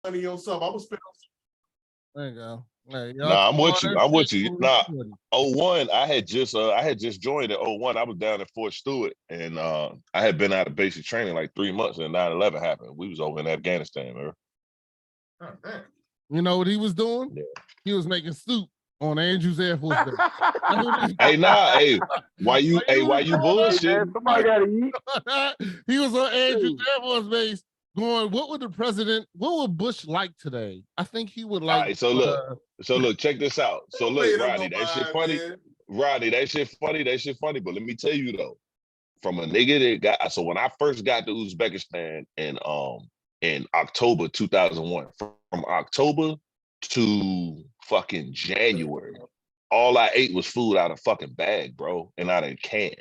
money on something. I'm gonna spend on There you go. Hey, Nah, I'm with you. I'm with you. Nah, 01, I had just joined at 01. I was down at Fort Stewart, and I had been out of basic training like 3 months, and 9/11 happened. We was over in Afghanistan, man. You know what he was doing? Yeah. He was making soup on Andrews Air Force Base. Hey, why you bullshitting? Somebody gotta eat. He was on Andrews Air Force Base going, what would Bush like today? I think he would like. All right, so look, check this out. So look, Rodney, that shit funny. Man. Rodney, that shit funny. But let me tell you though, from a nigga that got, so when I first got to Uzbekistan in October 2001, from October to fucking January, all I ate was food out of fucking bag, bro, and out of a can.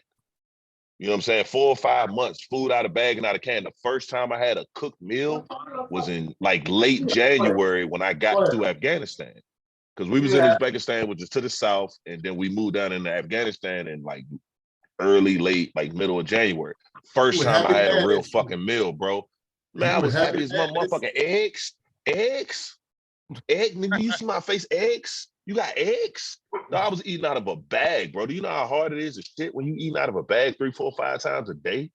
You know what I'm saying? 4 or 5 months, food out of bag and out of can. The first time I had a cooked meal was in like late January when I got to Afghanistan. Because we was in Uzbekistan, which is to the south, and then we moved down into Afghanistan in like middle of January. First time I had a real fucking meal, bro. Man, I was happy as motherfucking eggs. Eggs? Nigga, you see my face? Eggs? You got eggs? No, I was eating out of a bag, bro. Do you know how hard it is to shit when you eating out of a bag 3, 4, 5 times a day?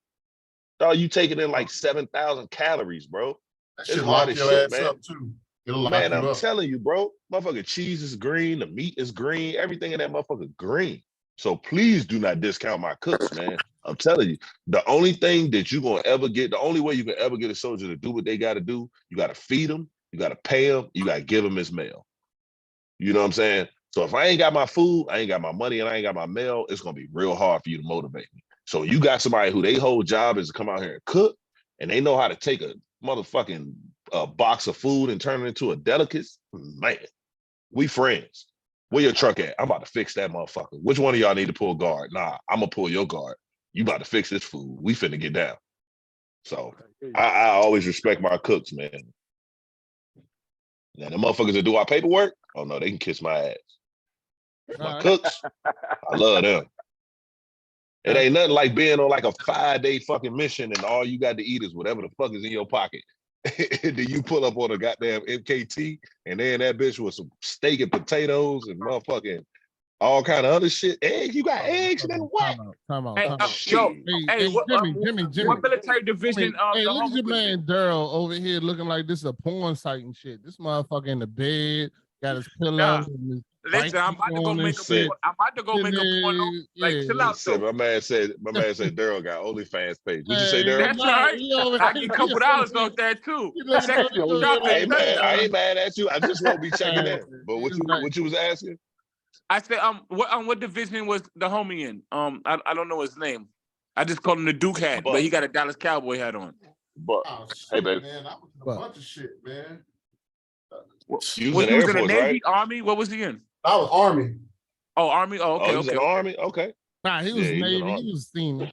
Dog, you taking in like 7,000 calories, bro. That shit lock your ass up too. Man, I'm telling you, bro. Motherfucking cheese is green, the meat is green, everything in that motherfucker green. So please do not discount my cooks, man. I'm telling you, the only thing that you're gonna ever get, the only way you can ever get a soldier to do what they gotta do, you gotta feed them, you gotta pay them, you gotta give them his mail. You know what I'm saying? So if I ain't got my food, I ain't got my money, and I ain't got my mail, it's gonna be real hard for you to motivate me. So you got somebody who their whole job is to come out here and cook, and they know how to take a motherfucking box of food and turn it into a delicacy. Man, we friends. Where your truck at? I'm about to fix that motherfucker. Which one of y'all need to pull guard? Nah, I'm gonna pull your guard. You about to fix this food. We finna get down. So I always respect my cooks, man. Now the motherfuckers that do our paperwork, oh no, they can kiss my ass. My cooks, I love them. It ain't nothing like being on like a 5-day fucking mission and all you got to eat is whatever the fuck is in your pocket. Then you pull up on a goddamn MKT and then that bitch with some steak and potatoes and motherfucking all kind of other shit. Eggs, you got eggs and then what? Time out. Jimmy. What military division? Hey, look at your man Daryl over here looking like this is a porn site and shit. This motherfucker in the bed, got his pillow. Listen, I'm about to go make a porno. Like, chill out, though. My man said Daryl got OnlyFans page. What'd you say, Daryl? That's right. I get a couple dollars off that too. Hey man, I ain't mad at you. I just won't be checking in. But what you was asking? I said, what division was the homie in? I don't know his name. I just called him the Duke hat, but he got a Dallas Cowboy hat on. But hey, baby, man, I was in a bunch of shit, man. He was in the Navy, right? Army. What was he in? I was Army. Oh, Army. Oh, okay. He was in Army. Okay. Nah, he was Navy. He was senior.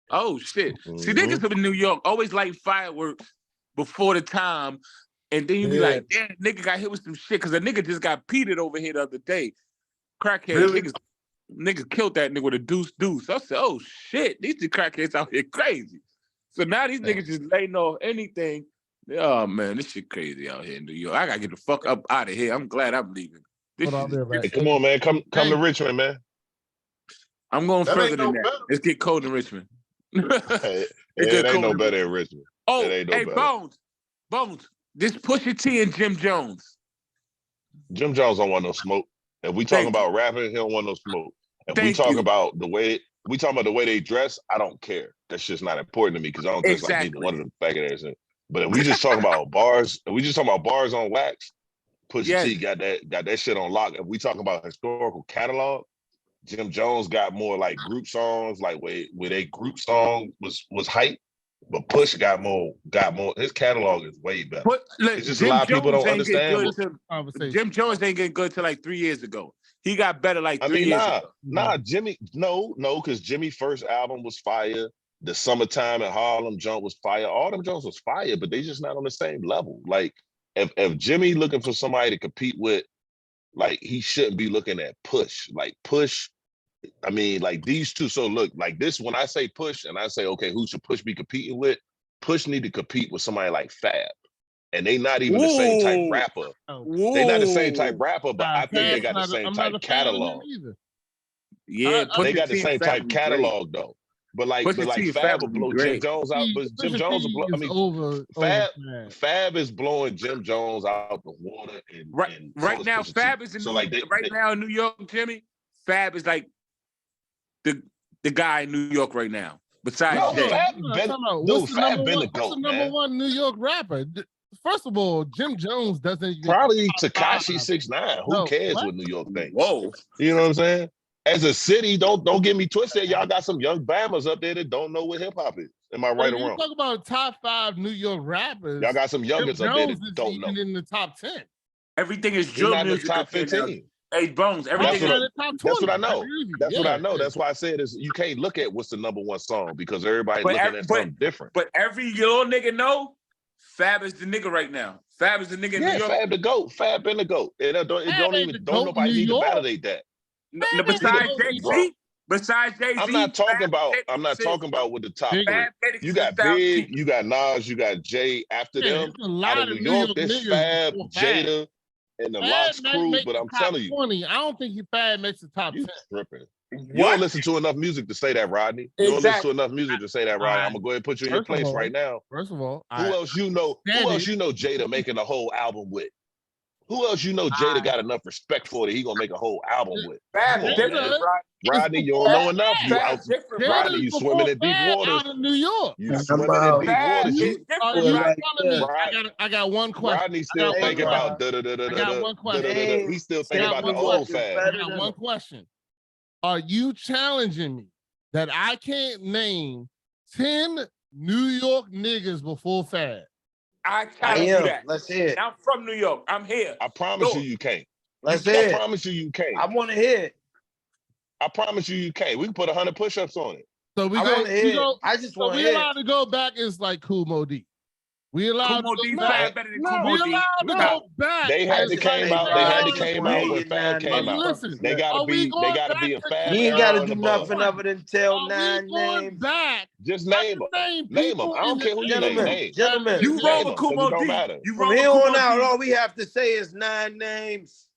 Oh shit! See, niggas in New York always like fireworks before the time, and then you be like, "Damn, nigga got hit with some shit," because a nigga just got peated over here the other day. Crackhead niggas killed that nigga with a deuce. I said, "Oh shit, these two crackheads out here crazy." So now these niggas just laying off anything. Oh man, this shit crazy out here in New York. I gotta get the fuck up out of here. I'm glad I'm leaving. Hey, come on, man. Come to Richmond, man. I'm going further than that. Let's get cold in Richmond. It ain't no better in Richmond. Oh, hey, Bones. This Pusha T and Jim Jones. Jim Jones don't want no smoke. If we talking about rapping, he don't want no smoke. If we talk about the way they dress, I don't care. That's just not important to me because I don't dress like neither one of them faggot ass. But if we just talking about bars, on wax, Pusha T got that shit on lock. If we talking about historical catalog, Jim Jones got more like group songs, like where they group song was hype. But Push got more. His catalog is way better. It's just Jim a lot of people don't understand. Jim Jones ain't getting good till like 3 years ago. He got better like 3 years ago. Jimmy, no, because Jimmy's first album was fire. The Summertime in Harlem jump was fire. All them jumps was fire, but they just not on the same level. Like if Jimmy looking for somebody to compete with, like he shouldn't be looking at Push. Like Push, I mean, like these two. So look, like this, when I say Push and I say, okay, who should Push be competing with? Push need to compete with somebody like Fab. and they not even the same type Ooh. rapper. Whoa. They not the same type rapper, but Nah, I think they Fab's got the not a- same I'm not type a fan of him catalog. either. Yeah, I- They got the Pusha T same and Fab type would be great. catalog though. But like Pusha T and Fab Fab will would be blow Jim great. Jones out, See, but Jim Pusha Jones will T blow. I is mean, over Fab Fab. Fab is blowing Jim Jones out the water, and Right, and so right is now, Pusha T. Fab is in So New, like right now in New York, Jimmy. Fab is like the guy in New York right now. Besides No, Jay. Fab No, been- time out. dude, What's the Fab number been one? the What's GOAT, the number man. one New York rapper? First of all, Jim Jones doesn't even Probably top five. Tekashi 6ix9ine. Who No, cares what? what New York thinks? Whoa. You know what I'm saying? As a city, don't get me twisted. Y'all got some young Bammers up there that don't know what hip hop is. Am I But right if or you wrong? talk about top 5 New York rappers, Y'all got some Jim youngins up there Jones that is don't know. even in the top 10. Everything is He's drill not in the music top up there now. 15. Hey, Bones, That's everything what is in the top 20. That's what I know. agree with you. That's what Yeah. I know. That's why I said is you can't look at what's the number one song because everybody But looking every- at but- something different. but every little nigga know Fab is the nigga right now. Fab is the nigga in New Yeah, York. Fab the GOAT. Fab been the GOAT. It don't Fab ain't even the don't GOAT nobody in New need to York. validate that. No, besides Bro, Jay-Z. Besides Jay-Z. I'm not talking Fab about Jay- I'm not talking about with the top Big- three. Fab Jay-Z You is got South Big, Peak. you got Nas, you got Jay after Yeah, them. there's a Out lot of of New York, there's niggas Fab, before Fab. Jada, and the Fab Locks may crew, make but the I'm top telling you, 20. I don't think Fab makes the top you 10. tripping. You What? don't listen to enough music to say that, Rodney. You don't listen Exactly. to enough music to say that, Rodney. I'm gonna go ahead and put you in your First of place all, right now. First of all, Who else you know? Who said else it. you know Jada making a whole album with? Who else you know Jada got enough respect for that he gonna make a whole album with? Fab Come on, different, man. right? Rodney, you don't know enough. You Fab out, different, Jada's right? Rodney, you before swimming in deep Fab waters. out of New York. You I'm swimming in out. deep Fab waters. is You, Are different, you right? telling me? Right. I got one question. Rodney's still I got one thinking question. about da da da da I got one question. da. He's still thinking got about the one old question. Fab. I got one question. Are you challenging me that I can't name 10 New York niggas before Fab? I I challenge you am. that. Let's hear it. I'm from New York. I'm here. I promise Do you, it. you can't. Let's I hear it. promise you, you can't. I want to hear it. I promise you, you can't. We can put 100 push-ups on it. So we I go. want to hear We it. go. I just So want to we hear it. allowed to go back is like Kool Mo D. We allowed Kumo to D go back. Fab better than No. Kumo We D. allowed to No. go back. They had as to just came say out. Fab They had to is came one out of when your Fab came nine out. Listen, They gotta are we be. They going gotta back be a to Fab You ain't era got to and do above. nothing other than tell Are we 9 going names. back? Just I name can them. name Name them. people I don't in the care who you name. Gentlemen, Name. gentlemen. You Name roll them, with 'cause it Kumo don't D. matter. You roll From with here Kumo on out, D. all we have to say is 9 names.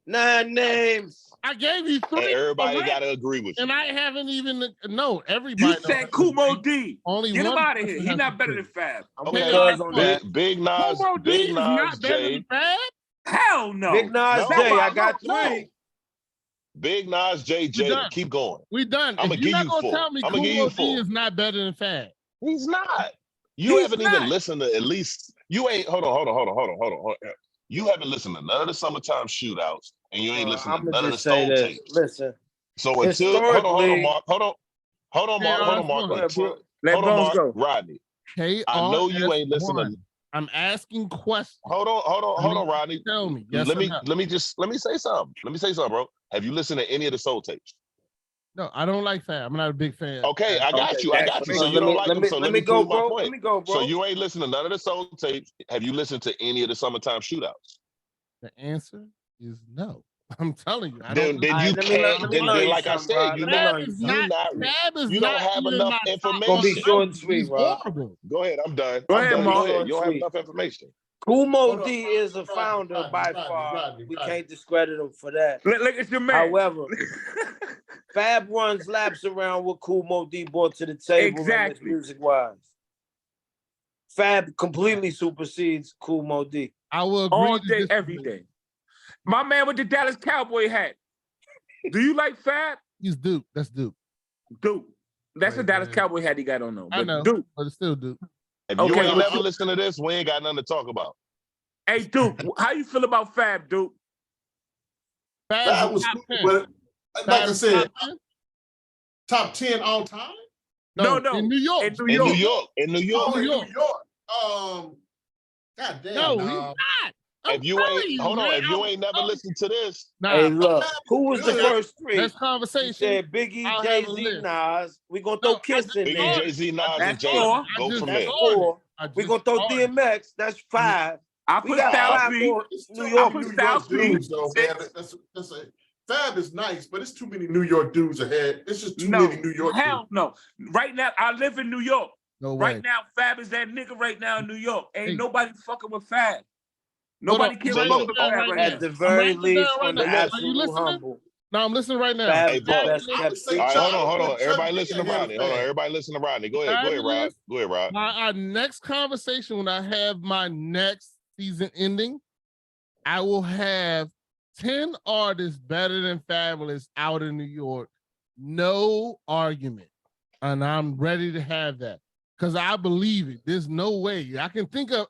9 names. I gave you And 3. everybody already, gotta agree with you. and I haven't even everybody. You knows said that. Kumo D. Only Get him one out of here. person He has not to better agree. than Fab. I'm Okay. with Cuz on that. Big Nas, Kumo D Big is Nas, not better Jay. than Fab. Hell no. Big Nas No. J, I got No. 3. Big Nas, Jay, We Jada. done. Keep going. We done. I'm gonna If you're give not you gonna 4. tell me I'm gonna give Kumo you D 4. is not better than Fab. He's not. You He's haven't not. even listened to at least. You ain't. Hold on. You haven't listened to none of the summertime shootouts, and you ain't listened I'm to going none to of the just say soul this. tapes. Listen, So until hold on, historically, Mark. Hold on, Mark. Go ahead, bro. Let Hold on, Bones Mark. go. Rodney. I know you ain't listening to. I'm asking questions. Hold on, Rodney. Tell me. Yes let or me no? let me say something. Bro. Have you listened to any of the soul tapes? No, I don't like Fab. I'm not a big fan. Okay, I got you. So you Let don't me- like let them. me- So let let me me go, prove my bro. point. Let me go, bro. So you ain't listened to none of the soul tapes. Have you listened to any of the summertime shootouts? The answer is no. I'm telling you. I Then don't. you let me can't. learn Then you like I something, said, Rod. you Let me not. learn you is something. Fab is You not don't have even enough my top information. Gonna be short and He's sweet, Rod. horrible. Go ahead. I'm done. Go I'm ahead, done. Mark. Go ahead. You don't have Sweet. enough information. Kumo Hold D on, is a Rodney, founder Rodney, by Rodney, far. Rodney, We Rodney. can't discredit him for that. Look, it's your man. However, Fab runs laps around what Kumo D brought to the table Exactly. music wise. Fab completely supersedes Kumo D. I will agree. All to day, disagree. every day. My man with the Dallas Cowboy hat. Do you like Fab? He's Duke. That's Duke. Duke. That's a Wait, Dallas man. Cowboy hat he got on though. I But know, Duke. but it's still Duke. If you Okay, ain't but never you- listened to this, we ain't got nothing to talk about. Hey Duke, how you feel about Fab, Duke? Fab's That was top cool, 10. but like I Fab's said, top 10? top 10 all time. No, in New York. In New In York. New York. In New York. Oh, in New New York. York. God damn. No, nah. he's not. I'm If you telling ain't you, hold on, man, if you I'm ain't never telling listened to this, you. Hey, Nah, look, who was the Good. first 3? that's You conversation. said Biggie, I'll have a Jay-Z, list. Nas. We're going to No, throw Kiss in Biggie, there. Jay-Z, Nas, That's and Jada. 4. Go just from That's there. started. 4. I We're just going to throw started. DMX. That's 5. I We put got Styles 5 P. more It's New too York. many put New York Styles P. dudes, though, man. That's a Fab is nice, but it's too many New York dudes ahead. It's just too No, many New York hell no. Right now, I live in New York. No way. Right now, Fab is that nigga right now in New York. Ain't Hey. nobody fucking with Fab. Hold Nobody on, cares So I'm fuck look, with writing it Fab down right right At now. the I'm very writing it least, down right on now. the the Are you absolute listening? humble, No, I'm listening right now. Fab hey, is the bro. best I would kept say All right, secret. hold on. Chuck Everybody D listen to ahead of Rodney. Hold on, Fab. everybody listen to Rodney. Go ahead, Rod. Fabulous. Go ahead, Rod. Our next conversation, when I have my next season ending, I will have 10 artists better than Fabulous out in New York. No argument. And I'm ready to have that. Because I believe it. There's no way. I can think of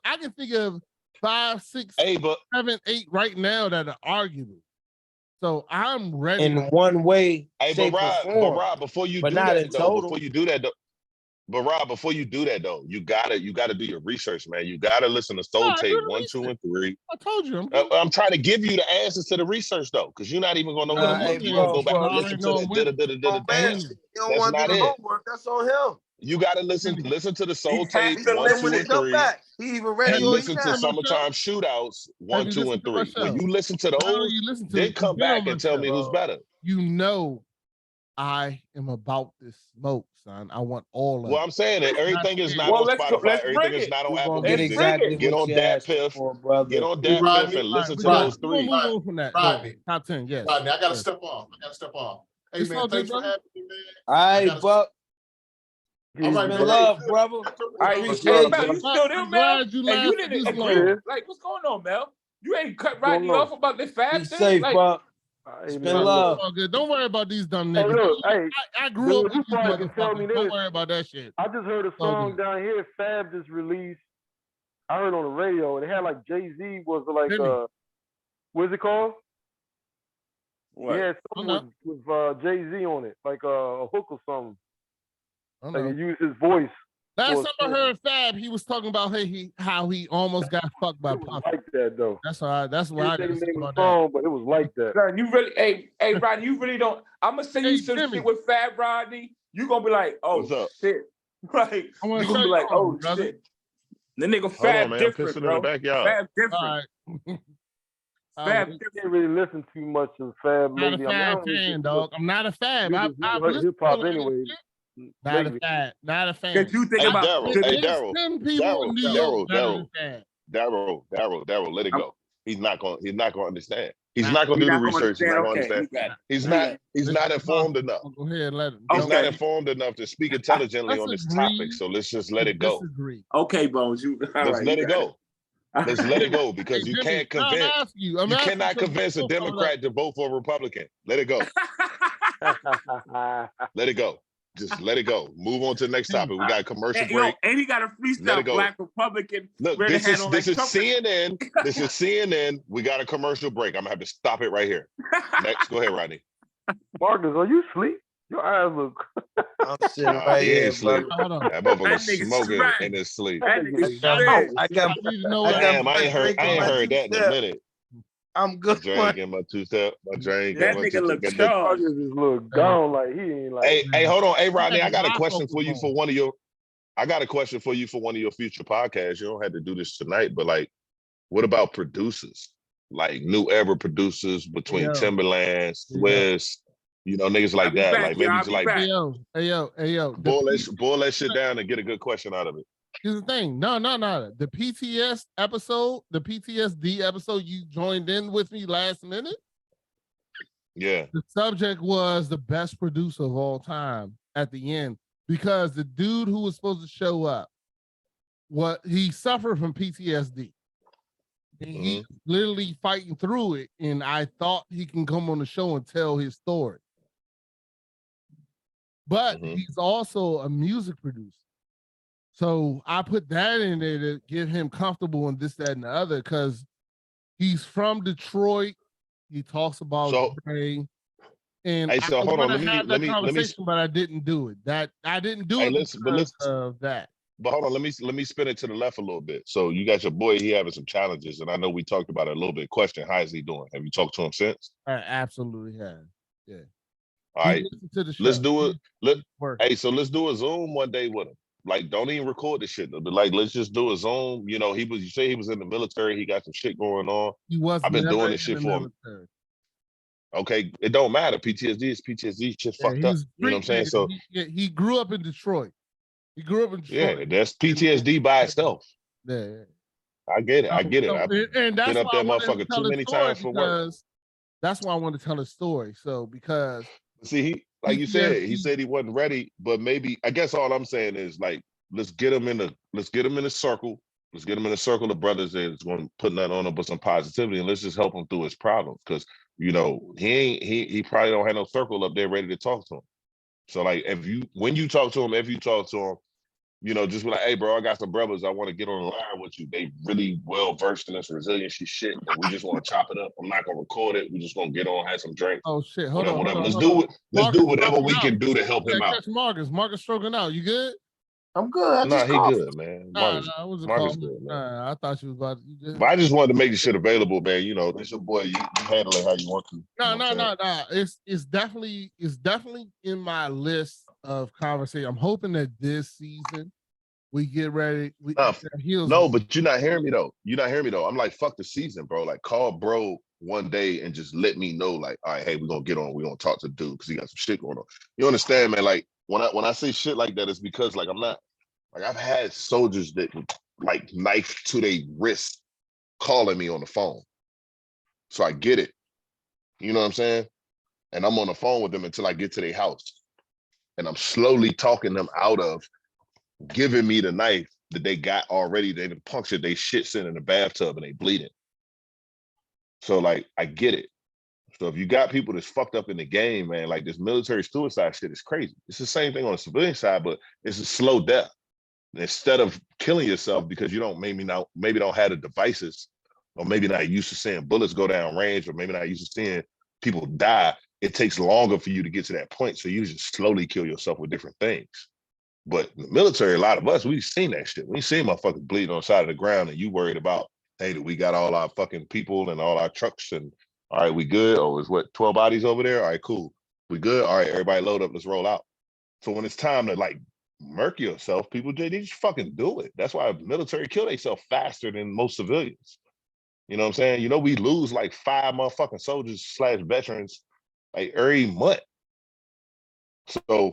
5, 6, Hey, but 7, 8 right now that are arguable. So I'm ready. In one way, hey, shape, or but form, Rod, before you but do not that in though, total. but Rob, before you do that though, you gotta do your research, man. You gotta listen to Soul I do Tape the 1, 2, and 3. I told you. I'm doing I'm trying to give you the answers to the research though, because you're not even gonna know what Nah, to hey, look. You're gonna bro, go back I bro, and this already listen to know I'm with it. on man that. shit. He don't That's want to do not the it. homework. That's on him. You gotta Kenny, listen to the He Soul has Tape He to can 1, live when 2, listen. it and come 3, back. He even have ready and you right listen to listened to now. my show? Summertime Shootouts Have 1, you 2, listened and to my 3. When show? you listen to Not only those, you listen to then it, you've come been on back my and tell me who's show. better. You know I am about this smoke, son. I want all of Well, it. I'm saying that Not everything is scared. not Well, on let's go. Spotify. Let's Everything bring is it. not on You're Apple gonna get Let's Music. bring exactly it. Get what on you're Dat asking Piff. for, Get brother. on Hey, Dat Piff Rodney, and listen to We're those gonna three. move Rodney, on from that. Rodney, Top 10, yes. Rodney, I gotta Yes. step off. Hey It's all man, good, thanks for brother. having me, man. All I right, gotta Buck. all right, Peace man. and Hey, love, brother. All right, What's hey up, Mel, bro? you still there, I'm Mel? glad you And you lasted didn't this agree. long. Like, what's going on, Mel? You ain't cut What's going Rodney on? off about the Fab Be thing. safe, Like, Buck. Hey, Spend man, love. look. All good. Don't worry about these dumb Hey, niggas. look. Hey, I grew up dude, you with these probably can tell me motherfuckers. Don't this. worry about that shit. I just heard a All song good. down here. Fab just released. I heard on the radio, and it had like Jay-Z was like Hear me. what's it called? what? Yeah, I something know. with Jay-Z on it, like a hook or something. I Like know. he used his voice. Last for time a I song. heard Fab, he was talking about how he almost got fucked by It was Puffy. like that though. That's all right. That's what I He gotta didn't say name the about that. song, but it was like that. Son, you really, hey, Rodney, you really don't. I'm gonna send you Hey, some Jimmy. shit with Fab Rodney. You gonna be like, oh What's up? shit. Like, I want you to gonna show be you like, something, oh brother. shit. The nigga Hold Fab on, man. I'm different, pissing in the bro. backyard. Fab different. All right. Fab I different. can't really listen too much of Fab Not a lately. I mean, I Fab don't really fan, listen dog. I'm not a Fab. to I've listened hip to a hop lot of anyway. shit. Not Lately. a Fab. Not a fan. Cause you think Hey, about Daryl. just, Hey, There's Daryl. 10 people in New York better than Fab. Daryl. Let it I'm, go. He's not gonna understand. He's Not, not gonna you're do the not gonna research. He's understand. not gonna Okay, understand. you got it. He's You not. got it. He's this not is informed possible. enough. Go ahead, let him. He's not Okay. informed enough to speak intelligently Let's on this agree topic. So let's just to let it go. disagree. Okay, Bones. You all Let's right, let you it got it. go. Let's let it go because Hey, you Jimmy, can't no, I'm convince. asking you. I'm You asking cannot because convince a people coming up. Democrat to vote for a Republican. Let it go. Let it go. Just let it go. Move on to the next topic. We got a commercial And, break. and he got a Let it freestyle go. Black Republican. Look, wearing a this hat is on this like is Trump. CNN. This is CNN. We got a commercial break. I'm gonna have to stop it right here. Next, go ahead, Rodney. Marcus, are you asleep? Your eyes look. I'm sitting Nah, right he here, ain't sleep. brother. Hold on. That motherfucker That nigga smoking trash. in his sleep. That That nigga nigga No, trash. I got I need to know I what got Damn, my I ain't drink and my heard that in a two-step. minute. I'm good. My drink and my two-step. My drink and That my nigga two-step. look Get Marcus charged. just look gone like he ain't like. Hey, hold on. Hey, Rodney, I got a my question focus for you on. for one of your. I got a question for you for one of your future podcasts. You don't have to do this tonight, but like, what about producers? Like new era producers between Yo. Timberland, Swiss, you know, niggas I'll like be that. back, Like yo. maybe I'll just be like back. Hey yo. boil that shit down and get a good question out of it. Here's the thing. No. The PTS episode, the PTSD episode you joined in with me last minute. Yeah. The subject was the best producer of all time at the end because the dude who was supposed to show up, he suffered from PTSD. And he's literally fighting through it. And I thought he can come on the show and tell his story. But he's also a music producer. So I put that in there to get him comfortable in this, that, and the other, because he's from Detroit. He talks about Dre. And hey, so I hold on. want to have that conversation, but I didn't do it. I didn't do it because of that. But hold on, let me spin it to the left a little bit. So you got your boy, he having some challenges, and I know we talked about it a little bit. Question, how is he doing? Have you talked to him since? I absolutely have. Yeah. All right. Let's do it. Hey, so let's do a Zoom one day with him. Like, don't even record the shit. Like, let's just do a Zoom. You know, you say he was in the military, he got some shit going on. He was I've been doing this in shit the for him. military. Okay, it don't matter. PTSD is PTSD. Shit fucked up. You know what I'm saying? So he grew up in Detroit. He grew up in Detroit. Yeah, that's PTSD by itself. Yeah. I get it. I get it. I've And that's been up why I that wanted to motherfucker tell too his many story times for work. because that's why I wanted to tell his story. So because See, he like you said, he PTSD said he wasn't ready, but maybe I guess all I'm saying is like let's get him in a circle. Let's get him in a circle of brothers that's going to put nothing on him but some positivity, and let's just help him through his problems. Because he probably don't have no circle up there ready to talk to him. So like when you talk to him, just be like, hey, bro, I got some brothers. I want to get on the line with you. They really well versed in this resiliency shit. And we just want to chop it up. I'm not gonna record it. We just gonna get on, have some drinks. Oh shit! Hold on. Let's do whatever we can do to help him out. Catch Marcus. Marcus stroking out. You good? I'm good. Nah, he good, man. Marcus Marcus good, man. I thought you was about to. But I just wanted to make the shit available, man. This your boy. You handle it how you want to. No. It's definitely in my list of conversation. I'm hoping that this season we get ready. No, but you're not hearing me though. I'm like, fuck the season, bro. Like, call bro one day and just let me know, like, all right, hey, we're gonna get on. We're gonna talk to the dude because he got some shit going on. You understand, man? Like, when I say shit like that, it's because like I'm not like I've had soldiers that like knife to their wrist calling me on the phone. So I get it. You know what I'm saying? And I'm on the phone with them until I get to their house. And I'm slowly talking them out of giving me the knife that they got already. They done punctured they shit sitting in the bathtub and they bleeding. So like, I get it. So if you got people that's fucked up in the game, man, like this military suicide shit is crazy. It's the same thing on the civilian side, but it's a slow death. Instead of killing yourself because you don't maybe don't have the devices, or maybe not used to seeing bullets go down range, or maybe not used to seeing people die, it takes longer for you to get to that point. So you just slowly kill yourself with different things. But in the military, a lot of us, we've seen that shit. We've seen motherfuckers bleeding on the side of the ground and you worried about, hey, do we got all our fucking people and all our trucks and all right, we good? Oh, is what, 12 bodies over there? All right, cool. We good? All right, everybody load up, let's roll out. So when it's time to like murk yourself, people, they just fucking do it. That's why military kill themselves faster than most civilians. You know what I'm saying? We lose like 5 motherfucking soldiers / veterans like every month. So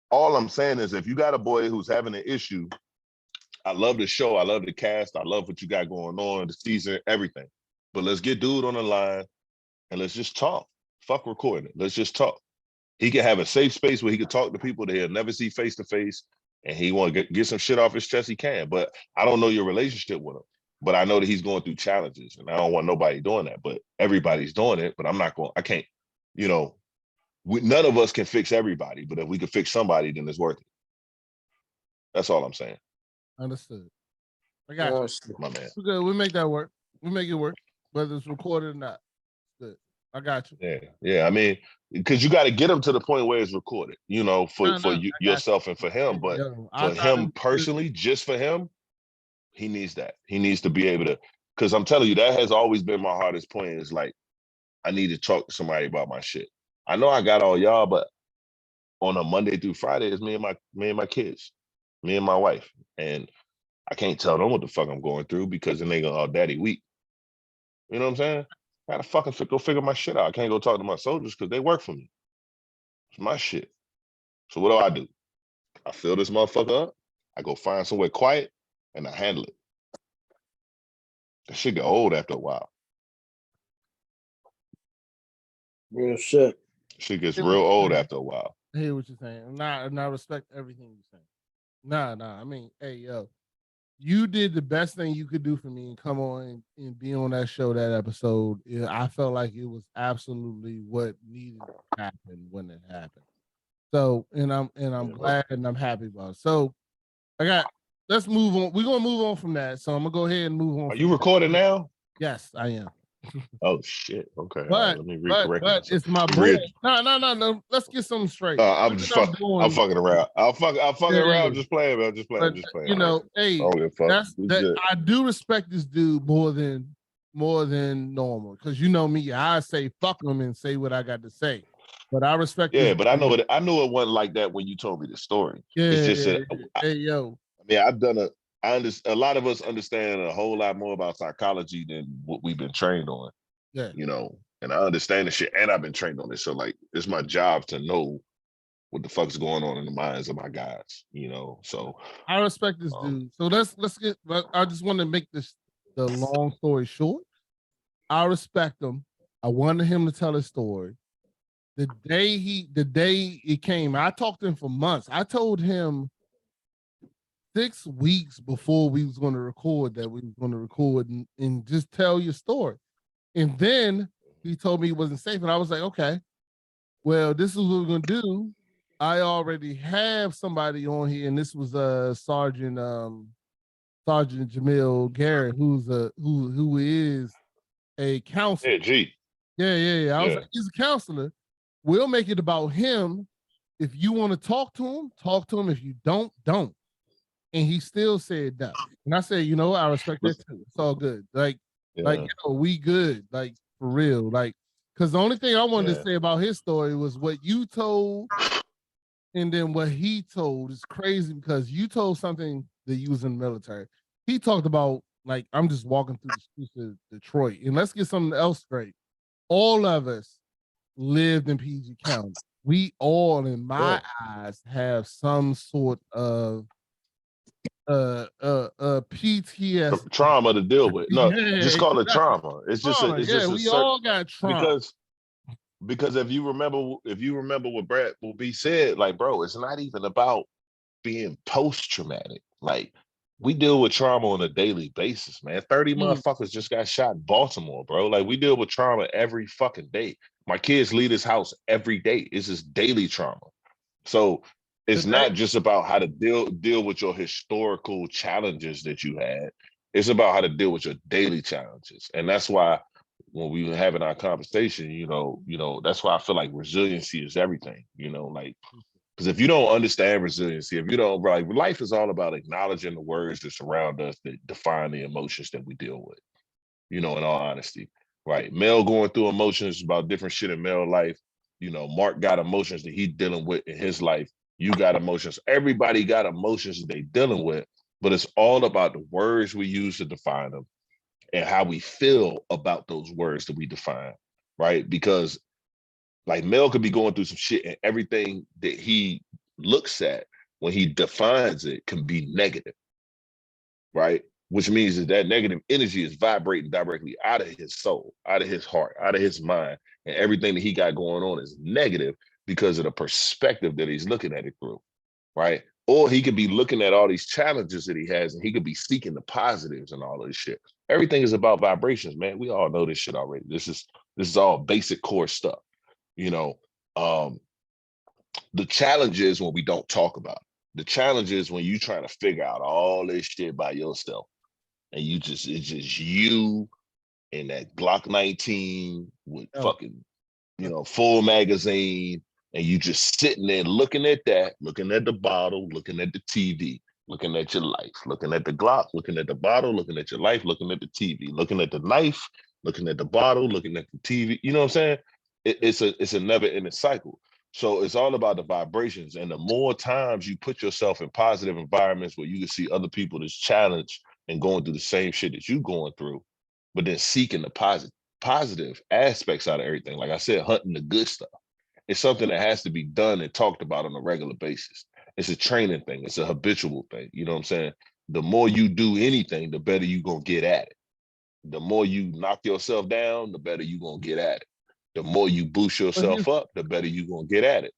all I'm saying is if you got a boy who's having an issue, I love the show, I love the cast, I love what you got going on, the season, everything. But let's get dude on the line and let's just talk. Fuck recording it. Let's just talk. He can have a safe space where he can talk to people that he'll never see face to face, and he want to get some shit off his chest, he can. But I don't know your relationship with him. But I know that he's going through challenges, and I don't want nobody doing that. But everybody's doing it, but I can't, none of us can fix everybody, but if we can fix somebody, then it's worth it. That's all I'm saying. Understood. I got you. My man. We're good. We make that work. We make it work, whether it's recorded or not. Good. I got you. Yeah. I mean, because you got to get him to the point where it's recorded, for yourself and for him. But for him personally, just for him, he needs that. He needs to be able to, because I'm telling you, that has always been my hardest point is like, I need to talk to somebody about my shit. I know I got all y'all, but on a Monday through Friday, it's me and my kids, me and my wife. And I can't tell them what the fuck I'm going through because then they go, oh, daddy weak. You know what I'm saying? I gotta fucking go figure my shit out. I can't go talk to my soldiers because they work for me. It's my shit. So what do? I fill this motherfucker up. I go find somewhere quiet and I handle it. That shit get old after a while. Real shit. Shit gets real old after a while. I hear what you're saying. And I respect everything you're saying. Nah. I mean, hey, yo, you did the best thing you could do for me and come on and be on that show, that episode. I felt like it was absolutely what needed to happen when it happened. So, and I'm glad and I'm happy about it. So let's move on. We're gonna move on from that. So I'm gonna go ahead and move on. Are you recording now? Yes, I am. Oh shit. Okay. But, right, let me recorrect but it's my boy. No. Let's get something straight. I'm fucking around. I'm fucking around. I'm just playing, man. I'm just playing. I do respect this dude more than normal. Because you know me, I say fuck him and say what I got to say. But I respect but I know it wasn't like that when you told me the story. Yeah. It's just hey yo. I mean, a lot of us understand a whole lot more about psychology than what we've been trained on. Yeah. And I understand the shit and I've been trained on it. So like it's my job to know what the fuck's going on in the minds of my guys, So I respect this dude. So let's get. I just want to make this the long story short. I respect him. I wanted him to tell his story. The day it came, I talked to him for months. I told him 6 weeks before we was going to record that we was going to record and just tell your story. And then he told me he wasn't safe, and I was like, okay, well, this is what we're gonna do. I already have somebody on here, and this was Sergeant Jamil Garrett, who is a counselor. Yeah, G. Yeah. I was Yeah. like, he's a counselor. We'll make it about him. If you want to talk to him, talk to him. If you don't. And he still said no. And I said, I respect that too. It's all good. Like, we good. Like, for real. Like, because the only thing I wanted to say about his story was what you told, and then what he told is crazy because you told something that you was in the military. He talked about, like, I'm just walking through the streets of Detroit. And let's get something else straight. All of us lived in PG County. We all, in my eyes, have some sort of PTSD trauma to deal with. No, just call it trauma. It's just we all got trauma. Because if you remember what Brad will be said, like, bro, it's not even about being post-traumatic. Like, we deal with trauma on a daily basis, man. 30 motherfuckers just got shot in Baltimore, bro. Like, we deal with trauma every fucking day. My kids leave this house every day. It's just daily trauma. So it's not just about how to deal with your historical challenges that you had. It's about how to deal with your daily challenges. And that's why when we were having our conversation, that's why I feel like resiliency is everything, like, because if you don't understand resiliency, if you don't, like, life is all about acknowledging the words that surround us that define the emotions that we deal with, in all honesty, right? Mel going through emotions about different shit in Mel life. Mark got emotions that he's dealing with in his life. You got emotions. Everybody got emotions that they dealing with, but it's all about the words we use to define them and how we feel about those words that we define, right? Because, like, Mel could be going through some shit and everything that he looks at when he defines it can be negative, right? Which means that negative energy is vibrating directly out of his soul, out of his heart, out of his mind, and everything that he got going on is negative because of the perspective that he's looking at it through, right? Or he could be looking at all these challenges that he has and he could be seeking the positives and all of this shit. Everything is about vibrations, man. We all know this shit already. This is all basic core stuff. The challenge is when we don't talk about it. The challenge is when you trying to figure out all this shit by yourself and it's just you and that Glock 19 with fucking, full magazine, and you just sitting there looking at that, looking at the bottle, looking at the TV, looking at your life, looking at the Glock, looking at the bottle, looking at your life, looking at the TV, looking at the knife, looking at the bottle, looking at the TV. You know what I'm saying? It's a never-ending cycle. So it's all about the vibrations. And the more times you put yourself in positive environments where you can see other people that's challenged and going through the same shit that you're going through, but then seeking the positive aspects out of everything. Like I said, hunting the good stuff. It's something that has to be done and talked about on a regular basis. It's a training thing. It's a habitual thing. You know what I'm saying? The more you do anything, the better you're going to get at it. The more you knock yourself down, the better you're going to get at it. The more you boost yourself up, the better you're going to get at it.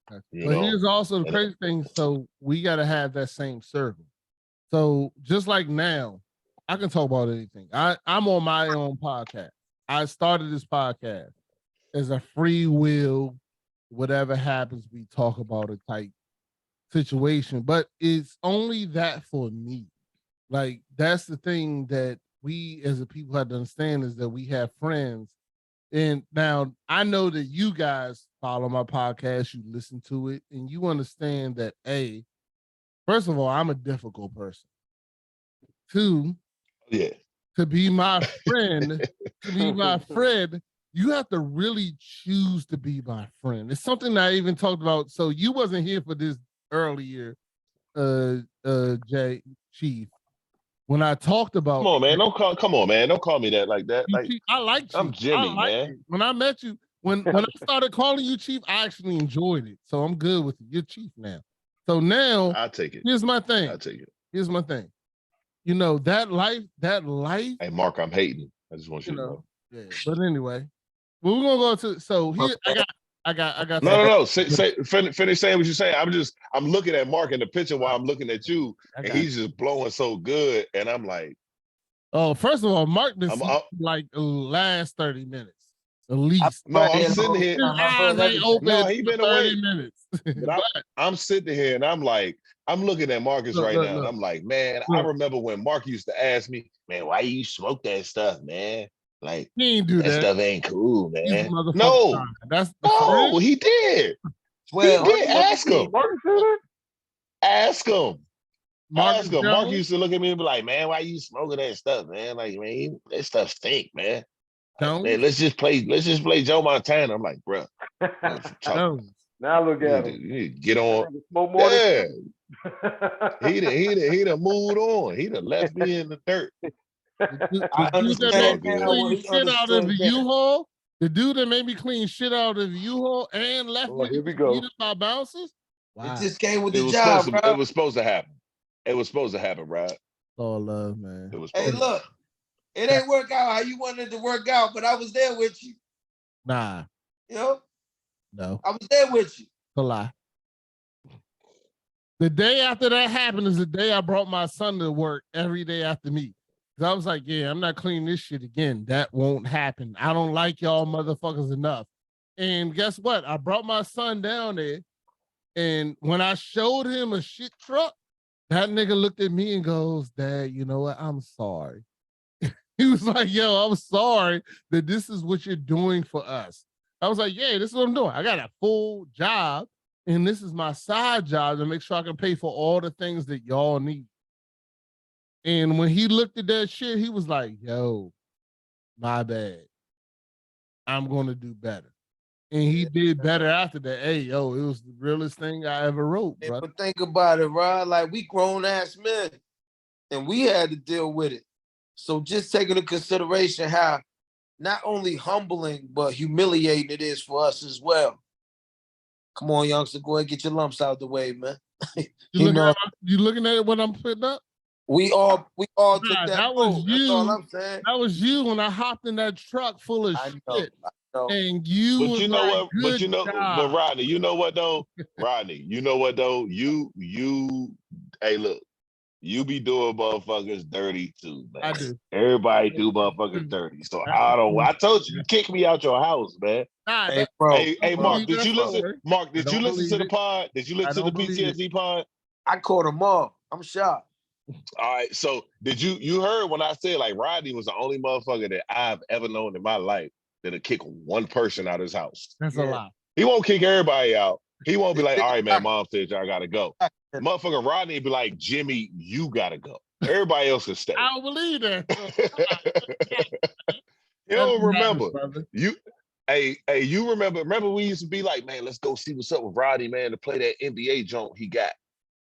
But here's also the crazy thing. So we got to have that same circle. So just like now, I can talk about anything. I'm on my own podcast. I started this podcast as a free will, whatever happens, we talk about it type situation. But it's only that for me. Like, that's the thing that we as a people have to understand, is that we have friends. And now I know that you guys follow my podcast, you listen to it, and you understand that, first of all, I'm a difficult person. 2, to be my friend, you have to really choose to be my friend. It's something I even talked about. So you wasn't here for this earlier, Jay Chief. When I talked about, come on, man, don't call me that like that. Like, I like you. I'm Jimmy, man. When I met you when I started calling you Chief, I actually enjoyed it. So I'm good with it. You're Chief now. So now I'll take it. here's my thing. I'll take it. Here's my thing. You know, that life, Hey, Mark, I'm hating. I just want you to know. Yeah. But anyway, we're gonna go to so here I got No. Finish saying what you're saying. I'm looking at Mark in the picture while I'm looking at you, and he's just blowing so good, and I'm like, oh, first of all, Mark been like the last 30 minutes. At least. No, I'm sitting here. His eyes ain't open. No, he been 30 away. minutes. But I'm sitting here and I'm like, I'm looking at Marcus right now, and I'm like, man, I remember when Mark used to ask me, man, why you smoke that stuff, man? Like, he ain't do that stuff ain't cool, man. No, no, he did. Well, he did. Ask him. Ask him. Mark used to look at me and be like, man, why you smoking that stuff, man? Like, man, that stuff stink, man. Like, man, let's just play Joe Montana. I'm like, bro. Now look at him. You need to get on. Yeah. he done moved on. He done left me in the dirt. The dude that made me clean shit out of the U-Haul. The dude that made me clean shit out of the U-Haul and left me beat by bouncers. Wow. It just came with the job, bro. It was supposed to happen. It was supposed to happen, Rod. All love, man. Hey, look, it ain't work out how you wanted it to work out, but I was there with you. Nah. You know? No. I was there with you. A lie. The day after that happened is the day I brought my son to work every day after me. Because I was like, yeah, I'm not cleaning this shit again. That won't happen. I don't like y'all motherfuckers enough. And guess what? I brought my son down there, and when I showed him a shit truck, that nigga looked at me and goes, Dad, you know what? I'm sorry. He was like, yo, I'm sorry that this is what you're doing for us. I was like, yeah, this is what I'm doing. I got a full job, and this is my side job to make sure I can pay for all the things that y'all need. And when he looked at that shit, he was like, yo, my bad. I'm going to do better. And he did better after that. Hey, yo, it was the realest thing I ever wrote, bro. But think about it, Rod. Like, we grown-ass men, and we had to deal with it. So just taking into consideration how not only humbling, but humiliating it is for us as well. Come on, youngster, go ahead, get your lumps out the way, man. You looking at what I'm putting up? We all took that. That was you. That's all I'm saying. That was you when I hopped in that truck full of shit. And you, but you know what? But you know, but Rodney, you know what though? Rodney, you know what though? You, hey, look, you be doing motherfuckers dirty too, man. I do. Everybody do motherfuckers dirty. So I told you, kick me out your house, man. Hey, bro. Hey, Mark, did you listen? Mark, did you listen to the pod? Did you listen to the PTSD pod? I caught them all. I'm shocked. All right, so did you heard when I said like Rodney was the only motherfucker that I've ever known in my life that'll kick one person out of his house? That's a lie. He won't kick everybody out. He won't be like, all right, man, mom said y'all gotta go. Motherfucker Rodney be like, Jimmy, you gotta go. Everybody else can stay. I don't believe that. You don't remember. You remember we used to be like, man, let's go see what's up with Rodney, man, to play that NBA joint he got.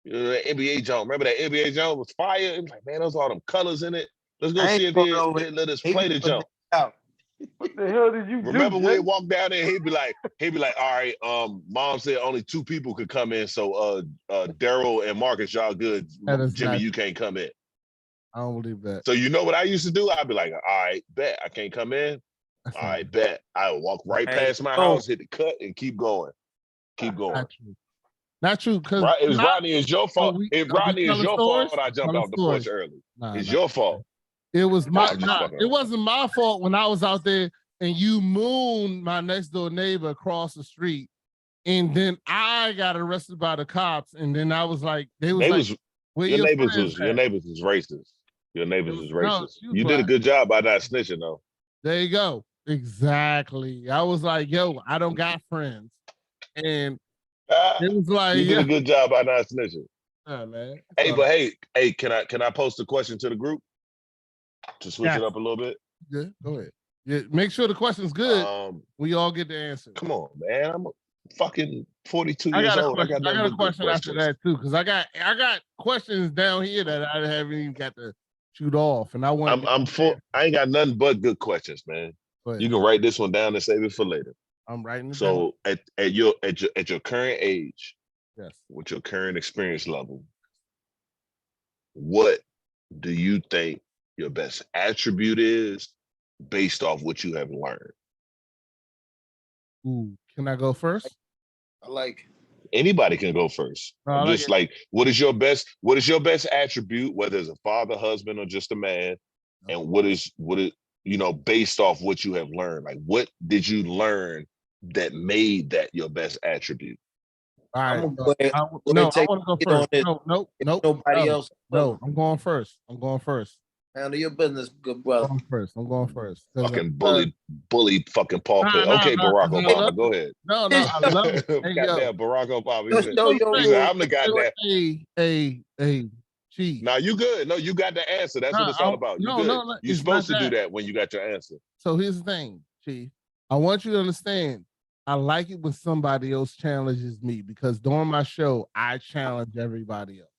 You know, that NBA joint. Remember that NBA joint was fire? It was like, man, those all them colors in it. Let's go see if they let us play the joint. What the hell did you do? Remember when we walked down there, he'd be like, all right, mom said only 2 people could come in. So Daryl and Marcus, y'all good. Jimmy, you can't come in. I don't believe that. So you know what I used to do? I'd be like, all right, bet. I can't come in. All right, bet. I would walk right past my house, hit the cut, and keep going. Keep going. Not true, because it was Rodney. It's your fault. Rodney is your fault when I jumped off the porch early. It's your fault. It was it wasn't my fault when I was out there and you mooned my next door neighbor across the street, and then I got arrested by the cops, and then I was like, your neighbors was racist. Your neighbors was racist. You did a good job by not snitching though. There you go. Exactly. I was like, yo, I don't got friends, and it was like you did a good job by not snitching. Man. Hey, but hey, can I post a question to the group to switch it up a little bit? Good. Go ahead. Yeah, make sure the question's good. We all get the answer. Come on, man. I'm fucking 42 years old. I got a question after that too, because I got questions down here that I haven't even got to shoot off, and I want. I ain't got nothing but good questions, man. You can write this one down and save it for later. I'm writing it down. So at your current age, Yes. with your current experience level, what do you think your best attribute is based off what you have learned? Ooh, can I go first? I like it. Anybody can go first. No, I I'm like just like, what is your best attribute, whether it's a father, husband, or just a man? And what is based off what you have learned? Like, what did you learn that made that your best attribute? All right. I'm So gonna go ahead, I go ahead and take want to go it on first. this. If nobody else. No, I'm going first. I'm going first. Handle your business, good I'm brother. going first. I'm going first. Fucking bully fucking Paul Pitt. Nah, Okay, nah, Barack 'cause I love Obama, go ahead. No, I love it. Hey, yo. Goddamn Barack Obama. Just know your He said, rules. I'm the goddamn. Hey, Chief. Now you good. No, you got the answer. That's what it's all about. You good. No, You're it's supposed to not do that. that when you got your answer. So here's the thing, Chief. I want you to understand. I like it when somebody else challenges me because during my show, I challenge everybody else.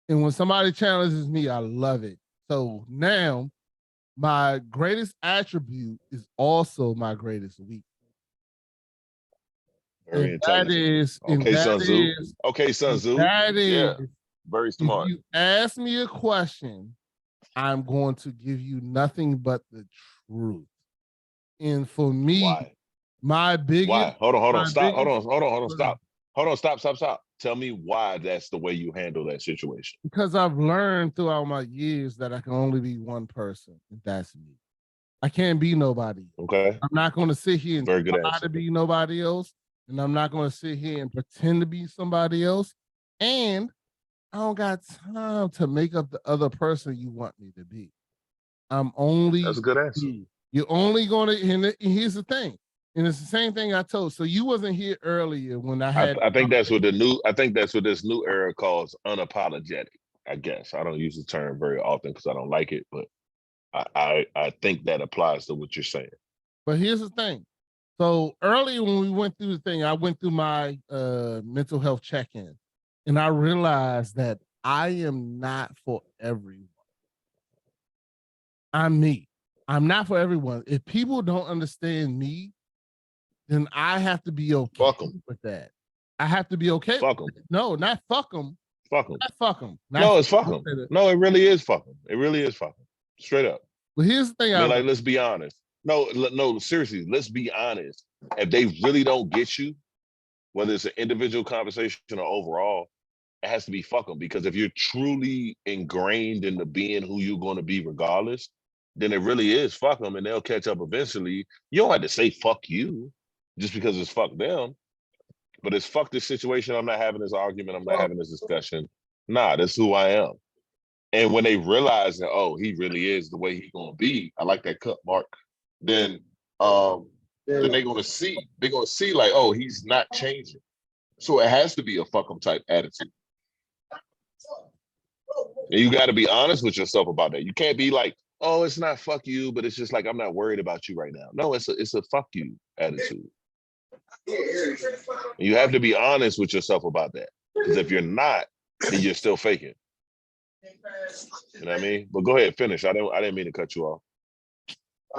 And when somebody challenges me, I love it. So now my greatest attribute is also my greatest weakness. Very intelligent. Okay, Sun Tzu. Okay, Sun Tzu. That is, Yeah, very smart. if you ask me a question, I'm going to give you nothing but the truth. And for me, Why? my biggest. Why? Hold on. Stop. Biggest, Hold on. Stop. Hold on. Stop. Tell me why that's the way you handle that situation. Because I've learned throughout my years that I can only be one person, and that's me. I can't be nobody. Okay. I'm not going to sit here and try to be nobody else, and I'm not going to sit here and pretend to be somebody else. And I don't got time to make up the other person you want me to be. I'm only. That's a good answer. You're only going to. And here's the thing, and it's the same thing I told. So you wasn't here earlier when I had. I think that's what this new era calls unapologetic. I guess I don't use the term very often because I don't like it, but I think that applies to what you're saying. But here's the thing. So earlier when we went through the thing, I went through my mental health check-in, and I realized that I am not for everyone. I'm me. I'm not for everyone. If people don't understand me, then I have to be okay with that. I have to be okay. Fuck them. No, not fuck them. Fuck them. Not fuck them. No, it's fuck them. No, it really is fuck them. It really is fuck them. Straight up. But here's the thing. I mean, like, let's be honest. No, seriously, let's be honest. If they really don't get you, whether it's an individual conversation or overall, it has to be fuck them. Because if you're truly ingrained into being who you're going to be regardless, then it really is fuck them and they'll catch up eventually. You don't have to say fuck you just because it's fuck them, but it's fuck this situation. I'm not having this argument. I'm not having this discussion. Nah, that's who I am. And when they realize that, oh, he really is the way he's gonna be, I like that cut, Mark. Then they're gonna see. They're gonna see like, oh, he's not changing. So it has to be a fuck him type attitude. And you got to be honest with yourself about that. You can't be like, oh, it's not fuck you, but it's just like I'm not worried about you right now. No, it's a fuck you attitude. You have to be honest with yourself about that. Because if you're not, then you're still faking. You know what I mean? But go ahead, finish. I didn't mean to cut you off.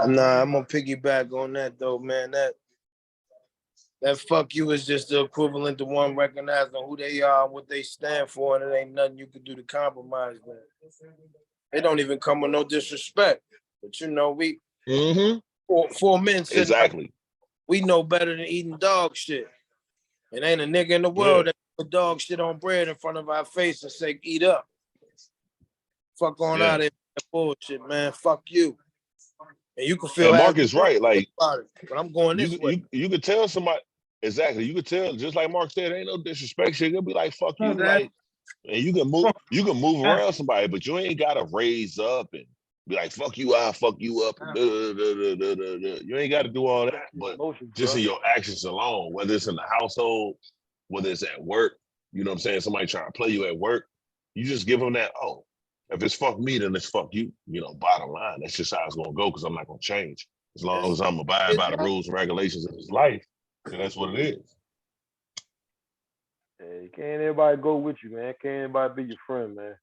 Nah, I'm gonna piggyback on that though, man. That fuck you is just the equivalent to one recognizing who they are and what they stand for, and it ain't nothing you can do to compromise that. It don't even come with no disrespect. But you know, we four men said exactly. We know better than eating dog shit. And ain't a nigga in the world that put dog shit on bread in front of our face and say, eat up. Fuck on out of here, bullshit, man. Fuck you. And you can feel. And Mark is right. Like, but I'm going this way. You could tell somebody exactly. You could tell, just like Mark said, ain't no disrespect shit. It'll be like, fuck you, like, and you can move. You can move around somebody, but you ain't gotta raise up and be like, fuck you, I'll fuck you up. You ain't got to do all that, but just in your actions alone, whether it's in the household, whether it's at work, you know what I'm saying? Somebody trying to play you at work, you just give them that, oh, if it's fuck me, then it's fuck you. You know, bottom line, that's just how it's going to go because I'm not going to change. As long as I'm abiding by the rules and regulations of this life, then that's what it is. Hey, can't everybody go with you, man? Can't everybody be your friend, man?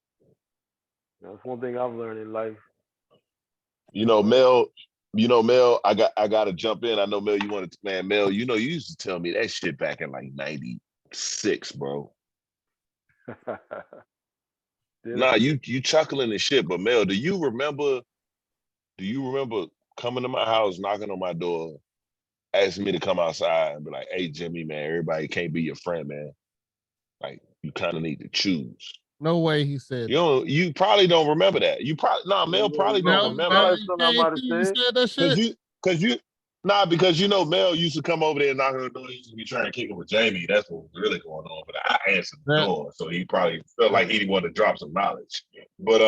That's one thing I've learned in life. You know, Mel, Mel, I gotta jump in. I know Mel, you wanted to, man, Mel, you used to tell me that shit back in like 96, bro. Did Nah, I? you chuckling and shit, but Mel, do you remember coming to my house, knocking on my door, asking me to come outside and be like, hey Jimmy, man, everybody can't be your friend, man. Like, you kind of need to choose. No way he said You that. don't, you probably don't remember that. You probably Mel probably don't No, remember no, Probably that. you something I can't might have see you said. said that Cause shit. because Mel used to come over there and knock on the door. He used to be trying to kick it with Jamie. That's what was really going on. But I answered the That door, so he probably felt like he wanted to drop some knowledge. But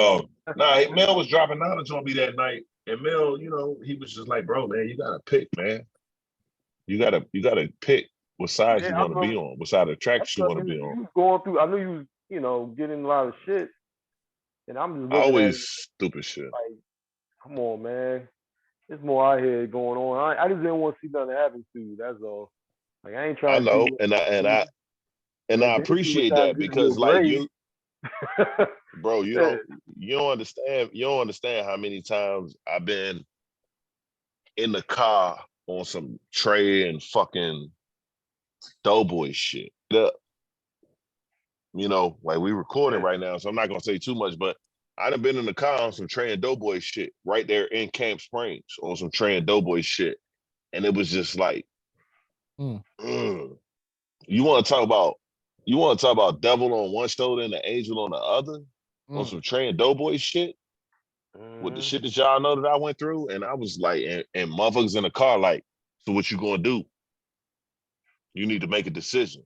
Mel was dropping knowledge on me that night, and Mel, he was just like, bro, man, you gotta pick, man. You gotta pick what side Yeah, you I want to be remember. on, what side of the I tracks you thought want to be you on. was going through. I knew you was, getting a lot of shit, and I'm just looking at Always it stupid shit. like, come on, man. There's more out here going on. I just didn't want to see nothing happen to you. That's all. Like I ain't I trying to see know, you. and I Eventually, it's appreciate time that to get in your because like grave. you, bro, you don't understand how many times I've been in the car on some Trey and fucking Doughboy shit. Like we recording right now, so I'm not gonna say too much, but I'd have been in the car on some Trey and Doughboy shit right there in Camp Springs on some Trey and Doughboy shit. And it was just like, Mm. you want to talk about devil on one shoulder and the angel on the other on some Trey and Doughboy shit with the shit that y'all know that I went through. And I was like, and motherfuckers in the car like, so what you gonna do? You need to make a decision.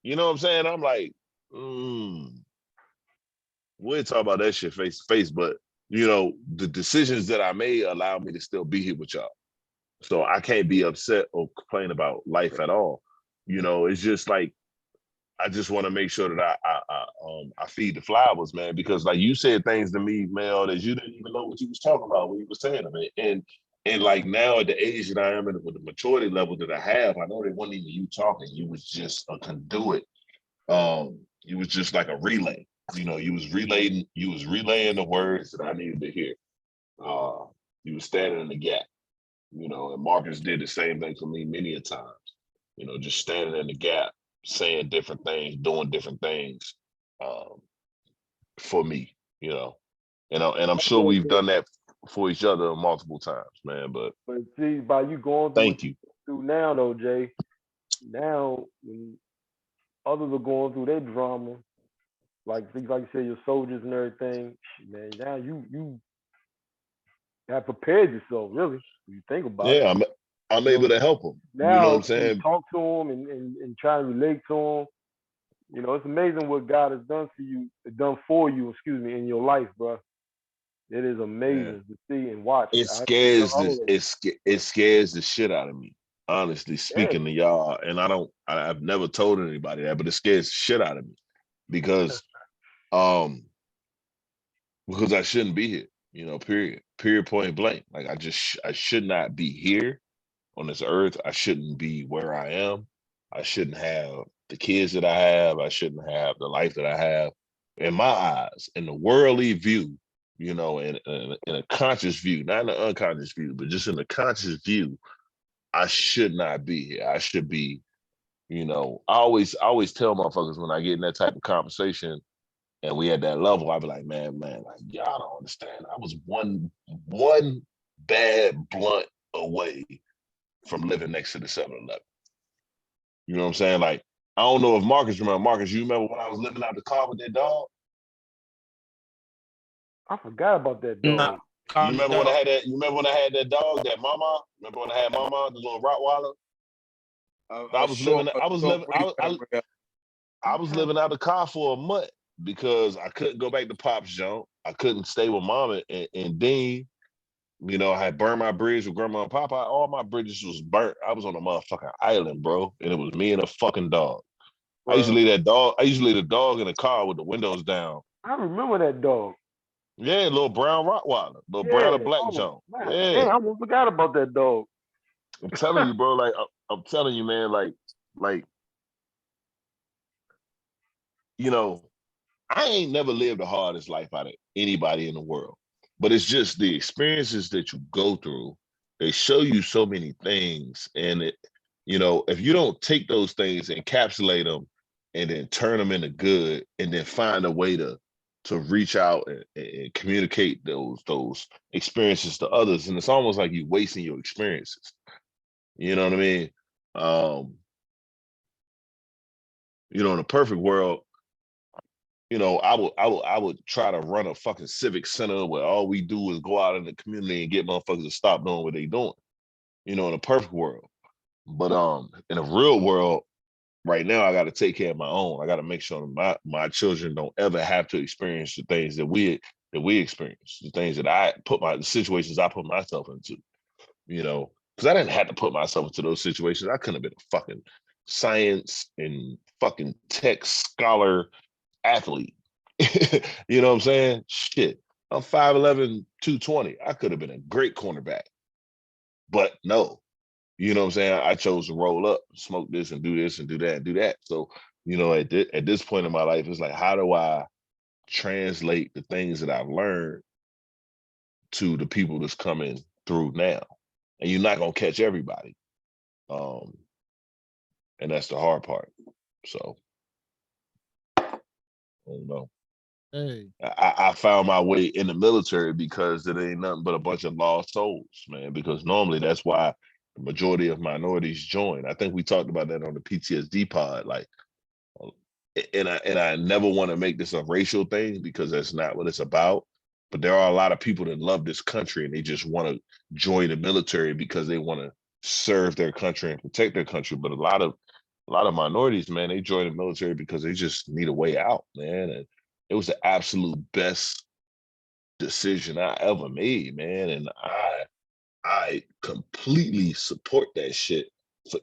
You know what I'm saying? I'm like, we'll talk about that shit face to face, but the decisions that I made allow me to still be here with y'all. So I can't be upset or complain about life at all. It's just like I just want to make sure that I feed the flowers, man, because like you said things to me, Mel, that you didn't even know what you was talking about when you were saying them. And like now at the age that I am and with the maturity level that I have, I know that wasn't even you talking. You was just a conduit. You was just like a relay. You was relaying the words that I needed to hear. You was standing in the gap, and Marcus did the same thing for me many a times. Just standing in the gap, saying different things, doing different things, for me, and I'm sure we've done that for each other multiple times, man. But see, by you going through what thank you. you're through now, though, Jay. Now, when others are going through their drama, like things like you said, your soldiers and everything, man. Now you have prepared yourself, really. If you think about it. Yeah, I'm You know, able to help them. You know what I'm now you saying? talk to them and try to relate to them. It's amazing what God has done for you, excuse me, in your life, bro. It is amazing to see and watch. It I tell scares all of them. it scares the shit out of me. Honestly Yeah. speaking to y'all, and I've never told anybody that, but it scares the shit out of me because I shouldn't be here, period, point blank. Like I should not be here on this earth. I shouldn't be where I am. I shouldn't have the kids that I have. I shouldn't have the life that I have. In my eyes, in the worldly view, in a conscious view, not in an unconscious view, but just in a conscious view, I should not be here. I should be, I always tell motherfuckers when I get in that type of conversation and we at that level, I be like, man, like y'all don't understand. I was one bad blunt away from living next to the 7-Eleven. You know what I'm saying? Like, I don't know if Marcus remember. Marcus, you remember when I was living out the car with that dog? I forgot about that dog. You remember when I had that? You remember when I had that dog, that Mama? Remember when I had Mama, the little Rottweiler? I was living out the car for a month because I couldn't go back to Pop's junk. I couldn't stay with Mama and Dean. I had burned my bridge with Grandma and Papa. All my bridges was burnt. I was on a motherfucking island, bro, and it was me and a fucking dog. Bro. I used to leave the dog in the car with the windows down. I remember that dog. Yeah, little brown Rottweiler, brown and black junk. Yeah, dang, I almost forgot about that dog. I'm telling you, bro. Like I'm telling you, man. Like, I ain't never lived the hardest life out of anybody in the world. but it's just the experiences that you go through. They show you so many things, and it, you know, if you don't take those things, encapsulate them, and then turn them into good, and then find a way to reach out and communicate those experiences to others, and it's almost like you wasting your experiences. You know what I mean? You know, in a perfect world, you know, I would try to run a fucking civic center where all we do is go out in the community and get motherfuckers to stop doing what they doing. You know, in a perfect world. But in a real world, right now I got to take care of my own. I got to make sure my children don't ever have to experience the things that we experience, the things that the situations I put myself into. You know, because I didn't have to put myself into those situations. I couldn't have been a fucking science and fucking tech scholar athlete. You know what I'm saying? Shit. I'm 5'11", 220. I could have been a great cornerback. But no, you know what I'm saying? I chose to roll up, smoke this and do this and do that and do that. So, you know, at this point in my life, it's like, how do I translate the things that I've learned to the people that's coming through now? And you're not gonna catch everybody. And that's the hard part. So I don't know. Hey, I found my way in the military because it ain't nothing but a bunch of lost souls, man. Because normally that's why the majority of minorities join. I think we talked about that on the PTSD pod. Like, and I never want to make this a racial thing because that's not what it's about. But there are a lot of people that love this country and they just want to join the military because they want to serve their country and protect their country. But a lot of minorities, man, they join the military because they just need a way out, man. And it was the absolute best decision I ever made, man. And I completely support that shit for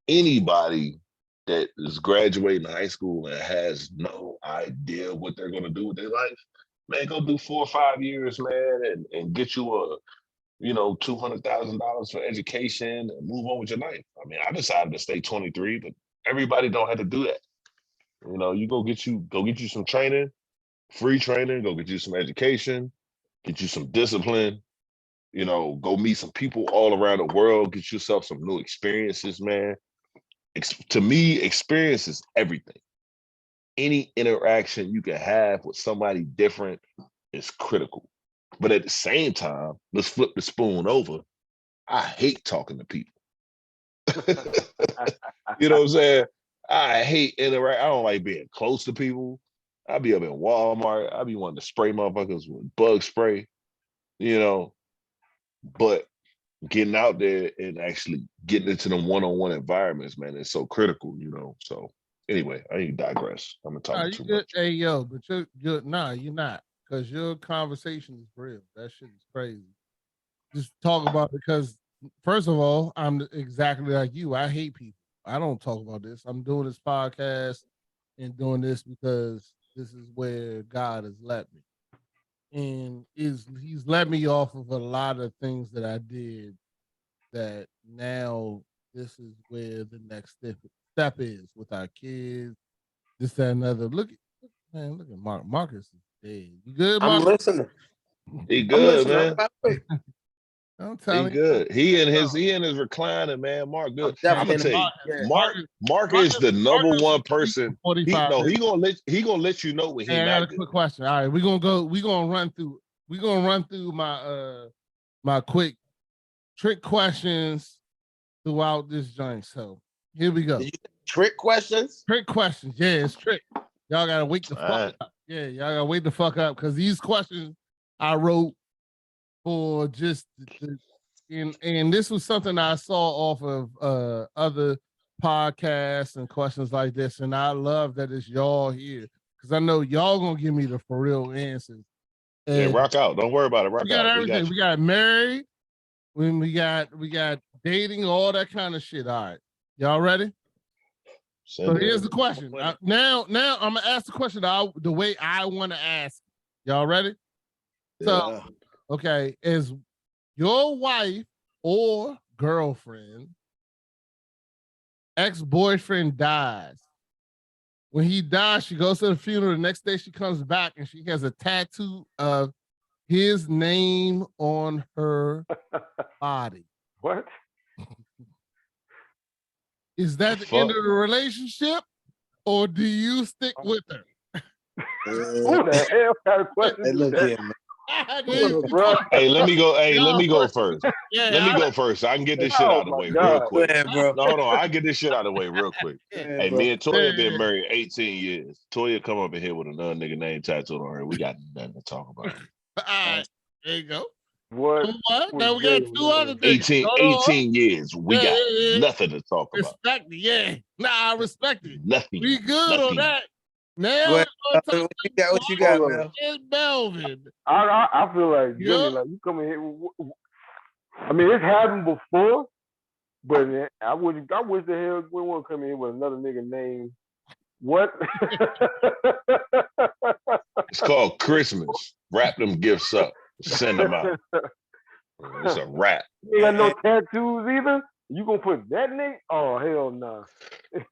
anybody that is graduating high school and has no idea what they're gonna do with their life. Man, go do 4 or 5 years, man, and get you a, you know, $200,000 for education and move on with your life. I mean, I decided to stay 23, but everybody don't have to do that. You know, you go get you some training, free training, go get you some education, get you some discipline, you know, go meet some people all around the world, get yourself some new experiences, man. To me, experience is everything. Any interaction you can have with somebody different is critical. But at the same time, let's flip the spoon over. I hate talking to people. You know what I'm saying? I hate interact. I don't like being close to people. I be up in Walmart. I be wanting to spray motherfuckers with bug spray, you know. But getting out there and actually getting into them one-on-one environments, man, is so critical, you know. So anyway, I ain't digress. I'm talking too much. Hey, yo, but you're not, because your conversation is real. That shit is crazy. Just talk about it because, first of all, I'm exactly like you. I hate people. I don't talk about this. I'm doing this podcast and doing this because this is where God has led me. And he's let me off of a lot of things that I did that now this is where the next step is with our kids, this, that, and other. Look at Mark. Marcus is dead. You good, I'm Marcus? listening. He I'm good, listening. man. I'm He telling you. good. He in his recliner, man. Mark good. I'm gonna tell you, Mark is the number one person. He gonna let you know when he. Hey, I got a quick question. All right, we're gonna run through my quick trick questions throughout this joint. So here we go. Trick questions? Trick questions. Yeah, it's trick. Y'all gotta wake the fuck up. Yeah, y'all gotta wake the fuck up because these questions I wrote for just and this was something I saw off of other podcasts and questions like this, and I love that it's y'all here because I know y'all gonna give me the for real answers. And yeah, rock out. Don't worry about it. Rock we got out. Everything. We got married. When we got dating, all that kind of shit. All right, y'all ready? So here's the question. Now I'm gonna ask the question the way I want to ask. Y'all ready? Yeah. So, okay, is your wife or girlfriend ex-boyfriend dies, When he dies, she goes to the funeral. The next day she comes back and she has a tattoo of his name on her body. What? Is that the end of the relationship, or do you stick with her? Who the hell kind of question Hey, is look that? here, man. Bro. Hey, let me go. Hey, let me go first. Yeah, Let me go first. So I can get this shit Oh out of the my way God. real Go quick. ahead, bro. No, hold on. I get this shit out of the way real quick. Go ahead, Hey, bro. me and Toya been Yeah. married 18 years. Toya come up in here with another nigga name tattooed on her. We got nothing to talk about. All right, there you go. What? What? was Now we got Jay two on other that? niggas. 18, Hold on. 18 years. We Yeah, got yeah. nothing to talk about. Respect it, yeah. Nah, I respect it. Nothing. We good on Nothing. that. Now Go we're ahead. gonna talk What you got? What you got, Hold on. man? about Melvin. I feel like Yeah. Jimmy, like you come in here. I mean, it's happened before, but I wish the hell we won't come in here with another nigga name. What? It's called Christmas. Wrap them gifts up. Send them out. It's a wrap. You ain't got no tattoos either. You gonna put that name? Oh hell no!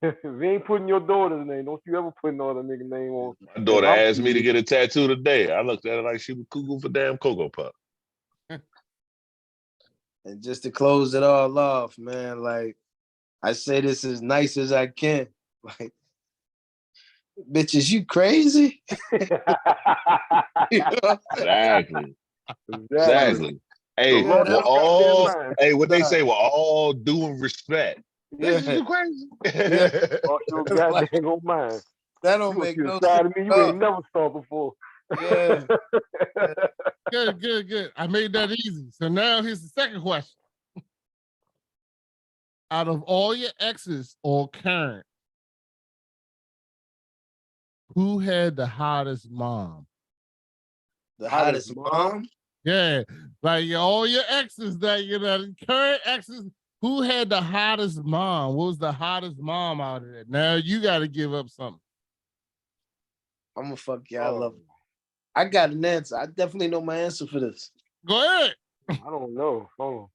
If you ain't putting your daughter's name, don't you ever put no other nigga name on. My daughter If I'm asked me to serious. get a tattoo today. I looked at her like she was cuckoo for damn Cocoa Puff. And just to close it all off, man, like I say this as nice as I can. Like, bitches, you crazy? You know? Exactly. Exactly. Exactly. Hey, So lost Yeah, well, your all goddamn mind. hey, what they Nah. say, well, all due and respect. Bitches, Yeah, you crazy? Lost your Like, goddamn mind. that You don't gonna make see a no side sense. of me you ain't never saw before. Yeah. Good. I made that easy. So now here's the second question. Out of all your exes or current, who had the hottest mom? The hottest mom? Yeah, like all your exes that current exes, who had the hottest mom? What was the hottest mom out of there? Now you got to give up something. I'm gonna fuck you. I love it. I got an answer. I definitely know my answer for this. Go ahead. I don't know. Hold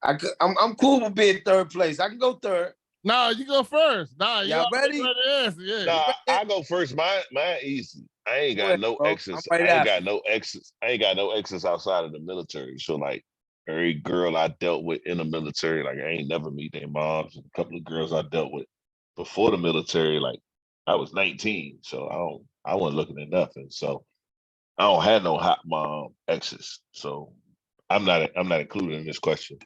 I'm cool with being third place. I can go third. Nah, you go first. Nah, you Y'all already ready? know the answer. Yeah. Nah, I go first. Mine easy. I ain't Go got ahead, no bro. exes. I'm right I ain't after. got no exes. I ain't got no exes outside of the military. So like every girl I dealt with in the military, like I ain't never meet their moms. And a couple of girls I dealt with before the military, like I was 19. So I wasn't looking at nothing. So I don't have no hot mom exes. So I'm not included in this question.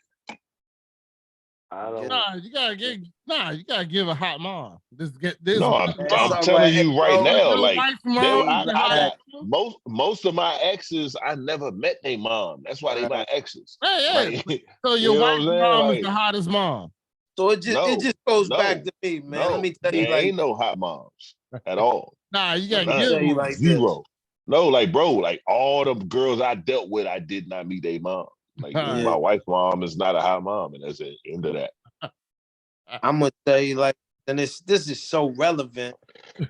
I don't. Nah, you gotta give a hot mom. This No, I'm That's all telling right. you Hey, right bro, now, your like wife's they, mom I, is a I hot got mom. most of my exes, I never met their mom. That's why they my exes. Hey, Like, so you your know wife's what I'm saying? mom is Like, the hottest mom. So it just goes back to me, man. Let me tell there you like ain't no hot moms at all. Nah, you let gotta me give tell you one. like this. Zero. No, like bro, like all the girls I dealt with, I did not meet their mom. Like Yeah. my wife's mom is not a hot mom, and that's the end of that. I'm gonna tell you like, and this is so relevant.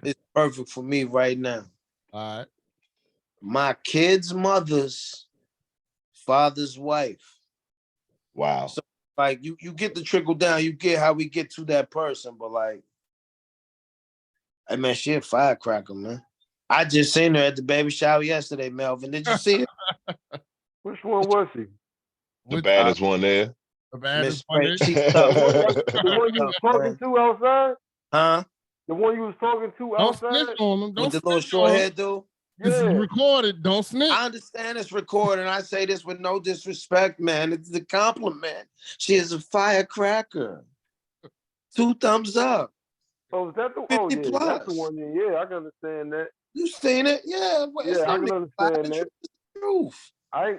It's perfect for me right now. All right. My kid's mother's father's wife. Wow. So like you get the trickle down, you get how we get to that person, but like, hey man, she a firecracker, man. I just seen her at the baby shower yesterday, Melvin. Did you see it? Which one was she? The baddest one there. The Miss baddest Frank, one. she's tough. The one you was talking to outside? Huh? The one you was talking to Don't outside? snitch on them. Don't With the little snitch short on hair them. dude? This is Yeah. recorded. Don't snitch. I understand it's recorded. I say this with no disrespect, man. It's a compliment. She is a firecracker. 2 thumbs up. Oh, is that the 50 yeah, that's the plus. one. Yeah, I can understand that. You seen it? Yeah. It's Yeah, I not can understand that. the truth. I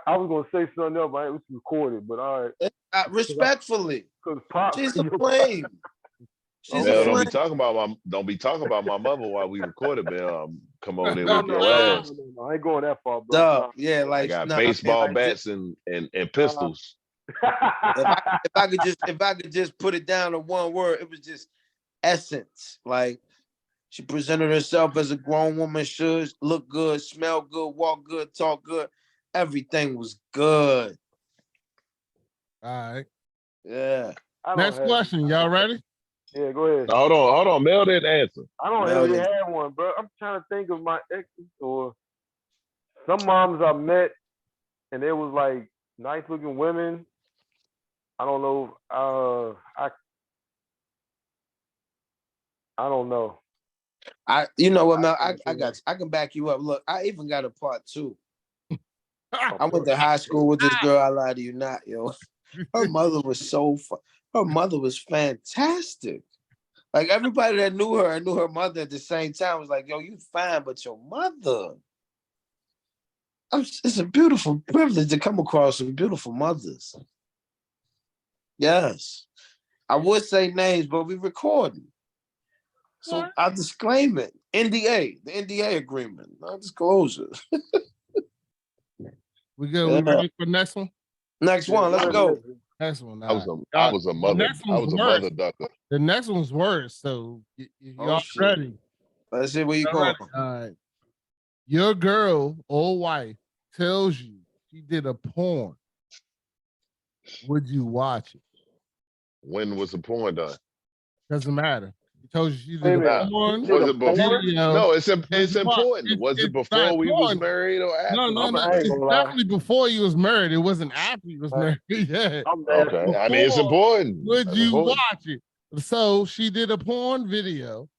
was gonna say something else, but it was recorded. But all right, Respectfully. because Pop, She's a flame. She's Mel, a don't flame. be talking about my mother while we recorded, Mel. Come on in no, with your ass. no, I ain't going that far, bro. Duh. Yeah, I like got nah, baseball man, bats and pistols. if I could just put it down to one word, it was just essence. Like she presented herself as a grown woman should, look good, smell good, walk good, talk good. Everything was good. All right. Yeah. Next question. Y'all ready? Yeah, go ahead. Now, hold on. Mel didn't answer. I don't Mel really didn't. have one, bro. I'm trying to think of my exes or some moms I met, and they was like nice looking women. I don't know. I don't know. You know what, Mel? I can back you up. Look, I even got a part 2. I went to high school with this girl. I lie to you not, yo. Her mother was her mother was fantastic. Like everybody that knew her, I knew her mother at the same time. Was like, yo, you fine, but your mother. It's a beautiful privilege to come across some beautiful mothers. Yes. I would say names, but we recording. So I'll disclaim it. NDA, the NDA agreement, non-disclosure. We good? We ready for the next one? Next one, let's go. Next one. I was a mother ducker. The next one's worse. So y'all shit. ready? Let's see where you All going. right. All right. Your girl or wife tells you she did a porn. Would you watch it? When was the porn done? Doesn't matter. She told you she Wait a did a minute. porn. Was it before? video. No, it's important. Was it It's before not we was porn. married or after? No. I ain't It's gonna lie. definitely before you was married. It wasn't after you was married yet. I'm nasty. Okay, I mean it's important. Would That's you important. watch it? So she did a porn video.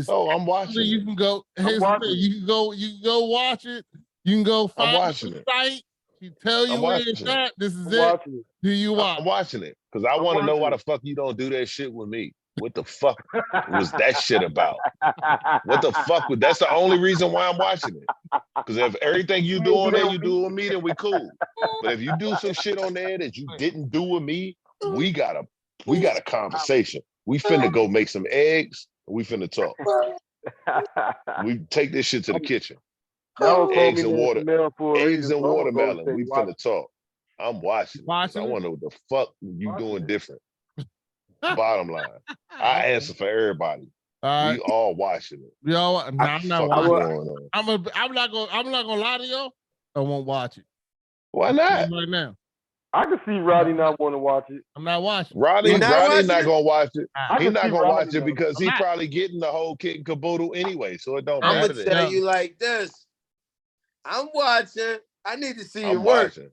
Oh, I'm watching You it. can go. I'm watching You can go. You can go watch it. You can go I'm find watching the it. site. She tell you I'm where watching it's it. at. This is I'm it. watching it. Do you watch? I'm watching it because I I'm want to know why watching the fuck you don't do that shit with me. What the fuck was that shit about? What the fuck was? That's the only reason why I'm watching it. Because if everything you do on there, you do with me, then we cool. But if you do some shit on there that you didn't do with me, we got a conversation. We finna go make some eggs. And we finna talk. We take this shit to the kitchen. Y'all told Eggs me and that water. smell for a Eggs reason, and so I'm gonna go watermelon. say We watch finna talk. I'm watching. I Watching it? want to know what the fuck you Watching doing it. different. Bottom line, I answer for everybody. All We right. all watching it. We all. Nah, I'm not Fuck watching. is going on? I'm not gonna lie to y'all. I won't watch it. Why not? Right now. I can see Roddy not want to watch it. I'm not watching. Roddy You not not watching gonna it? watch it. I He can not see gonna Roddy watch it not. because I'm he not. probably getting the whole kit and caboodle anyway, so it don't I'm matter. gonna to tell him. you like this. I'm watching. I need to see it I'm work. watching.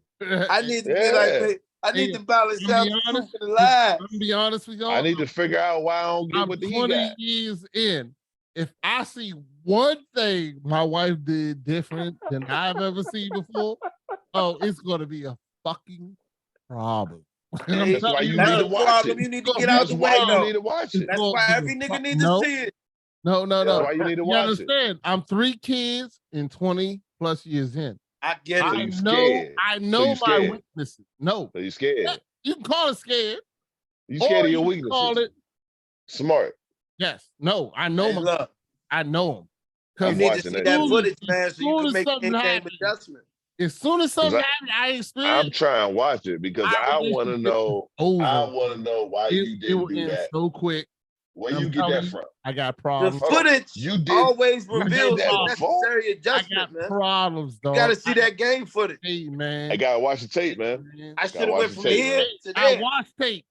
I need to be Yeah. like, I need to balance I'm out be the honest. truth and the lies. I'm gonna be honest with y'all. I need to figure out why I don't get I'm what he 20 got. years in. If I see one thing my wife did different than I've ever seen before, oh, it's gonna be a fucking problem. Hey, That's why you that's need the to watch problem. it. You need to get out That's the why way you though. need to watch it. That's why every nigga need to see it. No. That's why you need to You watch it. understand? I'm 3 kids and 20 plus years in. I get So it. you scared. I So know you my scared. weaknesses. No, So you scared. you can call it scared. You scared or of your you can weaknesses. Call it Smart. yes. No, I know Hey, look, I know them. you I'm need to watching see that that shit. footage, man, so you soon can as make something in-game happens, adjustment. As soon as something I- happens, I I'm experienced. trying to watch it because I want to know. Over. I want to know why you It didn't will do end that. so quick. Where I'm you get telling that you, from? I got The problems. Hold on. footage You did. always you did reveals that the before? necessary I adjustment, got man. problems, dog. You got to see that game footage. Hey, man. I gotta watch the tape, man. I should have watch went the from tape, here man. to I there. watched tape.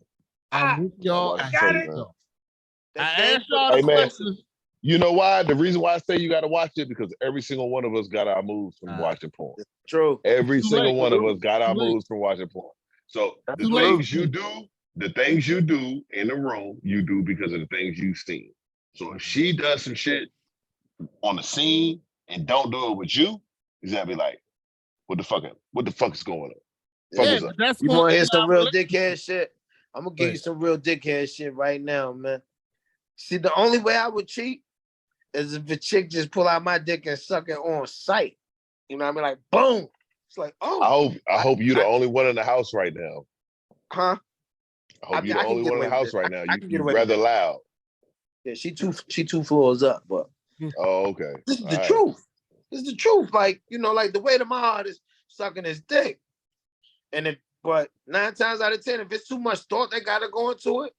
Ah, I'm with y'all. watched I the got tape, it. man. That I game asked y'all Hey, the man. question. You know why? The reason why I say you gotta watch it because every single one of us got our moves from watching porn. True. Every Too single late. one of us got our Too late. moves from watching porn. So That's the too late. things you do in the room, you do because of the things you've seen. So if she does some shit on the scene and don't do it with you, he's gonna be like, what the fuck is going on? Fuck Yeah, is but up? that's You going want to hear to some real dickhead shit? I'm gonna give you Right. some real dickhead shit right now, man. See, the only way I would cheat is if a chick just pull out my dick and suck it on sight. You know what I mean? Like, boom. It's like, oh, I hope you're the only one in the house right now. huh? I hope you're I the can only get one in away the with house it. right now. I can get You're away with rather it. loud. Yeah, she two floors up, but Oh, okay. this is All the right. truth. This is the truth. Like, you know, like the weight of my heart is sucking his dick. But 9 times out of 10, if it's too much thought that gotta go into it,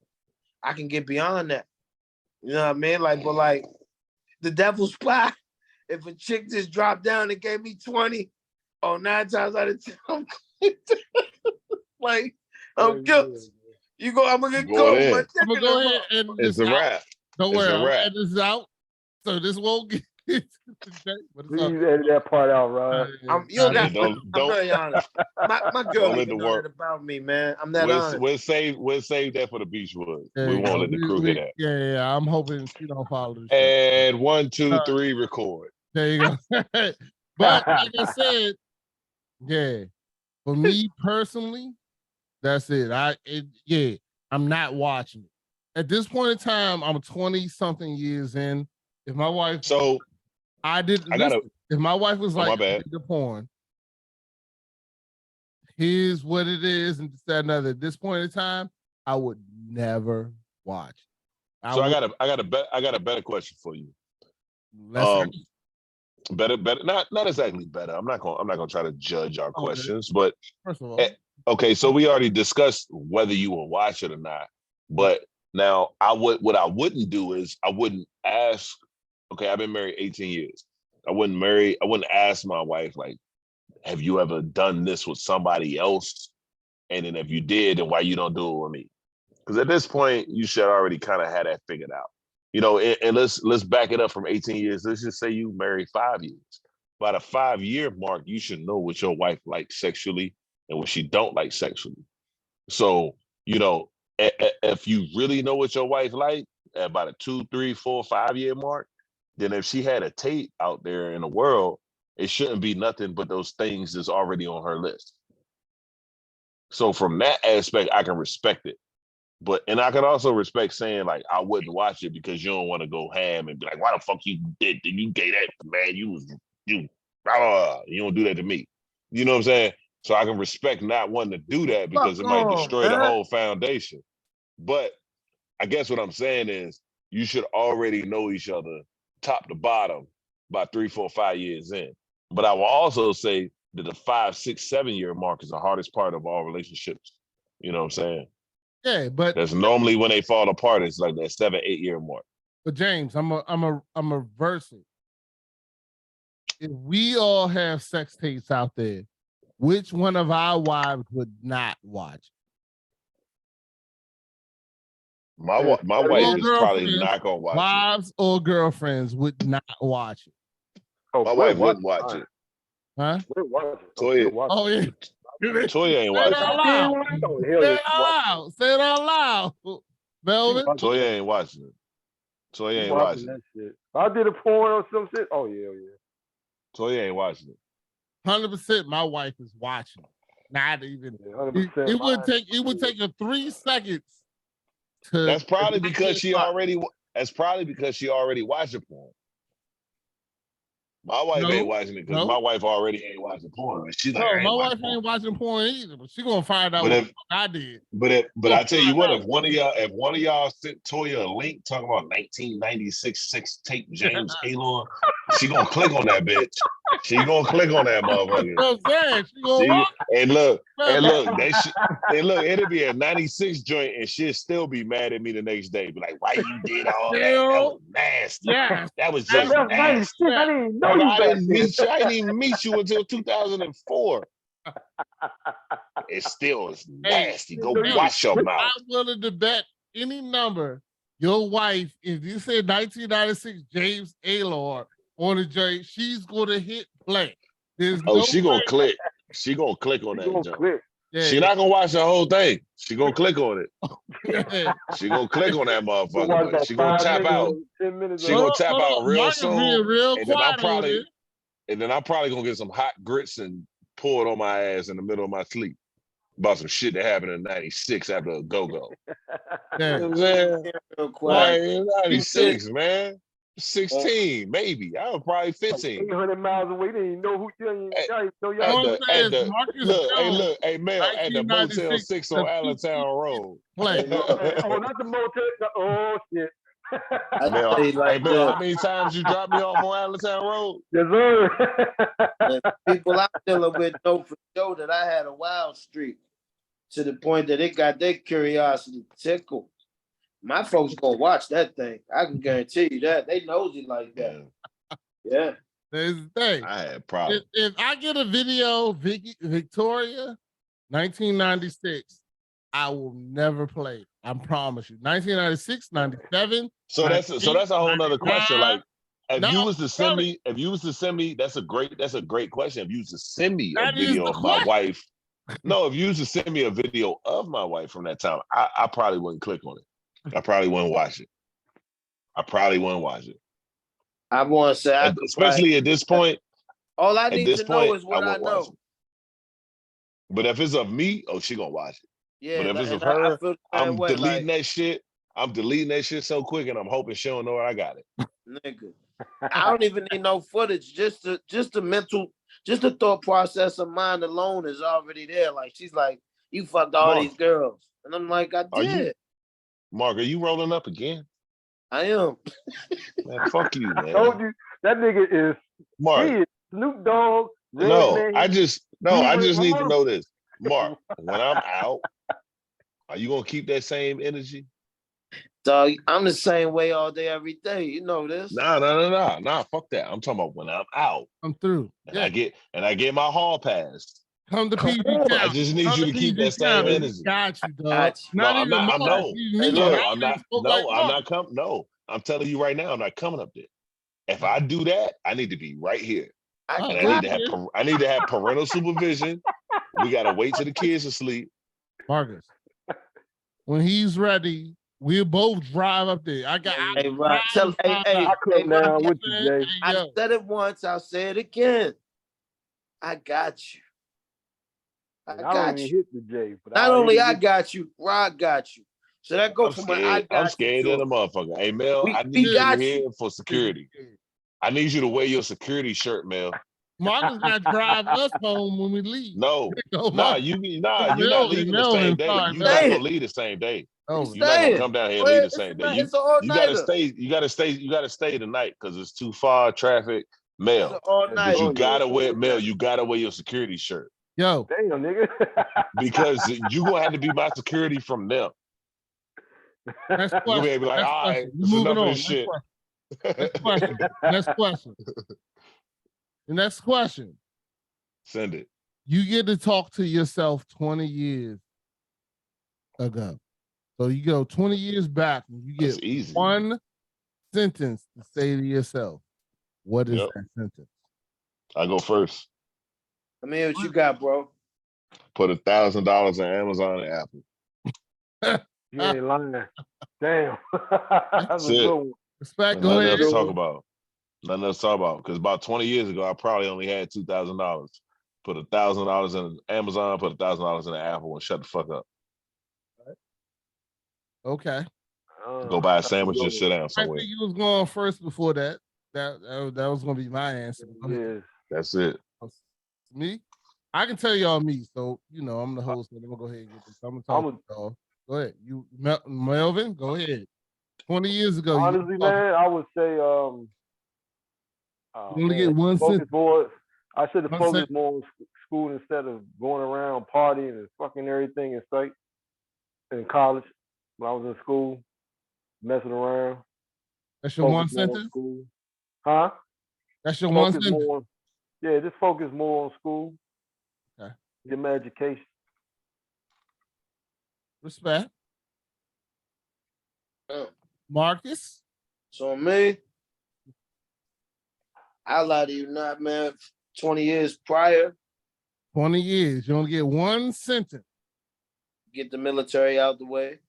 I can get beyond that. You know what I mean? Like, but like the devil's plot, if a chick just dropped down and gave me 20, 9 times out of 10, I'm like, I'm guilty. You go, I'm gonna get Going cold. in. My I'm dick gonna in go the ahead mouth. and It's this a out. wrap. Don't It's worry, a I'm wrap. editing this out. So this won't get today, but it's all Please edit that part out, Rod. You don't Yeah, got don't I'm don't very honest. My girl don't let the even know that work. about me, man. I'm that honest. We'll save that for the Beachwood. There We you won't go. let the crew hear that. Yeah. I'm hoping she don't follow the show. And 1, 2, 3, record. There you go. But like I said, yeah, for me personally, that's it. I'm not watching it. At this point in time, I'm 20 something years in. If my wife, So I didn't I gotta. listen. If my wife was Oh, my like, bad. the porn, here's what it is, and this, that, and other. At this point in time, I would never watch. So I got a better question for you. Let's Better, not exactly better. I'm not gonna try to judge our questions, but first of all, okay. So we already discussed whether you will watch it or not. But now what I wouldn't do is I wouldn't ask. Okay, I've been married 18 years. I wouldn't ask my wife like, have you ever done this with somebody else? And then if you did, then why you don't do it with me? Because at this point, you should already kind of have that figured out. You know, and let's back it up from 18 years. Let's just say you married 5 years. By the 5-year mark, you should know what your wife likes sexually and what she don't like sexually. So, you know, if you really know what your wife like at about a 2, 3, 4, 5-year mark, then if she had a tape out there in the world, it shouldn't be nothing but those things that's already on her list. So from that aspect, I can respect it. And I can also respect saying like I wouldn't watch it because you don't want to go ham and be like, why the fuck you did you gave that man? You don't do that to me. You know what I'm saying? So I can respect not wanting to do that because it might destroy the whole foundation. But I guess what I'm saying is you should already know each other top to bottom by 3, 4, 5 years in. But I will also say that the 5, 6, 7-year mark is the hardest part of all relationships. You know what I'm saying? yeah, but That's normally when they fall apart. It's like that 7, 8-year mark. But James, I'm a reverse it. If we all have sex tapes out there, which one of our wives would not watch? My wife is probably not gonna watch wives or girlfriends would not watch it. Oh, it. My wife wouldn't watch it. Huh? Toya, Oh yeah. Toya ain't Say it watching out it. loud. Oh, Say it out loud. Say it out loud. Velvet. Toya ain't watching it. Toya ain't watching it. Shit. If I did a porn or some shit, oh yeah. Toya ain't watching it. 100% my wife is watching. Not even. Yeah, 100%. It would take her 3 seconds to. That's probably because she already watched the porn. My wife ain't watching it because my wife already ain't watching porn. She's like, my wife ain't watching porn either, but she gonna find out what I did. But I tell you what, if one of y'all sent Toya a link talking about 1996 sex tape James Alon, she gonna click on that bitch. She gonna click on that motherfucker. You know what I'm saying? She gonna watch. And look, it'll be a 96 joint and she'll still be mad at me the next day. Be like, why you did all that? That was nasty. Yeah. That was just nasty. I didn't know I didn't even meet you until 2004. It still is nasty. Go wash your mouth. I'm willing to bet any number. Your wife, if you said 1996 James Alon on the joint, she's gonna hit play. She gonna click. She gonna click on that joint. Yeah, she not gonna watch the whole thing. She gonna click on it. She gonna click on that motherfucker. But she gonna tap out. She gonna tap out real soon. And then I'm probably gonna get some hot grits and pour it on my ass in the middle of my sleep about some shit that happened in '96 after a go-go. Yeah. You know what I'm saying? 96, man. 16, maybe. I was probably 15. 800 miles away. They didn't know who you know. Hey, Mel, at the Motel 6 on Allentown Road. Play. Oh, not the motel. Oh, shit. Mel, how many times you dropped me off on Allentown Road? Yes, sir. People I'm dealing with know for sure that I had a wild streak to the point that it got their curiosity tickled. My folks gonna watch that thing. I can guarantee you that. They nosy like that. Yeah. There's the thing. I had problems. If I get a video, Victoria, 1996, I will never play. I promise you. 1996, 97. So that's a whole nother question. Like, if No, you was to send me, that's a great question. If you was to send me a that is video the of my question. wife, no, if you was to send me a video of my wife from that time, I probably wouldn't click on it. I probably wouldn't watch it. I want to say, Especially at this point. all I At need this to know point, is what I won't watch know. it. But if it's of me, oh, she gonna watch it. Yeah, But if it's of I her, feel the same I'm way, deleting that shit. I'm deleting that shit so quick, and I'm hoping she don't know where I got it. nigga. I don't even need no footage. Just the mental, just the thought process of mine alone is already there. Like she's like, you fucked all Mark, these girls, and I'm like, I did. Mark, are you rolling up again? I am. Man, fuck you, man. Told you that nigga is Mark. He is Snoop Dogg. I just need to know this. Mark, when I'm out, are you gonna keep that same energy? Dog, I'm the same way all day, every day. You know this. Nah, fuck that. I'm talking about when I'm out. I'm through. And I get my hall pass. Come to PG on. County. I just need you to keep that same energy. Got you, dog. Got you. Not No, even I'm Mark. I'm not coming. No, I'm telling you right now, I'm not coming up there. If I do that, I need to be right here. I need to have parental supervision. We gotta wait till the kids are asleep. Marcus, when he's ready, we'll both drive up there. I come down with you, Jay. I said it once, I'll say it again. I got you. I got you. Hit the J, but not only I got you, Rod got you. So that goes from I'm scared of the motherfucker. Hey Mel, I need you here for security. I need you to wear your security shirt, Mel. Marcus got to drive us home when we leave. You're not leaving the same day. You're not gonna leave the same day. You're not gonna come down here and leave the same day. You gotta stay tonight because it's too far traffic. Mel, because you gotta wear your security shirt. Yo, damn nigga. Because you gonna have to be my security from them. Next question. You'll be like, all right, it's enough of this shit. Next question. The next question. Send it. You get to talk to yourself 20 years ago. So you go 20 years back and you get one sentence to say to yourself. What is that sentence? I go first. I mean, what you got, bro? Put $1,000 on Amazon and Apple. You ain't lying. Damn. That's it. Respect. Nothing else to talk about. Nothing else to talk about. Because about 20 years ago, I probably only had $2,000. Put $1,000 in Amazon, put $1,000 in the Apple, and shut the fuck up. Okay. Go buy a sandwich and sit down somewhere. I think you was going first before that. That was going to be my answer. Yeah. That's it. Me? I can tell y'all me. So, I'm the host. So I'm going to go ahead and get this. I'm going to talk to y'all. Go ahead. Melvin, go ahead. 20 years ago. Honestly, man, I would say you only get one sentence. I should have focused more on school instead of going around partying and fucking everything in sight. In college, when I was in school, messing around. That's your one sentence? Huh? That's your one sentence? Just focus more on school. Okay. Get my education. Respect. Marcus? So me, I lie to you not, man. 20 years prior. 20 years. You only get one sentence. Get the military out the way.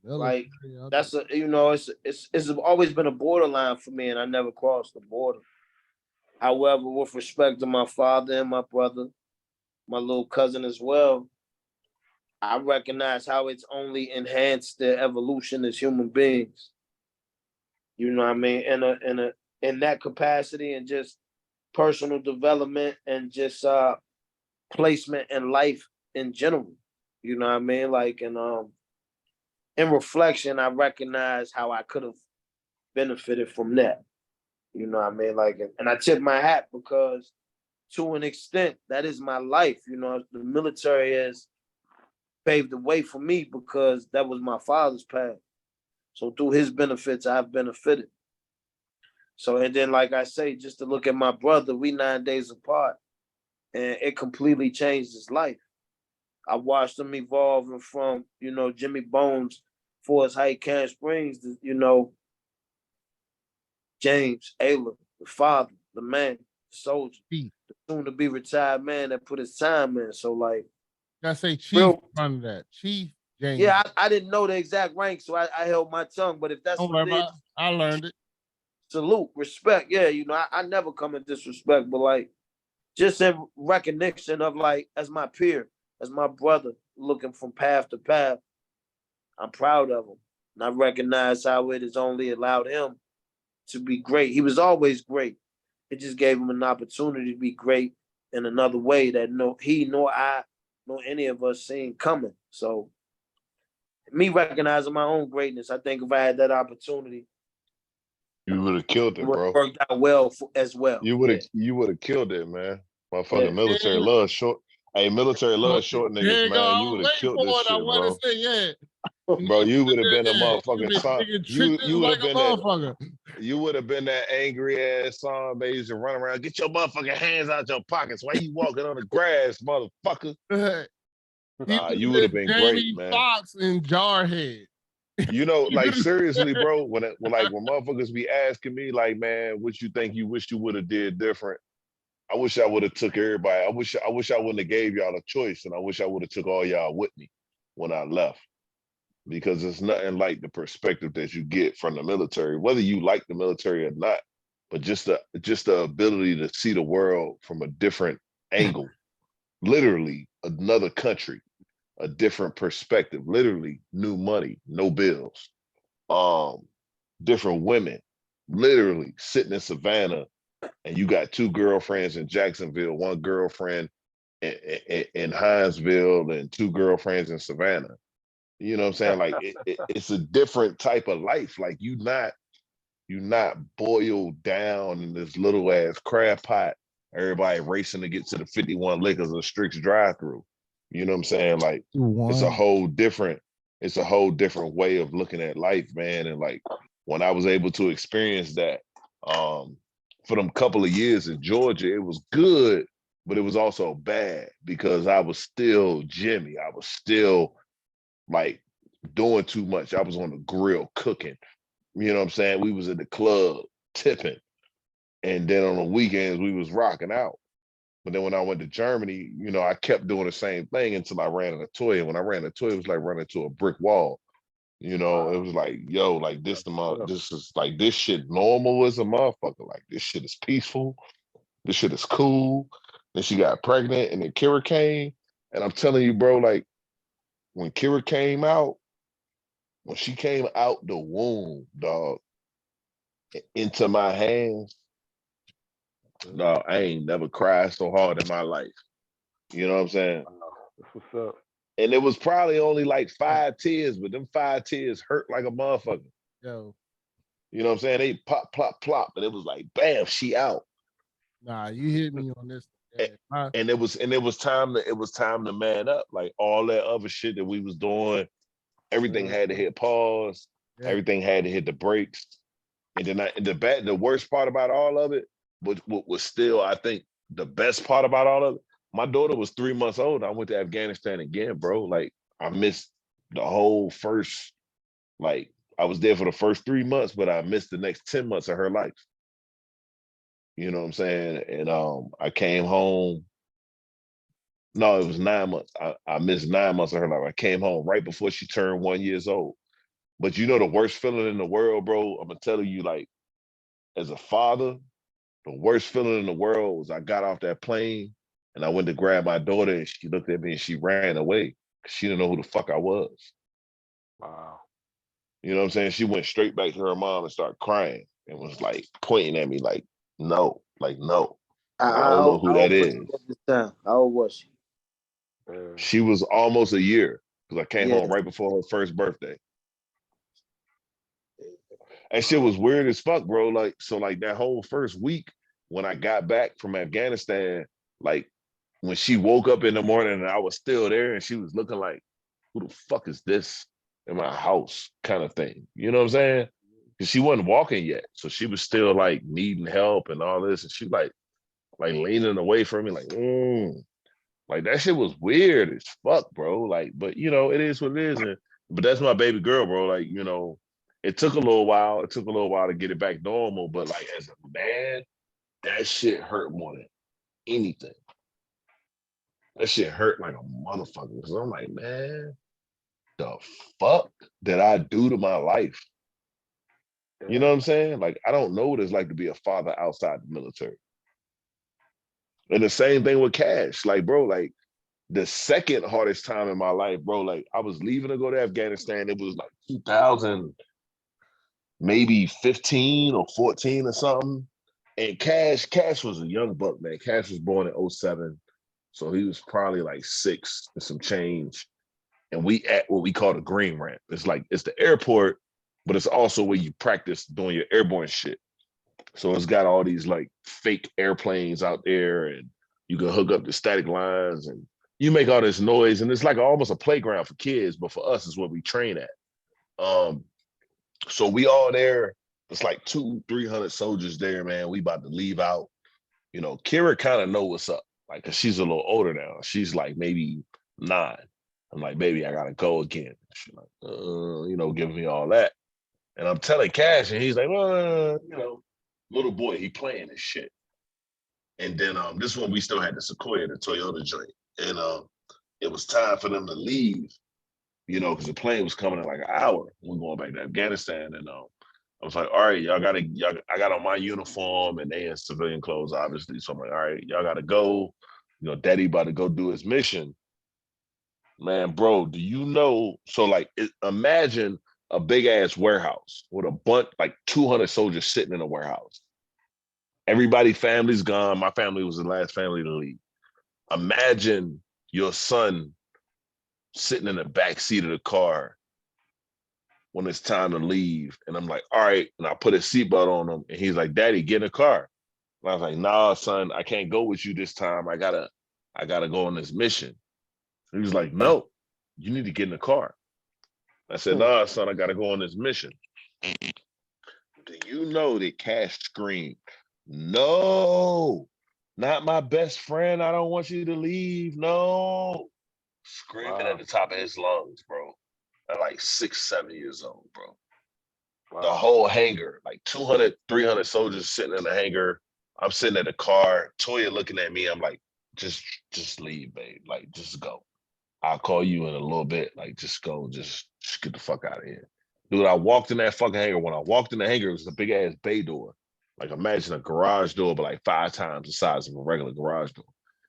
Like that's it's always been a borderline for me, and I never crossed the border. However, with respect to my father and my brother, my little cousin as well, I recognize how it's only enhanced their evolution as human beings. You know what I mean? In that capacity, and just personal development and just placement in life in general. You know what I mean? Like, and in reflection, I recognize how I could have benefited from that. You know what I mean? Like, and I tip my hat because to an extent, that is my life. The military has paved the way for me because that was my father's path. So through his benefits, I've benefited. So, and then, like I say, just to look at my brother, we 9 days apart, and it completely changed his life. I watched them evolving from, Jimmy Bones, Forrest Heights, Can Springs, James, Ayla, the father, the man, the soldier, Chief. the soon to be retired man that put his time in. So like, I say Chief real, in front of that. Chief James. yeah, I didn't know the exact rank, so I held my tongue. But if that's Don't what worry it about is, it. I learned it. salute, respect. Yeah, I never come in disrespect, but like just in recognition of like as my peer, as my brother, looking from path to path, I'm proud of him. And I recognize how it has only allowed him to be great. He was always great. It just gave him an opportunity to be great in another way that he nor I nor any of us seen coming. So me recognizing my own greatness, I think if I had that opportunity, You would have killed it it, would have bro. worked out well as well. You would have killed it, man. Yeah. Motherfucking military Yeah. love short. Hey, military love short There niggas, you go. man. I You was would have waiting killed for this it. I shit, want to bro. say, yeah. Bro, you would have been a Yeah. You motherfucking been son. thinking You trick would like have a been that. motherfucker. You would have been that angry ass son baby and run around. Get your motherfucking hands out your pockets. Why you walking on the grass, motherfucker? He Nah, was you would have been great, Jamie man. Foxx in Jarhead. You know, like seriously, bro. When motherfuckers be asking me, like, man, what you think you wish you would have did different? I wish I would have took everybody. I wish I wouldn't have gave y'all a choice, and I wish I would have took all y'all with me when I left. Because it's nothing like the perspective that you get from the military, whether you like the military or not, but just the ability to see the world from a different angle, literally another country, a different perspective, literally new money, no bills, different women, literally sitting in Savannah, and you got two girlfriends in Jacksonville, one girlfriend in Hinesville, and two girlfriends in Savannah. You know what I'm saying? Like it's a different type of life. Like you not boiled down in this little ass crab pot. Everybody racing to get to the 51 liquors or Strix drive-through. You know what I'm saying? Like it's a whole different way of looking at life, man. And like when I was able to experience that, for them couple of years in Georgia, it was good, but it was also bad because I was still Jimmy. I was still like doing too much. I was on the grill cooking. You know what I'm saying? We was in the club tipping. And then on the weekends, we was rocking out. But then when I went to Germany, I kept doing the same thing until I ran into Toy. And when I ran into Toy, it was like running into a brick wall. It was like, yo, like this is like this shit normal as a motherfucker. Like this shit is peaceful. This shit is cool. Then she got pregnant and then Kira came. And I'm telling you, bro, like when Kira came out, when she came out the womb, dog, into my hands, dog, I ain't never cried so hard in my life. You know what I'm saying? That's what's up. And it was probably only like 5 tears, but them 5 tears hurt like a motherfucker. Yo. You know what I'm saying? They pop, plop, plop, and it was like, bam, she out. Nah, you hit me on this. Yeah. And it was time to man up. Like all that other shit that we was doing, everything had to hit pause. Yeah. Everything had to hit the brakes. And then the worst part about all of it, but what was still, I think, the best part about all of it, my daughter was 3 months old. I went to Afghanistan again, bro. Like I missed the whole first, like I was there for the first 3 months, but I missed the next 10 months of her life. You know what I'm saying? And I came home. No, it was 9 months. I missed 9 months of her life. I came home right before she turned 1 year old. But the worst feeling in the world, bro, I'm gonna tell you, like, as a father, the worst feeling in the world was I got off that plane and I went to grab my daughter and she looked at me and she ran away because she didn't know who the fuck I was. Wow. You know what I'm saying? She went straight back to her mom and started crying and was like pointing at me like, no, like, no. I don't know who that is. How old was she? She was almost a year because I came home right before her first birthday. And shit was weird as fuck, bro. Like, so like that whole first week when I got back from Afghanistan, like when she woke up in the morning and I was still there and she was looking like, who the fuck is this in my house kind of thing. You know what I'm saying? Because she wasn't walking yet. So she was still like needing help and all this. And she like leaning away from me like, Like that shit was weird as fuck, bro. Like, but you know, it is what it is. But that's my baby girl, bro. Like, you know, it took a little while. It took a little while to get it back normal. But like as a man, that shit hurt more than anything. That shit hurt like a motherfucker. Cause I'm like, man, the fuck did I do to my life? You know what I'm saying? Like, I don't know what it's like to be a father outside the military. And the same thing with Cash. Like, bro, like the second hardest time in my life, bro, like I was leaving to go to Afghanistan. It was like 2000, maybe 15 or 14 or something. And Cash was a young buck, man. Cash was born in 07. So he was probably like 6 and some change. And we at what we call the Green Ramp. It's like, it's the airport, but it's also where you practice doing your airborne shit. So it's got all these like fake airplanes out there, and you can hook up the static lines and you make all this noise. And it's like almost a playground for kids, but for us, it's what we train at. So we all there. It's like 200-300 soldiers there, man. We about to leave out. You know, Kira kind of know what's up, like, cause she's a little older now. She's like maybe 9. I'm like, baby, I gotta go again. She's like, you know, giving me all that. And I'm telling Cash, and he's like, well, you know, little boy, he playing this shit. And then this one we still had the Sequoia, the Toyota joint. And it was time for them to leave, you know, because the plane was coming in like an hour. We're going back to Afghanistan. And I was like, all right, I got on my uniform and they in civilian clothes, obviously. So I'm like, all right, y'all gotta go. You know, daddy about to go do his mission. Man, bro, do you know? So like, imagine a big ass warehouse with a bunch, like 200 soldiers sitting in a warehouse. Everybody, family's gone. My family was the last family to leave. Imagine your son sitting in the back seat of the car when it's time to leave. And I'm like, all right. And I put a seatbelt on him. And he's like, Daddy, get in the car. And I was like, nah, son, I can't go with you this time. I gotta go on this mission. He was like, no, you need to get in the car. I said, nah, son, I gotta go on this mission. Do you know that Cash screamed, no, not my best friend. I don't want you to leave. No. Screaming at the top of his lungs, bro. At like 6, 7 years old, bro. Wow. The whole hangar, like 200-300 soldiers sitting in the hangar. I'm sitting in the car. Toya looking at me. I'm like, just leave, babe. Like, just go. I'll call you in a little bit. Like, just go. Just get the fuck out of here. Dude, I walked in that fucking hangar. When I walked in the hangar, it was a big ass bay door. Like, imagine a garage door, but like 5 times the size of a regular garage door.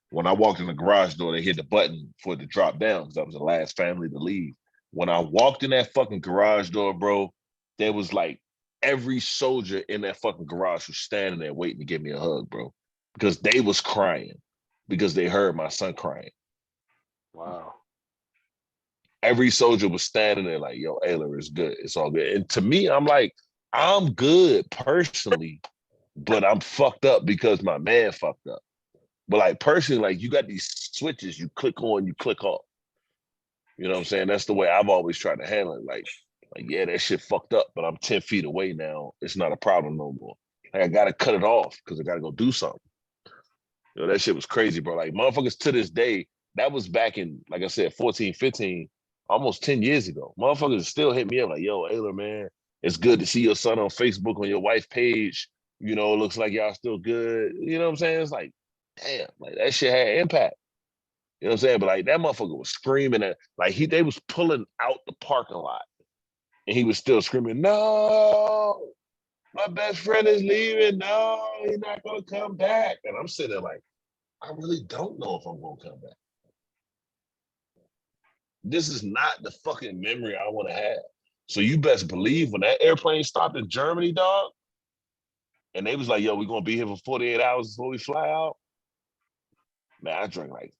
When I walked in the garage door, they hit the button for it to drop down because I was the last family to leave. When I walked in that fucking garage door, bro, there was like every soldier in that fucking garage was standing there waiting to give me a hug, bro, because they was crying because they heard my son crying. Wow. Every soldier was standing there like, yo, Ayler is good. It's all good. And to me, I'm like, I'm good personally, but I'm fucked up because my man fucked up. But like personally, like you got these switches, you click on, you click off. You know what I'm saying? That's the way I've always tried to handle it. Like yeah, that shit fucked up, but I'm 10 feet away now. It's not a problem no more. Like I gotta cut it off because I gotta go do something. You know, that shit was crazy, bro. Like motherfuckers to this day, that was back in, like I said, 14, 15, almost 10 years ago. Motherfuckers still hit me up like, yo, Ayler, man, it's good to see your son on Facebook on your wife's page. You know, it looks like y'all still good. You know what I'm saying? It's like, damn, like that shit had impact. You know what I'm saying? But like that motherfucker was screaming at, like they was pulling out the parking lot and he was still screaming, no, my best friend is leaving. No, he's not gonna come back. And I'm sitting there like, I really don't know if I'm gonna come back. This is not the fucking memory I want to have. So you best believe when that airplane stopped in Germany, dog, and they was like, yo, we're gonna be here for 48 hours before we fly out. Man, I drank like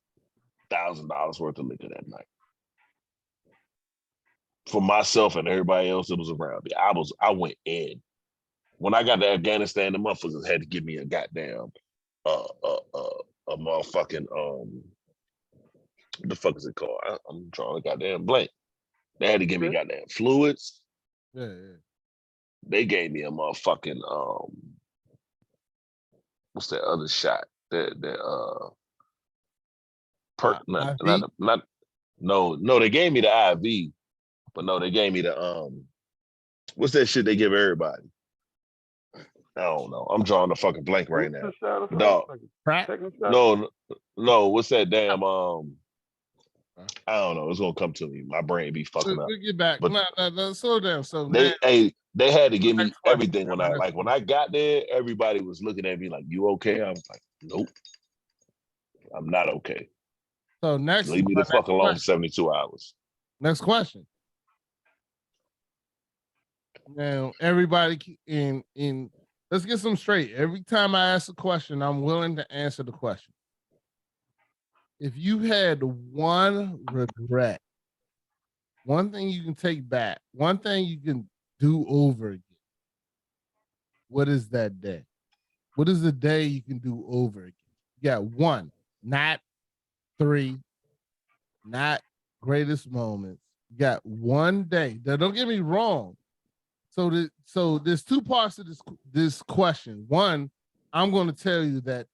$1,000 worth of liquor that night. For myself and everybody else that was around me. I went in. When I got to Afghanistan, the motherfuckers had to give me a goddamn a motherfucking what the fuck is it called? I'm drawing a goddamn blank. They had to give me goddamn fluids. Yeah. They gave me a motherfucking what's that other shot? That IV? No, they gave me the IV, but no, they gave me the what's that shit they give everybody? I don't know. I'm drawing a fucking blank right now. Booster shot or something? Dog. Like a Crack? tetanus shot? No, what's that damn I don't know. It's gonna come to me. My brain be fucking up. We'll get back. But No, slow down. So they had to give me Next question. everything when I got there, everybody was looking at me like, you okay? I was like, nope. I'm not okay. So next, Leave me the fuck alone for 72 hours. Next question. Now everybody in let's get some straight. Every time I ask a question, I'm willing to answer the question. If you had one regret, one thing you can take back, one thing you can do over again, what is that day? What is the day you can do over again? You got one, not three, not greatest moments. You got one day. Now, don't get me wrong. So there's two parts to this question. One, I'm going to tell you that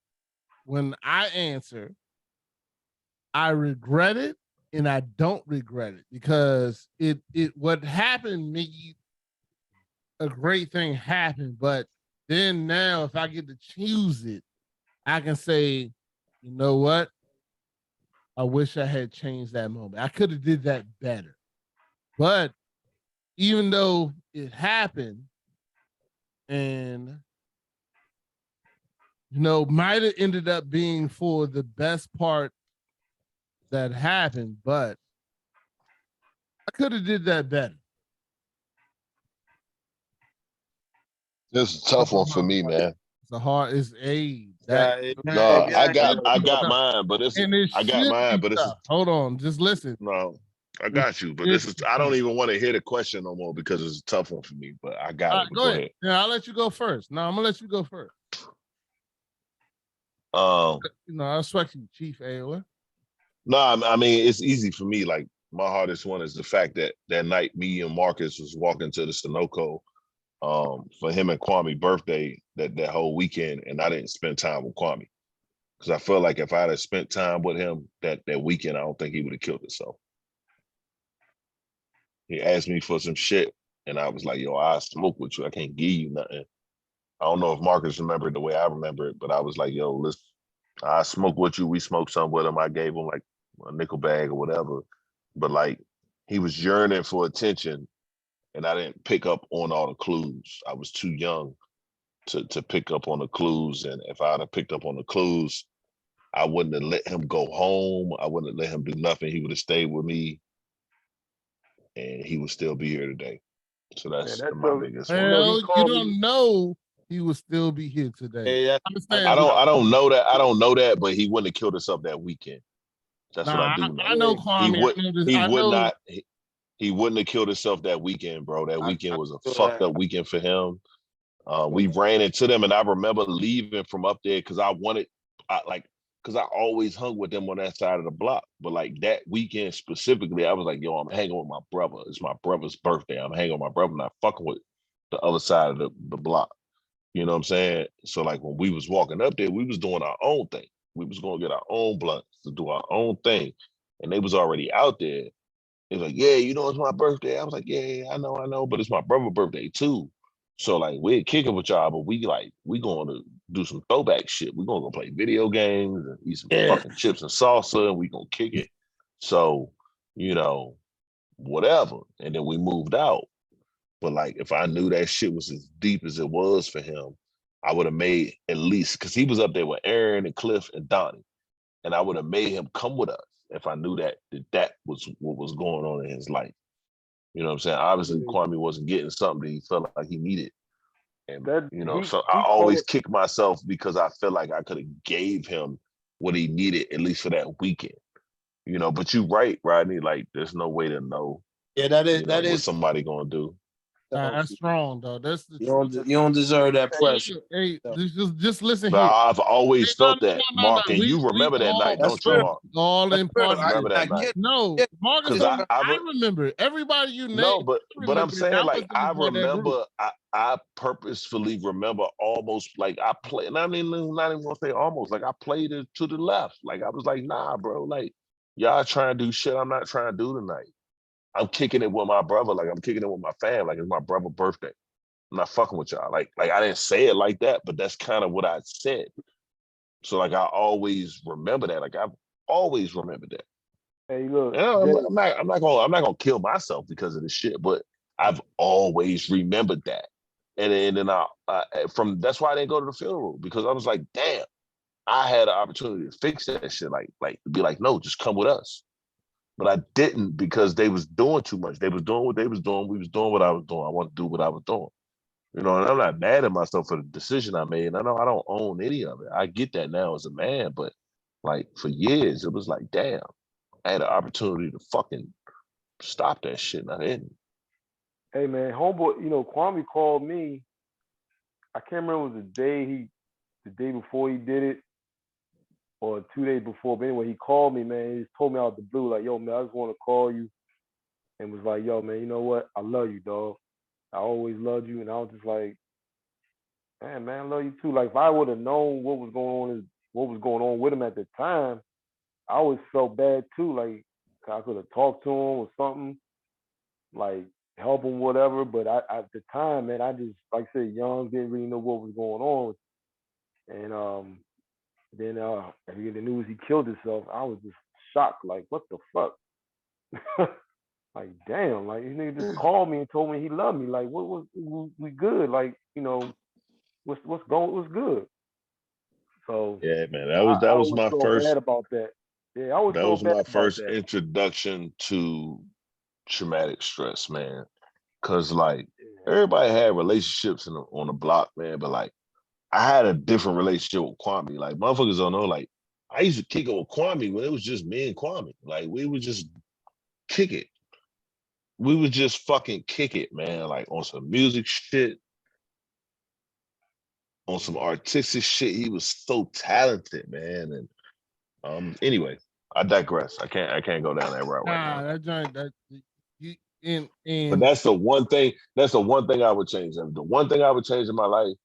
when I answer, I regret it and I don't regret it because it what happened made a great thing happen. But then now if I get to choose it, I can say, you know what? I wish I had changed that moment. I could have did that better. But even though it happened and might have ended up being for the best part that happened, but I could have did that better. This is a tough one for me, man. It's a hard. It's a. No, I got mine, but Hold on, just listen. No, I got you, but I don't even want to hear the question no more because it's a tough one for me. But I got it. Go ahead. Yeah, I'll let you go first. No, I'm gonna let you go first. I respect you, Chief Aola. No, I mean it's easy for me. Like my hardest one is the fact that that night me and Marcus was walking to the Sunoco for him and Kwame birthday that whole weekend, and I didn't spend time with Kwame because I felt like if I had spent time with him that weekend, I don't think he would have killed himself. He asked me for some shit, and I was like, "Yo, I smoke with you. I can't give you nothing." I don't know if Marcus remembered the way I remember it, but I was like, "Yo, listen, I smoke with you. We smoked some with him. I gave him like a nickel bag or whatever, but like he was yearning for attention, and I didn't pick up on all the clues. I was too young to pick up on the clues, and if I had picked up on the clues, I wouldn't have let him go home. I wouldn't have let him do nothing. He would have stayed with me, and he would still be here today. So that's my biggest one. Well, you don't know he would still be here today. I don't know that. I don't know that, but he wouldn't have killed us up that weekend. That's what I do know. I know Kwame. He wouldn't have killed himself that weekend, bro. That weekend was a fucked up weekend for him. We ran into them, and I remember leaving from up there because I always hung with them on that side of the block. But like that weekend specifically, I was like, yo, I'm hanging with my brother. It's my brother's birthday. I'm hanging with my brother, not fucking with the other side of the block. You know what I'm saying? So like when we was walking up there, we was doing our own thing. We was gonna get our own blunts to do our own thing. And they was already out there. It was like, yeah, it's my birthday. I was like, yeah, I know, but it's my brother's birthday too. So like we're kicking with y'all, but we going to do some throwback shit. We're gonna go play video games and eat some fucking chips and salsa, and we gonna kick it. So, whatever. And then we moved out. But like if I knew that shit was as deep as it was for him, I would have made at least, because he was up there with Aaron and Cliff and Donnie, and I would have made him come with us if I knew that was what was going on in his life. You know what I'm saying? Obviously, Kwame wasn't getting something that he felt like he needed. And, so I always kick myself because I feel like I could have gave him what he needed, at least for that weekend. But you're right, Rodney, like there's no way to know. Yeah, that is what somebody gonna do. Nah, that's strong though. That's the You don't deserve that pressure. Hey, just listen But here. I've always felt that, Mark, and you We remember that all, night, That's don't you, real. Mark? all That's in real. part of Remember it. that night? get No, it. Marcus, Because don't, I I remember everybody you named. no, but I'm saying, that like, wasn't a I part of that group. remember, I purposefully remember almost like I played, and I mean, not even gonna say almost, like I played it to the left. Like I was like, nah, bro, like y'all trying to do shit I'm not trying to do tonight. I'm kicking it with my brother, like I'm kicking it with my fam, like it's my brother's birthday. I'm not fucking with y'all. Like I didn't say it like that, but that's kind of what I said. So like I always remember that. Like I've always remembered that. Hey, look, And I'm not gonna kill myself because of this shit, but I've always remembered that. And then from that's why I didn't go to the funeral, because I was like, damn, I had an opportunity to fix that shit. Like be like, no, just come with us. But I didn't because they was doing too much. They was doing what they was doing. We was doing what I was doing. I want to do what I was doing. You know, and I'm not mad at myself for the decision I made. I know I don't own any of it. I get that now as a man, but like for years, it was like, damn, I had an opportunity to fucking stop that shit, and I didn't. hey man, homeboy, Kwame called me. I can't remember if it was the day before he did it, or 2 days before. But anyway, he called me, man. He just told me out the blue, like, yo, man, I just want to call you, and was like, yo, man, you know what? I love you, dog. I always loved you, and I was just like, man, I love you too. Like, if I would have known what was going on with him at the time, I always felt bad too. Like, I could have talked to him or something, like help him, whatever. But at the time, man, I just, like I said, young, didn't really know what was going on. And then after the news he killed himself, I was just shocked. Like, what the fuck? Like, damn, like, this nigga just called me and told me he loved me. Like, what was we good? Like, what's good? So Yeah, man, I that was always my feel first. bad about that. Yeah, I always That feel was bad my about first that. introduction to traumatic stress, man. Cause like everybody had relationships on the block, man, but like I had a different relationship with Kwame. Like motherfuckers don't know, like I used to kick it with Kwame when it was just me and Kwame. Like we would just kick it. We would just fucking kick it, man. Like on some music shit, on some artistic shit. He was so talented, man. And anyway, I digress. I can't go down that route right now. Nah, that joint that you But that's the one thing. That's the one thing I would change. The one thing I would change in my life,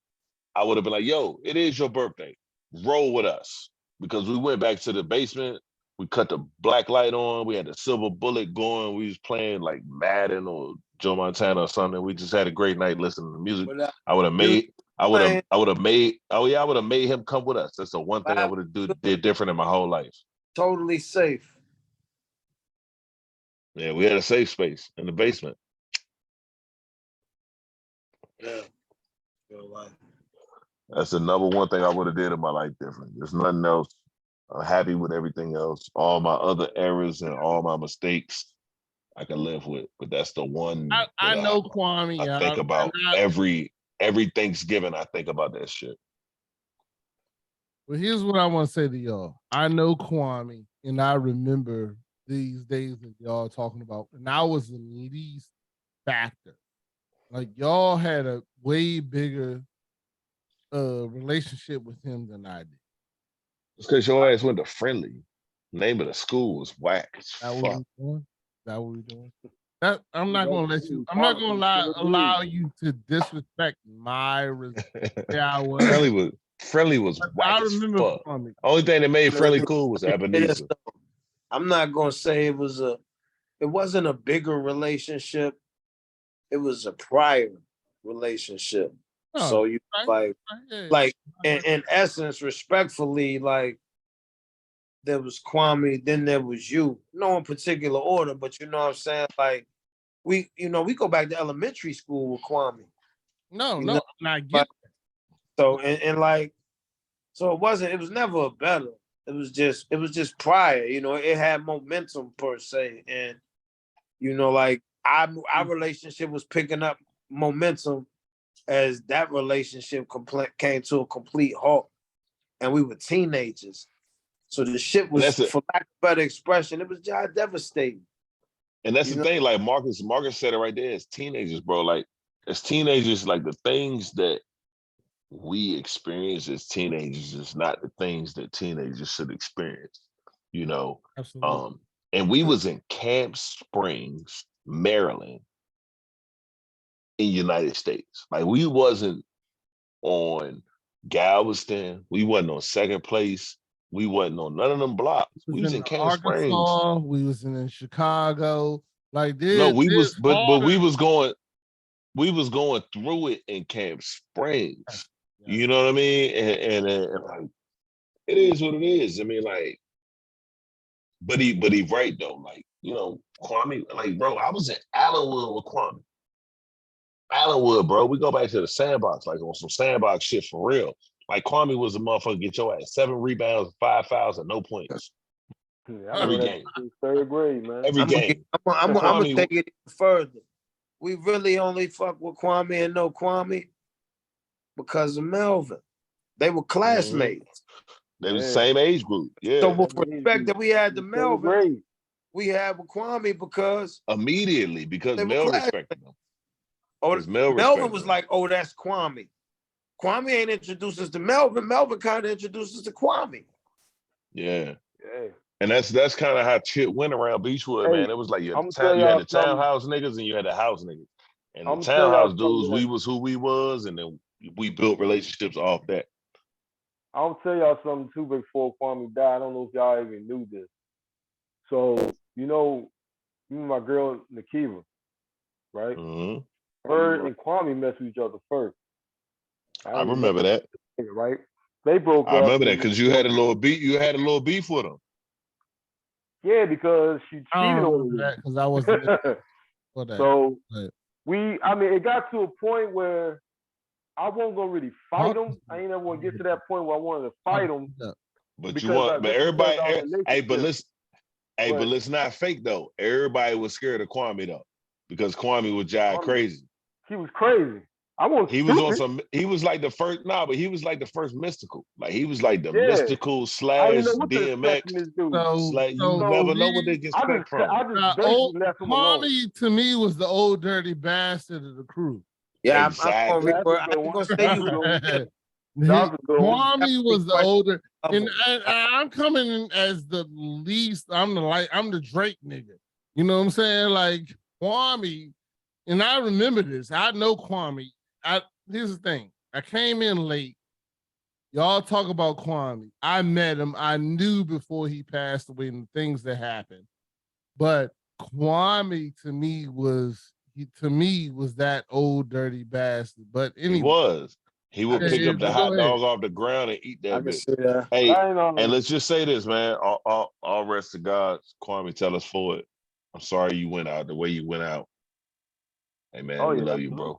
I would have been like, "Yo, it is your birthday. Roll with us." Because we went back to the basement. We cut the black light on. We had the silver bullet going. We was playing like Madden or Joe Montana or something. We just had a great night listening to music. I would have made. I would have made. Oh yeah, I would have made him come with us. That's the one thing I would have did different in my whole life. Totally safe. Yeah, we had a safe space in the basement. Yeah. That's the number one thing I would have did in my life different. There's nothing else. I'm happy with everything else. All my other errors and all my mistakes, I can live with. But that's the one. I know Kwame. I think about every Thanksgiving. I think about that shit. Well, here's what I want to say to y'all. I know Kwame, and I remember these days that y'all talking about, and I was the least factor. Like y'all had a way bigger relationship with him than I did. It's because your ass went to Friendly. Name of the school was whack as That fuck. what we doing? That what we doing? That I'm not gonna let you. I'm not gonna allow you to disrespect my. Yeah, I was. Friendly was whack I remember as fuck. Kwame. Only thing that made Friendly cool was Ebenezer. I'm not gonna say it wasn't a bigger relationship. It was a prior relationship. Oh, so you like in essence, respectfully, like there was Kwame, then there was you. No in particular order, but you know what I'm saying? Like we go back to elementary school with Kwame. No, I get that. So and like so it was never a better. It was just prior, it had momentum per se. And like our relationship was picking up momentum as that relationship came to a complete halt, and we were teenagers. So the shit was, for lack of better expression, it was just devastating. And that's the thing, like Marcus said it right there, as teenagers, bro. Like as teenagers, like the things that we experience as teenagers is not the things that teenagers should experience, you know. Absolutely. And we was in Camp Springs, Maryland, in United States. Like we wasn't on Galveston, we wasn't on Second Place, we wasn't on none of them blocks. We was in Camp Springs. Arkansas, we was in Chicago. Like this, No, we was, but harder. we was going through it in Camp Springs. Yeah. You know what I mean? And like, it is what it is. I mean, like, but he right though. Like, you know, Kwame, like, bro, I was in Allenwood with Kwame. Allenwood, bro. We go back to the sandbox, like on some sandbox shit for real. Like Kwame was a motherfucker, get your ass 7 rebounds, 5 fouls, and no points. Yeah, Every game. Third grade, man. Every game. I'm gonna take it further. We really only fuck with Kwame and know Kwame because of Melvin. They were classmates. They was the same age group. Yeah. So with respect that we had to Melvin, we had with Kwame because immediately, because Mel respected him. Oh, Melvin was like, oh, that's Kwame. Kwame ain't introduced us to Melvin. Melvin kind of introduced us to Kwame. Yeah. Yeah. And that's kind of how shit went around Beachwood, man. It was like you had the townhouse niggas and you had the house niggas. And the townhouse dudes, we was who we was, and then we built relationships off that. I'll tell y'all something too before Kwame died. I don't know if y'all even knew this. So, you know my girl Nakiva, right? Mm-hmm. Her and Kwame messed with each other first. I remember that. Right? They broke up. I remember that because you had a little beef with them. Yeah, because she cheated on me. Because I wasn't for that. So it got to a point where I wasn't gonna really fight him. I ain't never gonna get to that point where I wanted to fight him. But let's not fake though. Everybody was scared of Kwame though, because Kwame was crazy. He was crazy. He was like the first, but he was like the first mystical. Like he was like the mystical / DMX. You never know what they get expect from. Kwame to me was the old dirty bastard of the crew. Yeah, exactly. I'm gonna say you. Kwame was the older, and I'm coming in as the least. I'm the Drake nigga. You know what I'm saying? Like Kwame, and I remember this. I know Kwame. Here's the thing. I came in late. Y'all talk about Kwame. I met him. I knew before he passed away and the things that happened. But Kwame to me was that old dirty bastard. But anyway, he would pick up the hot dog off the ground and eat that bitch. Hey, and let's just say this, man. All rest to God. Kwame, tell us for it. I'm sorry you went out the way you went out. Hey man, we love you, bro.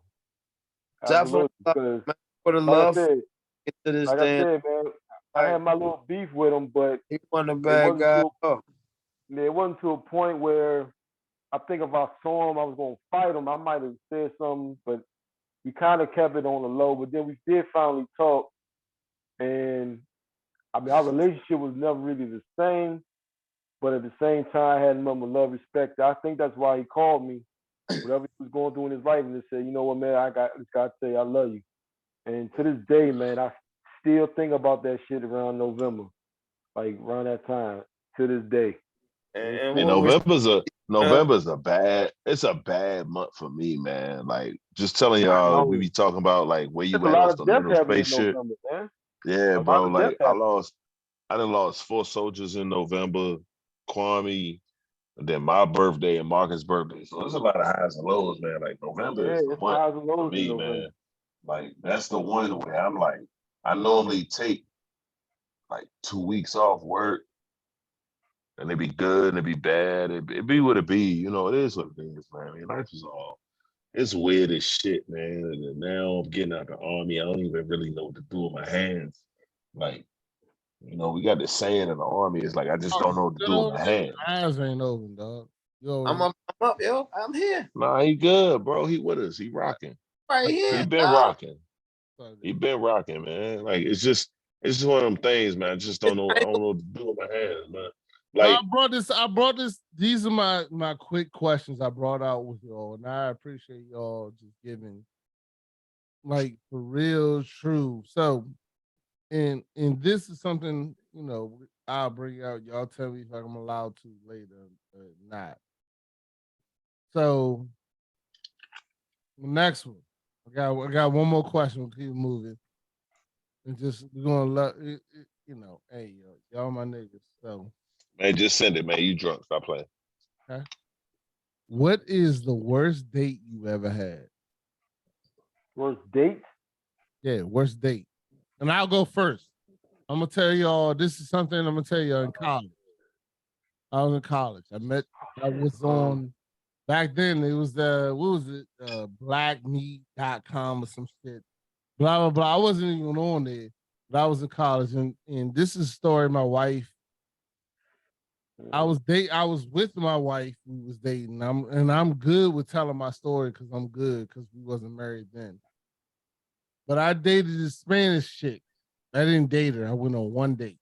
Definitely for the love. Get to this day. Man, I had my little beef with him, but he wasn't a bad guy. It wasn't to a point where I think if I saw him, I was gonna fight him. I might have said something, but we kind of kept it on the low. But then we did finally talk, and I mean our relationship was never really the same. But at the same time, I had him with love, respect. I think that's why he called me. Whatever he was going through in his life, and just said, you know what, man, I got to say I love you. And to this day, man, I still think about that shit around November, like around that time. To this day. And November's a bad month for me, man. Like just telling y'all, we be talking about like where you at on some little spaceship. Yeah, bro. Like I done lost 4 soldiers in November. Kwame. And then my birthday and Marcus' birthday. So there's a lot of highs and lows, man. Like November is the month for me, man. Like that's the one where I'm like, I normally take like 2 weeks off work, and it be good and it be bad. It be what it be. You know, it is what it is, man. I mean, life is it's weird as shit, man. And then now I'm getting out the army. I don't even really know what to do with my hands. Like, you know, we got this saying in the army. It's like I just don't know what to do with my hands. Eyes ain't open, dog. I'm up, yo. I'm here. Nah, he good, bro. He with us. He rocking. Right here. He been rocking. He been rocking, man. Like it's just one of them things, man. I just don't know. I don't know what to do with my hands, man. Like I brought this. These are my quick questions I brought out with y'all, and I appreciate y'all just giving like for real true. So, and this is something, I'll bring out. Y'all tell me if I'm allowed to later or not. So, the next one. I got one more question. We'll keep moving. And just we're gonna let hey y'all my niggas. So Man, just send it, man. You drunk. Stop playing. okay. What is the worst date you ever had? Worst date? Yeah, worst date. And I'll go first. I'm gonna tell y'all this is something I'm gonna tell y'all in college. I was in college. I was on back then it was the what was it? Blackmeat.com or some shit. Blah blah blah. I wasn't even on there, but I was in college and this is a story my wife. I was with my wife, we was dating. I'm good with telling my story because I'm good because we wasn't married then. But I dated this Spanish chick. I didn't date her. I went on one date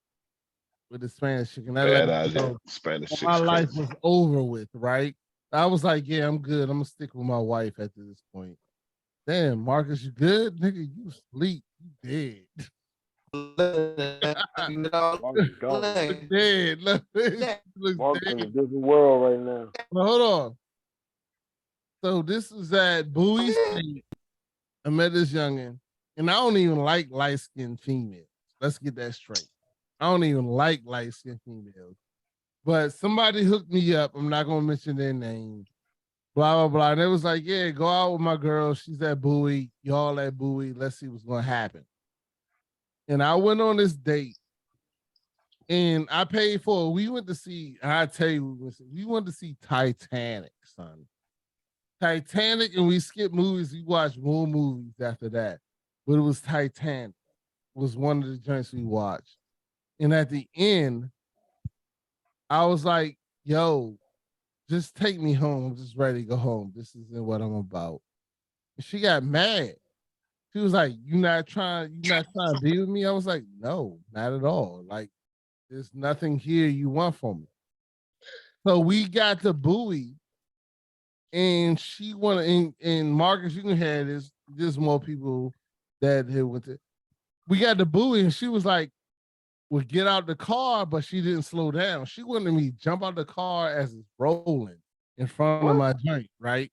with a Spanish chick, and I let Bad her idea. know Spanish my shit's life crazy. was over with, right? I was like, yeah, I'm good. I'm gonna stick with my wife after this point. Damn, Marcus, you good? Nigga, you sleep. You dead. Marcus gone. Look dead. Look, looks Marcus in a dead. different world right now. But hold on. So this was at Bowie State. I met this youngin', and I don't even like light-skinned females. Let's get that straight. I don't even like light-skinned females. But somebody hooked me up. I'm not gonna mention their name. Blah blah blah. And it was like, yeah, go out with my girl. She's at Bowie. Y'all at Bowie. Let's see what's gonna happen. And I went on this date, and I paid for it. We went to see. I tell you, we went to see Titanic, son. Titanic, and we skipped movies. We watched more movies after that, but it was Titanic. Was one of the joints we watched, and at the end, I was like, "Yo, just take me home. I'm just ready to go home. This isn't what I'm about." And she got mad. She was like, you not trying to be with me?" I was like, "No, not at all. Like, there's nothing here you want from me." So we got to Bowie, and she wanted, and Marcus, you can have this. There's more people that had went to. We got to Bowie, and she was like, "Well, get out the car," but she didn't slow down. She wanted me to jump out the car as it's rolling in front of my joint, right?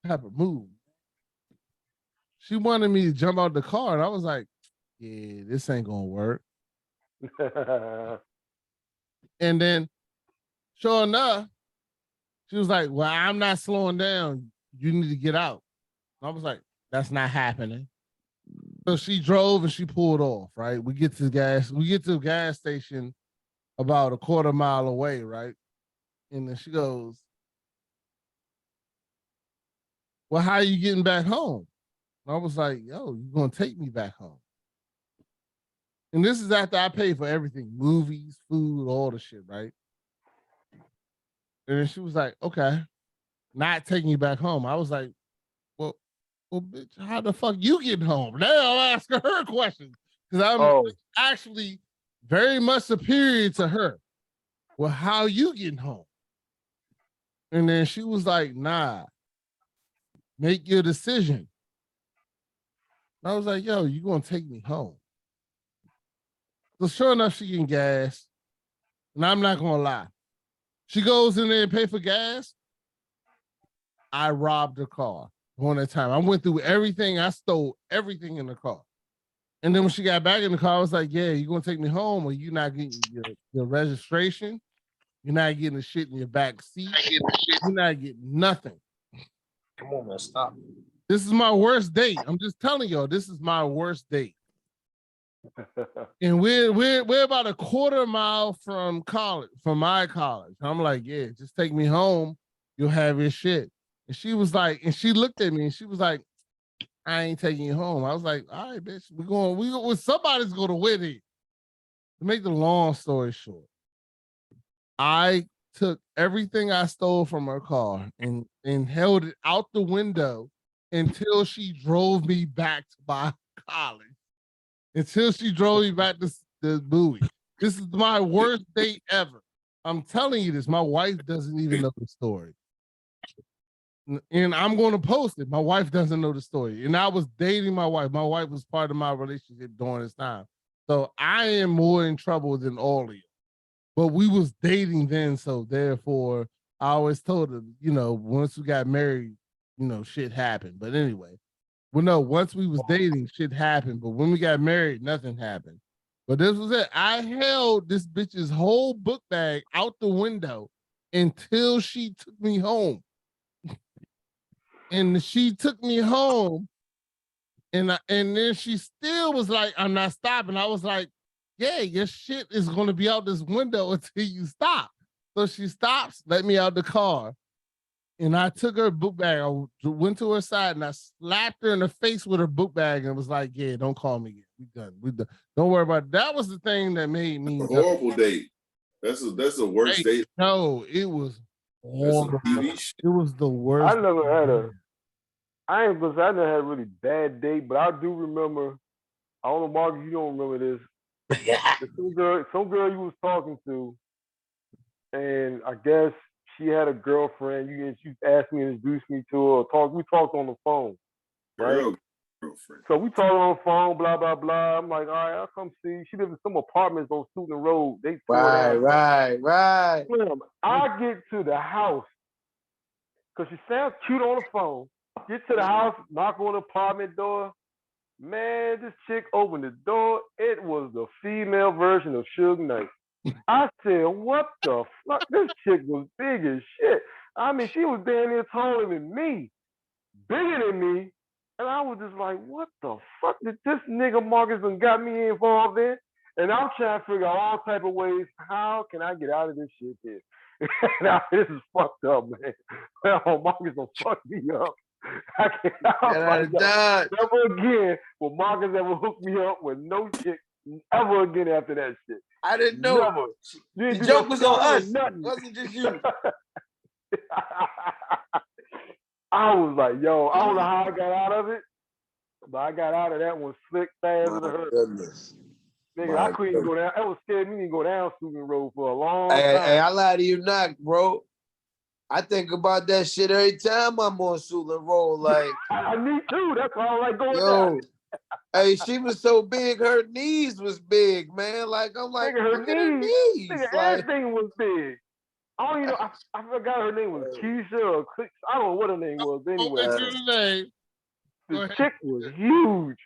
Type of move. She wanted me to jump out the car, and I was like, "Yeah, this ain't gonna work." And then, sure enough, she was like, "Well, I'm not slowing down. You need to get out." I was like, "That's not happening." So she drove and she pulled off, right? We get to the gas station about a quarter mile away, right? And then she goes, "Well, how are you getting back home?" And I was like, "Yo, you gonna take me back home?" And this is after I paid for everything, movies, food, all the shit, right? And then she was like, "Okay, not taking you back home." I was like, well, bitch, how the fuck you getting home?" Now I'm asking her questions because I'm actually very much superior to her. "Well, how you getting home?" And then she was like, "Nah, make your decision." And I was like, "Yo, you gonna take me home?" So sure enough, she getting gas. And I'm not gonna lie. She goes in there and pay for gas. I robbed her car one at a time. I went through everything. I stole everything in the car. And then when she got back in the car, I was like, "Yeah, you gonna take me home or you not getting your registration? You're not getting the shit in your back seat. You're not getting nothing." Come on, man, stop. This is my worst date. I'm just telling y'all, this is my worst date. And we're about a quarter mile from college, from my college. I'm like, "Yeah, just take me home. You'll have your shit." And she was like, and she looked at me and she was like, "I ain't taking you home." I was like, "All right, bitch, somebody's going to win it." To make the long story short, I took everything I stole from her car and held it out the window until she drove me back to my college. Until she drove me back to the Bowie. This is my worst date ever. I'm telling you this. My wife doesn't even know the story. and I'm going to post it. My wife doesn't know the story. And I was dating my wife. My wife was part of my relationship during this time. So I am more in trouble than all of you. But we was dating then, so therefore I always told her, once we got married, shit happened. But anyway, once we was dating, shit happened. But when we got married, nothing happened. But this was it. I held this bitch's whole book bag out the window until she took me home. And she took me home, and then she still was like, "I'm not stopping." I was like, "Yeah, your shit is gonna be out this window until you stop." So she stops, let me out the car, and I took her book bag. I went to her side and I slapped her in the face with her book bag and was like, "Yeah, don't call me again. We done. We done. Don't worry about it." That was the thing that made me a horrible date. That's the worst date. No, it was horrible. It was the worst. I I never had a really bad date, but I do remember. I don't know, Marcus, you don't remember this. Some girl you was talking to, and I guess she had a girlfriend. She asked me to introduce me to her. We talked on the phone, right? Girlfriend. So we talked on the phone, blah blah blah. I'm like, all right, I'll come see. She lives in some apartments on Stoughton Road. They Right. I get to the house because she sounds cute on the phone. Get to the house, knock on the apartment door. Man, this chick opened the door. It was the female version of Suge Knight. I said, what the fuck? This chick was big as shit. I mean, she was damn near taller than me, bigger than me. And I was just like, what the fuck did this nigga Marcus done got me involved in? And I'm trying to figure out all type of ways, how can I get out of this shit here? Now, this is fucked up, man. Marcus done fucked me up. Never again will Marcus ever hook me up with no chick ever again after that shit. I didn't know. The joke was on us. It wasn't just you. I was like, yo, I don't know how I got out of it, but I got out of that one slick, fast, and hurt. Nigga, I couldn't go down. That was scared me to go down Steuben Road for a long time. Hey, I lie to you not, bro. I think about that shit every time I'm on Steuben Road. Like, me too. That's why I like going down. Hey, she was so big, her knees was big, man. Like, I'm like, nigga, her knees. Nigga, like, everything was big. I don't even know. I forgot her name was Keisha or Click. I don't know what her name was anyway. The chick was huge.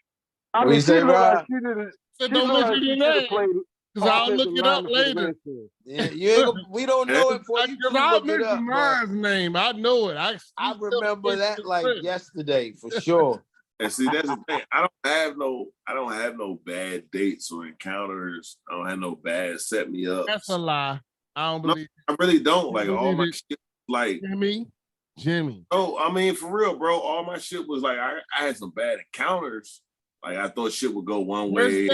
I mean, she looked like she did it. Don't mention your name. Because I'll look it up later. Yeah, we don't know it for you. I'll mention mine's name. I know it. I remember that like yesterday for sure. And see, that's the thing. I don't have no bad dates or encounters. I don't have no bad set me up. That's a lie. I don't believe I really don't. Like all my shit, like Jimmy. Oh, I mean, for real, bro. All my shit was like I had some bad encounters. Like I thought shit would go one way.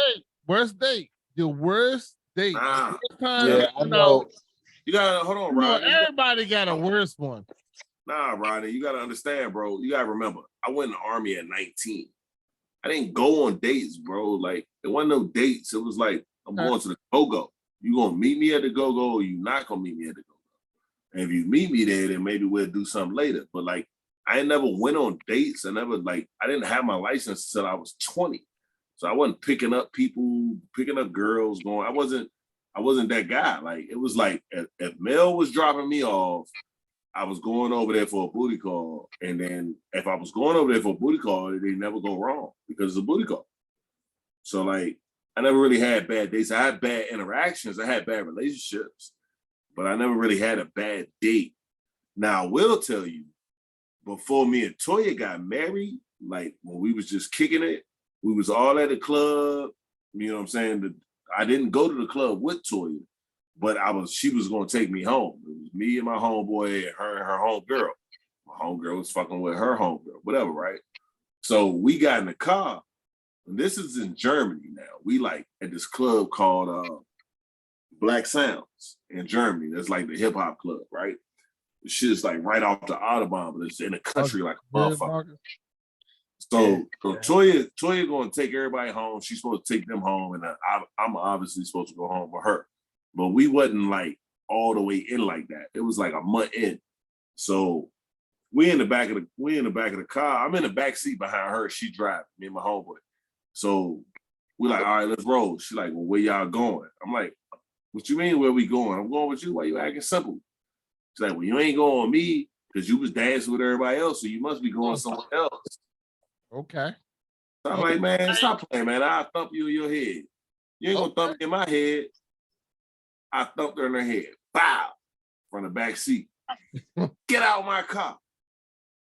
Worst date. The worst date. Nah. Yeah, I know. You gotta hold on, Rodney. Everybody got a worse one. Nah, Rodney, you gotta understand, bro. You gotta remember, I went in the Army at 19. I didn't go on dates, bro. Like, there wasn't no dates. It was like, I'm going to the go-go. You gonna meet me at the go-go or you not gonna meet me at the go-go? And if you meet me there, then maybe we'll do something later. But like, I never went on dates. I didn't have my license until I was 20. So I wasn't picking up people, picking up girls, I wasn't that guy. Like, it was like, if Mel was dropping me off, I was going over there for a booty call. And then if I was going over there for a booty call, they never go wrong because it's a booty call. So like, I never really had bad dates. I had bad interactions. I had bad relationships, but I never really had a bad date. Now, I will tell you, before me and Toya got married, like when we was just kicking it, we was all at the club. You know what I'm saying? I didn't go to the club with Toya, but she was gonna take me home. It was me and my homeboy and her homegirl. My homegirl was fucking with her homegirl, whatever, right? So we got in the car, and this is in Germany now. We like at this club called Black Sounds in Germany. That's like the hip hop club, right? The shit is like right off the Autobahn, but it's in the country like a motherfucker. So Toya gonna take everybody home. She's supposed to take them home, and I'm obviously supposed to go home with her. But we wasn't like all the way in like that. It was like a month in. So we in the back of the car. I'm in the back seat behind her. She driving, me and my homeboy. So we're like, all right, let's roll. She like, well, where y'all going? I'm like, what you mean where we going? I'm going with you. Why you acting simple? She's like, well, you ain't going with me because you was dancing with everybody else, so you must be going somewhere else. Okay. So I'm like, man, stop playing, man. I'll thump you in your head. You ain't gonna thump me in my head. I thumped her in her head. Bow! From the back seat. Get out of my car.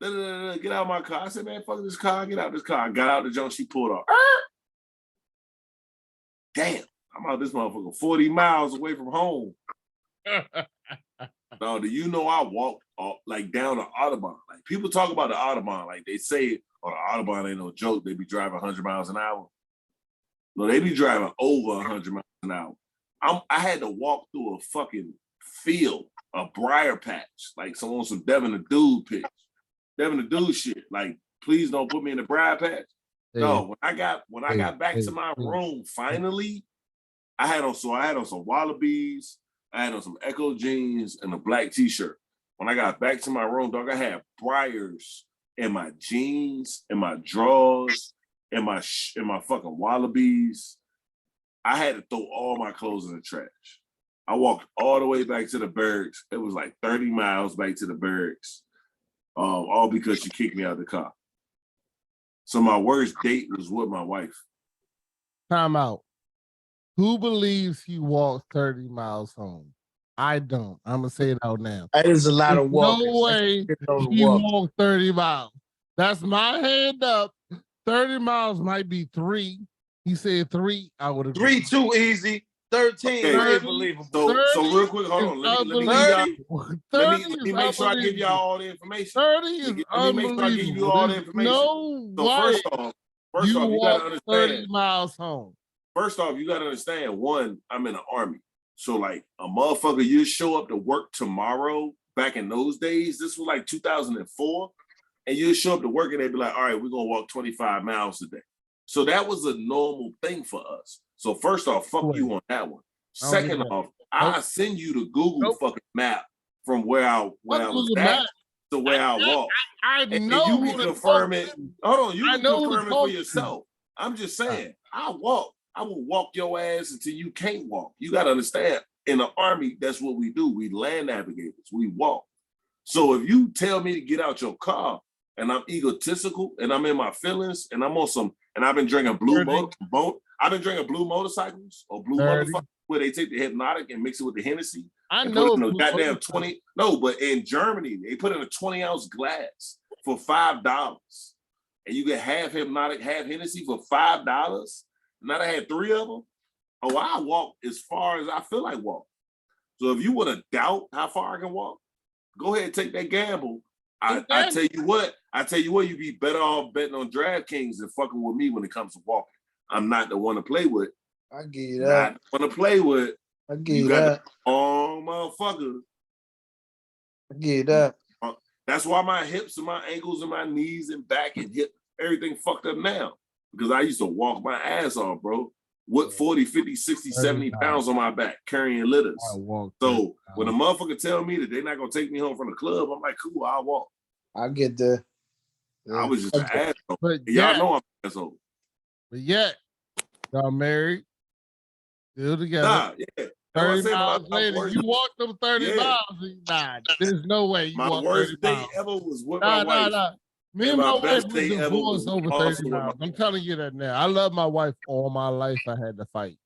Get out of my car. I said, man, fuck this car. Get out of this car. I got out the junk. She pulled off. Damn. I'm out this motherfucker 40 miles away from home. No, do you know I walked like down the Autobahn? Like people talk about the Autobahn, like they say, oh, the Autobahn ain't no joke. They be driving 100 miles an hour. No, they be driving over 100 miles an hour. I had to walk through a fucking field, a briar patch, like some Devin the Dude pitch. Devin the Dude shit. Like, please don't put me in the briar patch. No, when I got back to my room, finally, I had on some Wallabies, I had on some Echo jeans and a black t-shirt. When I got back to my room, dog, I had briars in my jeans, in my drawers, in my fucking Wallabies. I had to throw all my clothes in the trash. I walked all the way back to the barracks. It was like 30 miles back to the barracks, all because she kicked me out of the car. So my worst date was with my wife. Time out. Who believes he walked 30 miles home? I don't. I'm going to say it out now. That is a lot of walking. No way he walked 30 miles. That's my hand up. 30 miles might be 3. He said 3. I would agree. 3 too easy. 13 Okay. unbelievable. So real quick, hold on. Let me make sure I give y'all all the information. 30 is Let me make sure I give you all the information. No so way. First off, you gotta understand. 30 miles home. First off, you gotta understand. One, I'm in the Army, so like a motherfucker, you show up to work tomorrow. Back in those days, this was like 2004, and you show up to work and they'd be like, "All right, we're gonna walk 25 miles a day." So that was a normal thing for us. So first off, fuck you on that one. Second off, I send you the Google fucking map from where I was at to where I walked. I know. And you can confirm it. Hold on, you can confirm it for yourself. I'm just saying, I will walk your ass until you can't walk. You got to understand, in the Army, that's what we do. We land navigators. We walk. So if you tell me to get out your car and I'm egotistical and I'm in my feelings and I'm on some, and I've been drinking I've been drinking blue motorcycles or blue motherfuckers where they take the hypnotic and mix it with the Hennessy. I know. Put in a goddamn 20. No, but in Germany, they put in a 20-ounce glass for $5. And you get half hypnotic, half Hennessy for $5. Now I had 3 of them. Oh, I walk as far as I feel like walking. So if you want to doubt how far I can walk, go ahead and take that gamble. I tell you what, you'd be better off betting on DraftKings than fucking with me when it comes to walking. I'm not the one to play with. I give you that. Not the one to play with. I give you that. Oh, motherfucker. I give you that. That's why my hips and my ankles and my knees and back and hip, everything fucked up now. Because I used to walk my ass off, bro. With 40, 50, 60, 70 pounds on my back, carrying litters. So when a motherfucker tell me that they're not going to take me home from the club, I'm like, cool, I'll walk. I get there. I was just an asshole. Y'all know I'm an asshole. But yet, y'all married, still together. Nah, yeah. 30 miles later, you walked them 30 miles. Nah, there's no way you my worst day ever was with my wife. Me and my wife was divorced over 30 miles. I'm telling you that now. I love my wife all my life. I had to fight.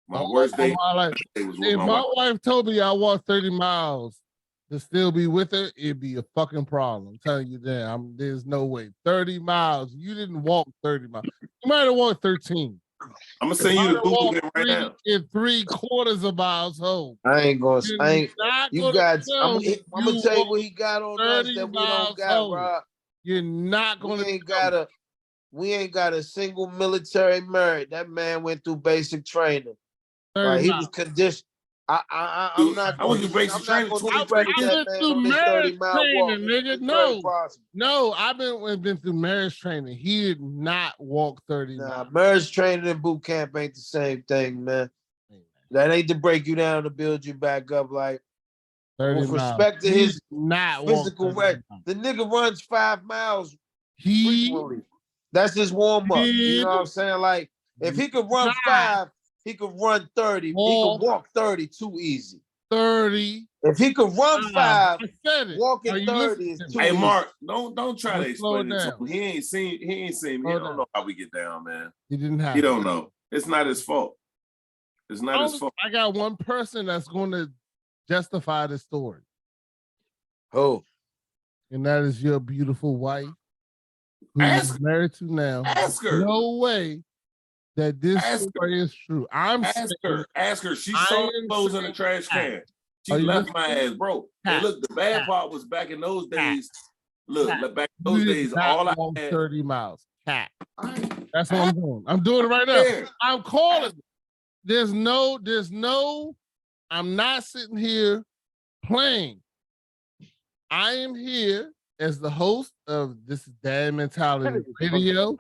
My worst day was with if my wife told me I walked 30 miles to still be with her, it'd be a fucking problem. I'm telling you that. There's no way. 30 miles. You didn't walk 30 miles. You might have walked 13. I'm gonna send you the Google game right now. In 3/4 of miles home. I'm gonna tell you what he got on us that we don't got, bro. You're not gonna. We ain't got a single military merit. That man went through basic training. He was conditioned. I'm not. I went through basic training. I went through marriage training, nigga. No, I've been through marriage training. He did not walk 30 miles. Marriage training and boot camp ain't the same thing, man. That ain't to break you down to build you back up. Like 30 With miles. respect to He his did not walk physical 30 record, miles. the nigga runs 5 miles He frequently. That's his warm up. You did know what I'm saying? Like, if he could run not 5, he could run 30. He walk could walk 30 too easy. 30 If he could run 5, I said it. walking Are you 30 listening is to me? too Hey easy. Mark, don't try to Just slow explain it it to down. him. He ain't seen me. Slow He don't down. know how we get down, man. He didn't have He it. don't know. It's not his fault. It's not his fault. I got one person that's going to justify the story, Oh, and that is your beautiful wife, who Ask- you're married to now. Ask her. No way that this Ask her. story is true. I'm Ask saying, her. Ask her. She I saw the am clothes in the saying trash that. can. She Are you left my listening? ass, bro. Cat. And look, the bad Cat. part was back in those Cat. days. Look, Cat. back in those You did days, not all I walk had. 30 miles. Cat. I- That's what I'm doing. I'm doing it right now. There. I'm calling. There's no, I'm not sitting here playing. I am here as the host of This is Dad Mentality Radio.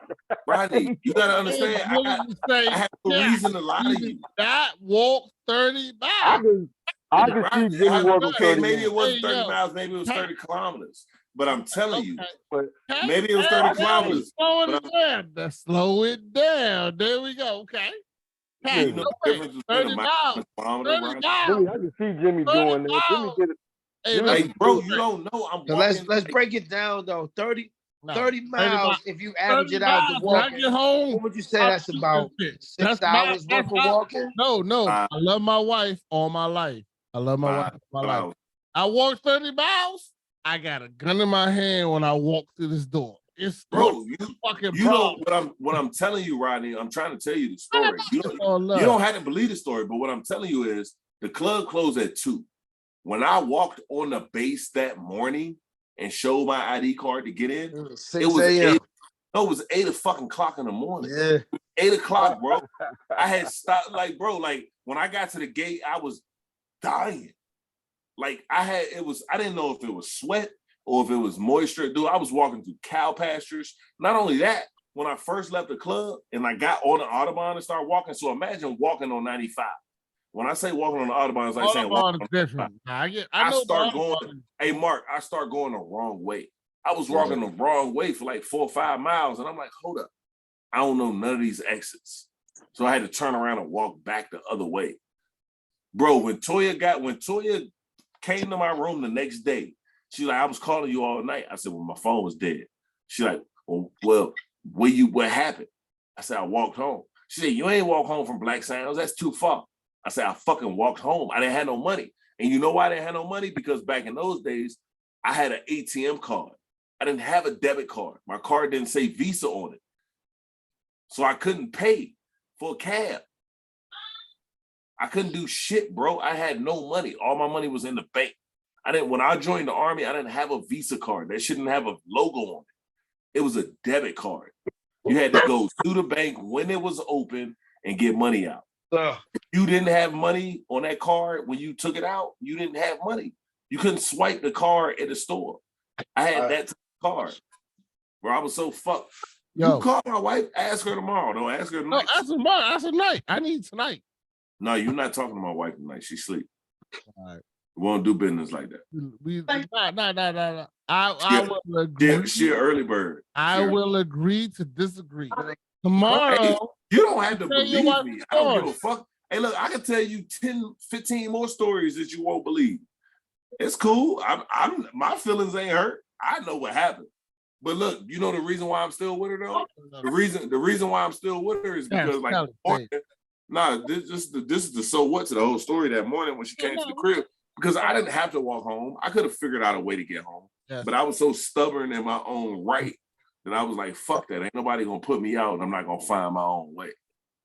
Rodney, you gotta understand. I'm willing to say, I have no yeah, reason to lie to he you. did not walk 30 I miles. can Rodney, see Jimmy walking okay, 30 maybe it miles. wasn't Hey, 30 yo. miles, maybe it was 30 kilometers. But I'm telling you, But Okay. maybe it was 30 kilometers. Slow but it down. Let's slow it down. There we go. Okay. Cat, you know no the way. difference 30 between a mile miles. and a kilometer, 30 Rodney? miles. Jimmy, I can see Jimmy 30 doing that. Jimmy miles. did it. Hey, Jimmy- Hey, listen, bro, you don't know. I'm so walking. let's break it down though. 30 no, 30 miles. If you average 30 it out to miles. When I walking, get home, what would you say I'm that's about? shooting shit. 6 hours worth of walking? No. Uh, I love my wife all my life. I love my wife all my life. I walk 30 miles. I got a gun in my hand when I walk through this door. It's Bro, fucking you know what I'm telling you, Rodney. I'm trying to tell you the story. You don't have to believe the story, but what I'm telling you is the club closed at 2. When I walked on the base that morning and showed my ID card to get in, 6 it was a.m. 8. No, it was 8:00 in the morning. Yeah. 8:00, bro. I had stopped, like, bro, like when I got to the gate, I was dying. Like I didn't know if it was sweat or if it was moisture. Dude, I was walking through cow pastures. Not only that, when I first left the club and I got on the Autobahn and started walking, so imagine walking on 95. When I say walking on the Autobahn, it's like saying walking is different. I start going, hey Mark, I start going the wrong way. I was walking the wrong way for like 4 or 5 miles, and I'm like, hold up, I don't know none of these exits. So I had to turn around and walk back the other way. Bro, when Toya came to my room the next day, she like, I was calling you all night. I said, well, my phone was dead. She like, well, what happened? I said, I walked home. She said, you ain't walk home from Black Sounds. That's too far. I said, I fucking walked home. I didn't have no money. And you know why I didn't have no money? Because back in those days, I had an ATM card. I didn't have a debit card. My card didn't say Visa on it. So I couldn't pay for a cab. I couldn't do shit, bro. I had no money. All my money was in the bank. When I joined the Army, I didn't have a Visa card. That shouldn't have a logo on it. It was a debit card. You had to go to the bank when it was open and get money out. If you didn't have money on that card when you took it out, you didn't have money. You couldn't swipe the card at the store. I had that card. Bro, I was so fucked. Yo. You call my wife, ask her tomorrow. Don't ask her tonight. No, ask her tomorrow. Ask her tonight. I need tonight. No, you're not talking to my wife tonight. She sleep. All right. We won't do business like that. Nah. I will agree. She an early bird. I will agree to disagree. Tomorrow. Hey, you don't have to tell you believe what me. I don't give a fuck. Hey, look, I can tell you 10, 15 more stories that you won't believe. It's cool. I'm my feelings ain't hurt. I know what happened. But look, you know the reason why I'm still with her though? The reason why I'm still with her is because this is the so what to the whole story that morning when she came to the crib. Because I didn't have to walk home. I could have figured out a way to get home. Yes. But I was so stubborn in my own right that I was like, fuck that. Ain't nobody gonna put me out and I'm not gonna find my own way.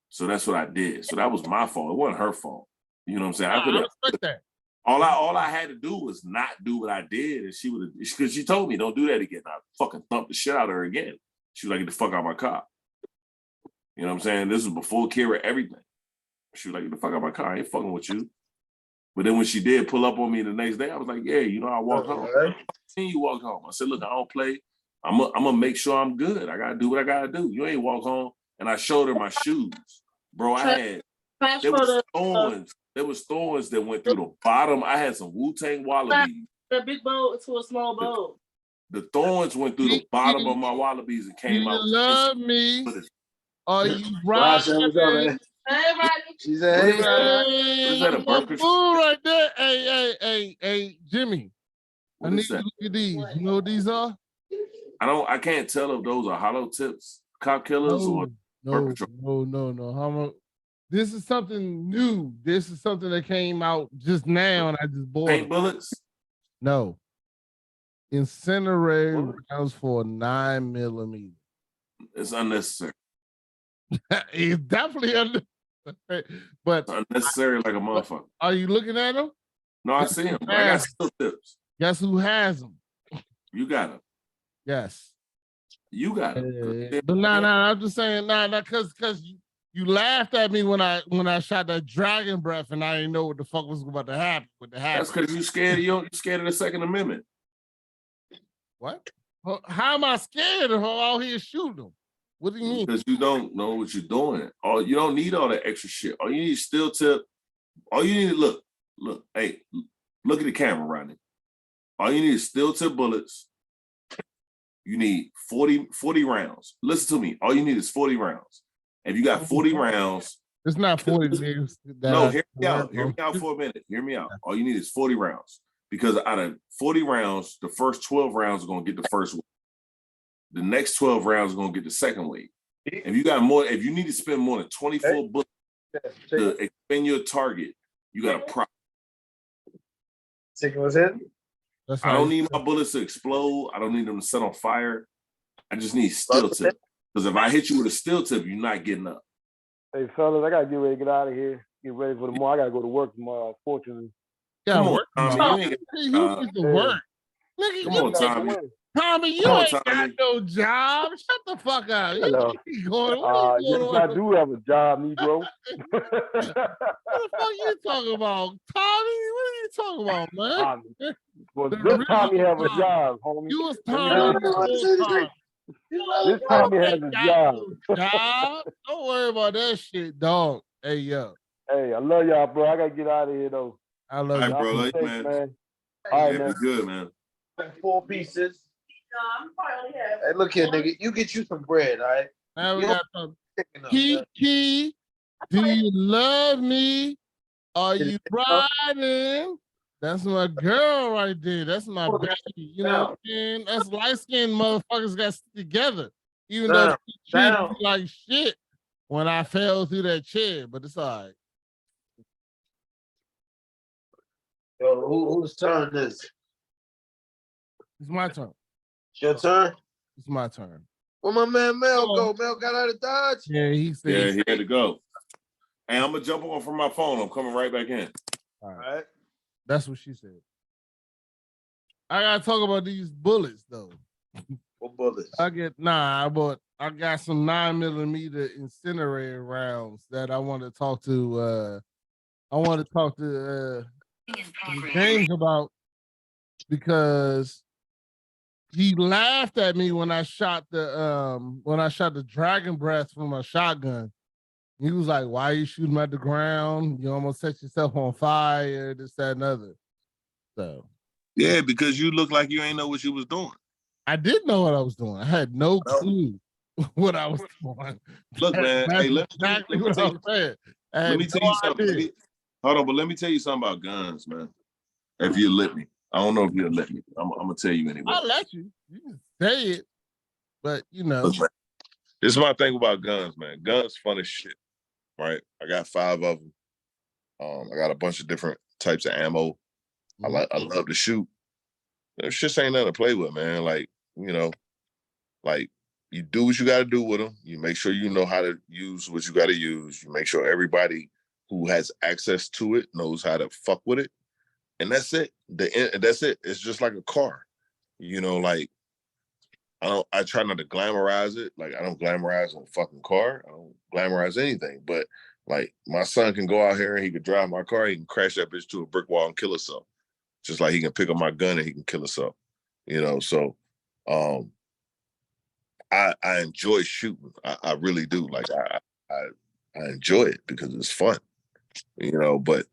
So that's what I did. So that was my fault. It wasn't her fault. You know what I'm saying? I respect that. All I had to do was not do what I did. And she would have, because she told me, don't do that again. I fucking thumped the shit out of her again. She was like, get the fuck out of my car. You know what I'm saying? This was before Kira, everything. She was like, get the fuck out of my car. I ain't fucking with you. But then when she did pull up on me the next day, I was like, yeah, you know, I walked home. I seen you walk home. I said, look, I don't play. I'm gonna make sure I'm good. I gotta do what I gotta do. You ain't walk home. And I showed her my shoes. Bro, I had, there was thorns There was thorns that went through the bottom. I had some Wu-Tang wallabies. The big bowl to a small bowl. The thorns went through the bottom of my wallabies and Do came you out. love me? Are you Rasha, what's up, riding? man? Hey, Rodney. She said, What hey, is that? man. What is that, a My burger? food right there. Hey, Jimmy. What I need is you that? to look at these. You know what these are? I can't tell if those are hollow tips, cop killers, or No. How much? This is something new. This is something that came out just now, and I just bought paint it. bullets. No. Incinerator rounds for 9mm. It's unnecessary. It's definitely under. But It's unnecessary like a motherfucker. are you looking at them? No, I see them. I got steel tips. Guess who has them? You got them. Yes. You got them. But I'm just saying, because you laughed at me when I shot that dragon breath, and I didn't know what the fuck was about to happen. That's because you scared. You scared of the Second Amendment. What? How am I scared of her out here shooting them? What do you mean? Because you don't know what you're doing. You don't need all that extra shit. All you need is steel tip. All you need is look. Hey, look at the camera, Rodney. All you need is steel tip bullets. You need 40 rounds. Listen to me. All you need is 40 rounds. If you got 40 rounds, it's not 40 niggas. No, hear me out. Hear me out for a minute. Hear me out. All you need is 40 rounds. Because out of 40 rounds, the first 12 rounds are going to get the first wave. The next 12 rounds are going to get the second wave. If you need to spend more than 24 bullets to expend your target, you got a problem. Chicken was hit. I don't need my bullets to explode. I don't need them to set on fire. I just need steel tip. Because if I hit you with a steel tip, you're not getting up. Hey, fellas, I got to get ready to get out of here. Get ready for tomorrow. I got to go to work tomorrow, unfortunately. Come on, Tommy. You get to work. Look Come on, Tommy. Tommy, you ain't got no job. Shut the fuck up. Yes, I do have a job, Negro. What the fuck you talking about? Tommy, what are you talking about, man? Well, this Tommy have a job, homie. You was Tommy. This Tommy has a job. Don't worry about that shit, dog. Hey, yo. Hey, I love y'all, bro. I got to get out of here, though. I love you, bro. Love you, man. All right, man. Good, man. 4 pieces. Hey, look here, nigga. You get you some bread, all right? Now we got some. Kiki, do you love me? Are you riding? That's my girl right there. That's my baby. You know what I'm saying? That's light-skinned motherfuckers got stick together. Even though she treated me like shit when I fell through that chair, but it's all right. Yo, whose turn is it? It's my turn. It's your turn? It's my turn. Where my man Mel go? Mel got out of Dodge? Yeah, he said. Yeah, he had to go. Hey, I'm going to jump on from my phone. I'm coming right back in. All right. That's what she said. I gotta talk about these bullets though. What bullets? I got some 9mm incinerator rounds that I want to talk to James about, because he laughed at me when I shot the dragon breath from a shotgun. He was like, "Why are you shooting at the ground? You almost set yourself on fire, this, that, and other." So yeah, because you look like you ain't know what you was doing. I did know what I was doing. I had no clue what I was doing. Look, man. Hey, let me tell you something. Hold on, but let me tell you something about guns, man. If you let me. I don't know if you'll let me. I'm gonna tell you anyway. I'll let you. You can say it, but you know. Look, man, this is my thing about guns, man. Guns fun as shit. Right? I got 5 of them. I got a bunch of different types of ammo. I love to shoot. That shit ain't nothing to play with, man. Like, you know, like you do what you got to do with them. You make sure you know how to use what you got to use. You make sure everybody who has access to it knows how to fuck with it, and that's it. That's it. It's just like a car, you know. Like I try not to glamorize it. Like I don't glamorize a fucking car. I don't glamorize anything. But like my son can go out here and he can drive my car. He can crash that bitch to a brick wall and kill himself. Just like he can pick up my gun and he can kill himself. You know. So I enjoy shooting. I really do. Like I enjoy it because it's fun. You know. But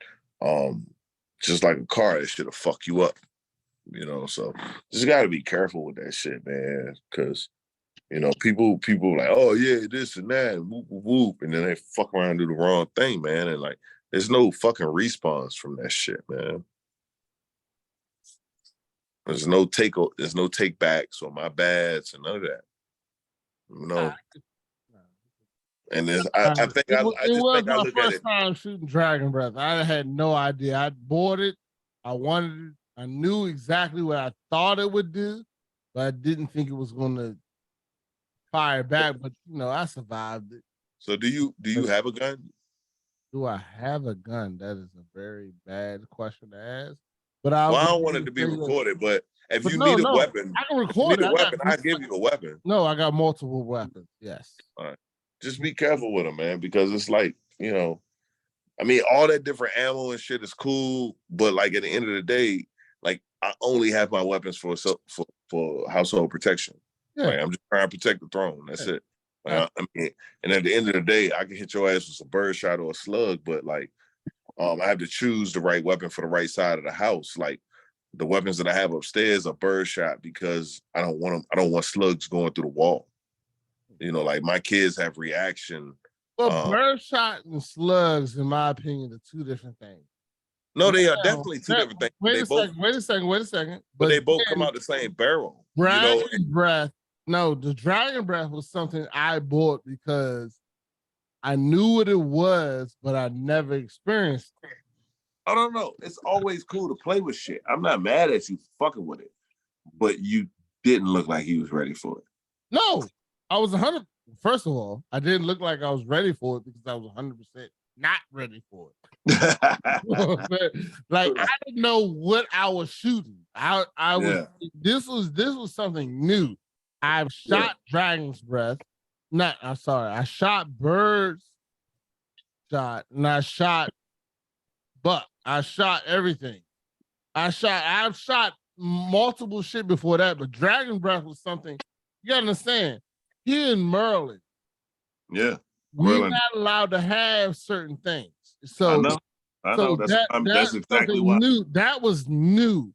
Just like a car, it should have fucked you up. You know, so just got to be careful with that shit, man, because you know people like, oh yeah, this and that, and whoop whoop whoop, and then they fuck around and do the wrong thing, man, and like there's no fucking response from that shit, man. There's no take backs or my bads and none of that. You know. And then I just think I look my at it. first time shooting Dragon Breath. I had no idea. I bought it. I wanted it. I knew exactly what I thought it would do, but I didn't think it was going to fire back. But you know, I survived it. So do you have a gun? Do I have a gun? That is a very bad question to ask. But I don't want it to be recorded, but if you need a weapon, I can record it. I give you a weapon. No, I got multiple weapons. Yes. All right. Just be careful with them, man, because it's like, you know, I mean, all that different ammo and shit is cool, but like at the end of the day, like I only have my weapons for household protection. Yeah. Like, I'm just trying to protect the throne. That's it. Like, I mean, and at the end of the day, I can hit your ass with a bird shot or a slug, but like, I have to choose the right weapon for the right side of the house. Like the weapons that I have upstairs are bird shot because I don't want slugs going through the wall. You know, like my kids have reaction. Well, birdshot and slugs, in my opinion, are two different things. No, they are definitely two different things. Wait a second. But they both come out the same barrel. Dragon Breath. No, the Dragon Breath was something I bought because I knew what it was, but I never experienced it. I don't know. It's always cool to play with shit. I'm not mad at you fucking with it, but you didn't look like he was ready for it. No. I was 100. First of all, I didn't look like I was ready for it because I was 100% not ready for it. Like I didn't know what I was shooting. I was. This was something new. I've shot Dragon's Breath. I shot birds. And I shot buck. I shot everything. I've shot multiple shit before that, but Dragon Breath was something you gotta understand. Here in Maryland, we're not allowed to have certain things. So I know. That's exactly why. New. That was new.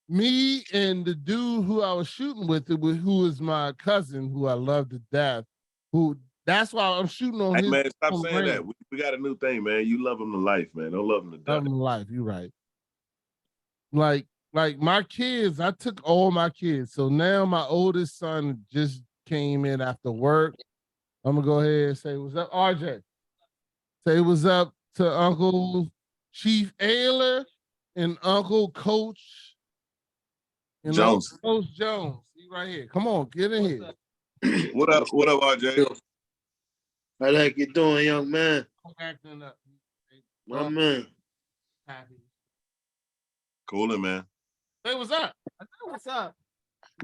Me and the dude who I was shooting with, who is my cousin, who I love to death. That's why I'm shooting on his. Man, stop saying that. We got a new thing, man. You love him to life, man. Don't love him to death. Love him to life. You're right. Like my kids, I took all my kids. So now my oldest son just came in after work. I'm gonna go ahead and say what's up, RJ. Say what's up to Uncle Chief Ayler and Uncle Coach Jones. Coach Jones. He right here. Come on, get in here. What up, RJ? How like you doing, young man? Acting up. My man. Coolin', man. Say what's up. I said what's up.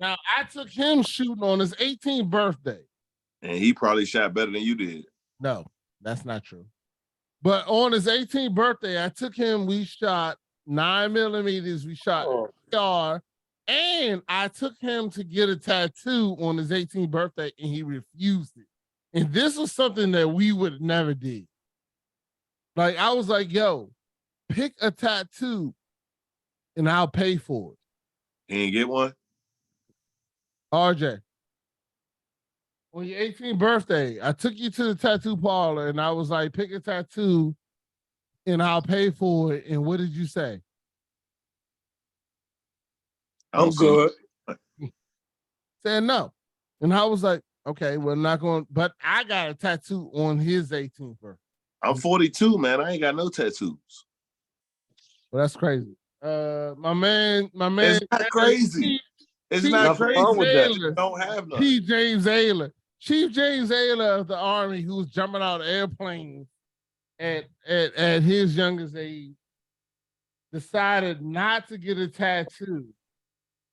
Now, I took him shooting on his 18th birthday. And he probably shot better than you did. No, that's not true. But on his 18th birthday, I took him, we shot 9mm, we shot PR, and I took him to get a tattoo on his 18th birthday, and he refused it. And this was something that we would never did. Like, I was like, yo, pick a tattoo, and I'll pay for it. He didn't get one? RJ, on your 18th birthday, I took you to the tattoo parlor and I was like, pick a tattoo and I'll pay for it. And what did you say? I'm good. Said no. And I was like, okay, we're not going, but I got a tattoo on his 18th birthday. I'm 42, man. I ain't got no tattoos. Well, that's crazy. My man. It's not crazy. It's not crazy. Don't have none. Chief James Ayler of the Army, who was jumping out of airplanes at his youngest age, decided not to get a tattoo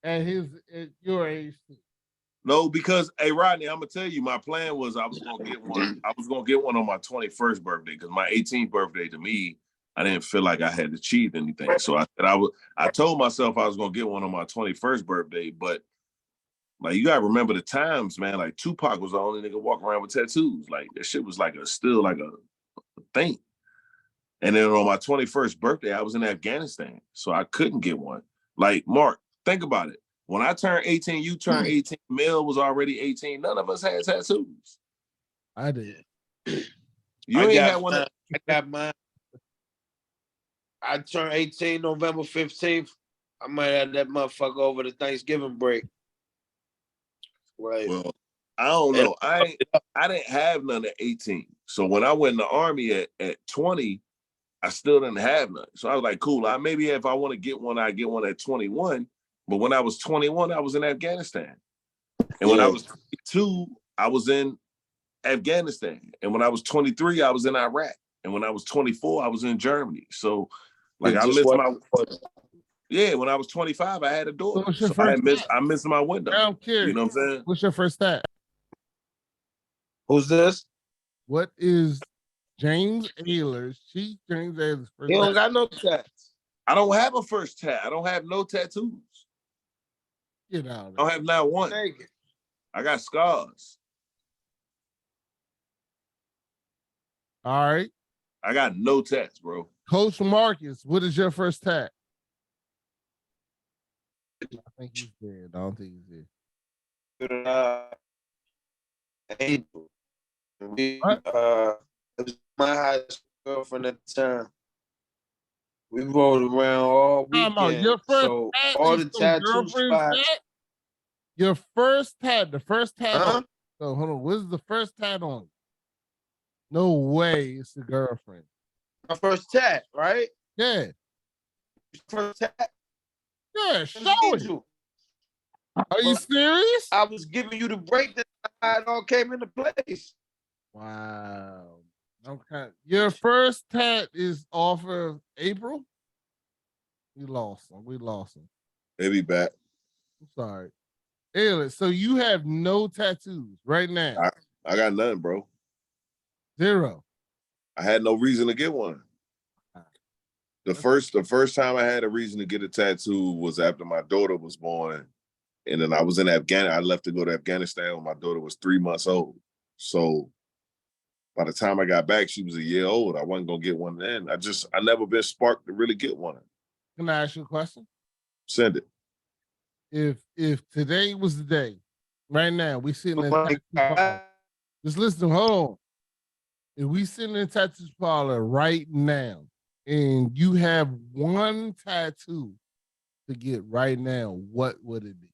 at your age. No, because hey Rodney, I'm gonna tell you, my plan was I was gonna get one. I was gonna get one on my 21st birthday because my 18th birthday to me, I didn't feel like I had achieved anything. So I said I told myself I was gonna get one on my 21st birthday, but like you gotta remember the times, man. Like Tupac was the only nigga walking around with tattoos. Like that shit was like still like a thing. And then on my 21st birthday, I was in Afghanistan, so I couldn't get one. Like, Mark, think about it. When I turned 18, you turned 18, Mel was already 18. None of us had tattoos. I did. You ain't had one. I got mine. I turned 18 November 15th. I might have that motherfucker over the Thanksgiving break. Right. Well, I don't know. I didn't have none at 18. So when I went in the Army at 20, I still didn't have none. So I was like, cool. Maybe if I want to get one, I get one at 21. But when I was 21, I was in Afghanistan. And when I was 22, I was in Afghanistan. And when I was 23, I was in Iraq. And when I was 24, I was in Germany. So like I missed my when I was 25, I had a daughter. So I missed my window. I'm curious. You know what I'm saying? What's your first tat? Who's this? What is James Ayler's? Chief James Ayler's first He don't tat? got no tats. I don't have a first tat. I don't have no tattoos. Get out. I don't have not one. Naked. I got scars. All right. I got no tats, bro. Coach Marcus, what is your first tat? I think he's dead. I don't think he's dead. April. What? It was my high school girlfriend at the time. We rolled around all weekend. Your first so tat all is the some tattoo girlfriend's spots. tat? Your first tat, the first tat. Huh? So hold on, what is the first tat on? No way, it's the girlfriend. My first tat, right? Yeah, First tat. yeah. Show it. Angel. Are you serious? I was giving you the breakdown how it all came into place. Wow. Okay. Your first tat is off of April. We lost him. We lost him. Maybe back. I'm sorry. Ayler, so you have no tattoos right now. I got nothing, bro. Zero. I had no reason to get one. The first time I had a reason to get a tattoo was after my daughter was born. And then I was in Afghanistan. I left to go to Afghanistan when my daughter was 3 months old. So by the time I got back, she was a year old. I wasn't gonna get one then. I never been sparked to really get one. Can I ask you a question? Send it. If today was the day, right now, we sitting in Oh my tattoo God. parlor. Just listen, hold on. If we sitting in tattoo parlor right now, and you have one tattoo to get right now, what would it be?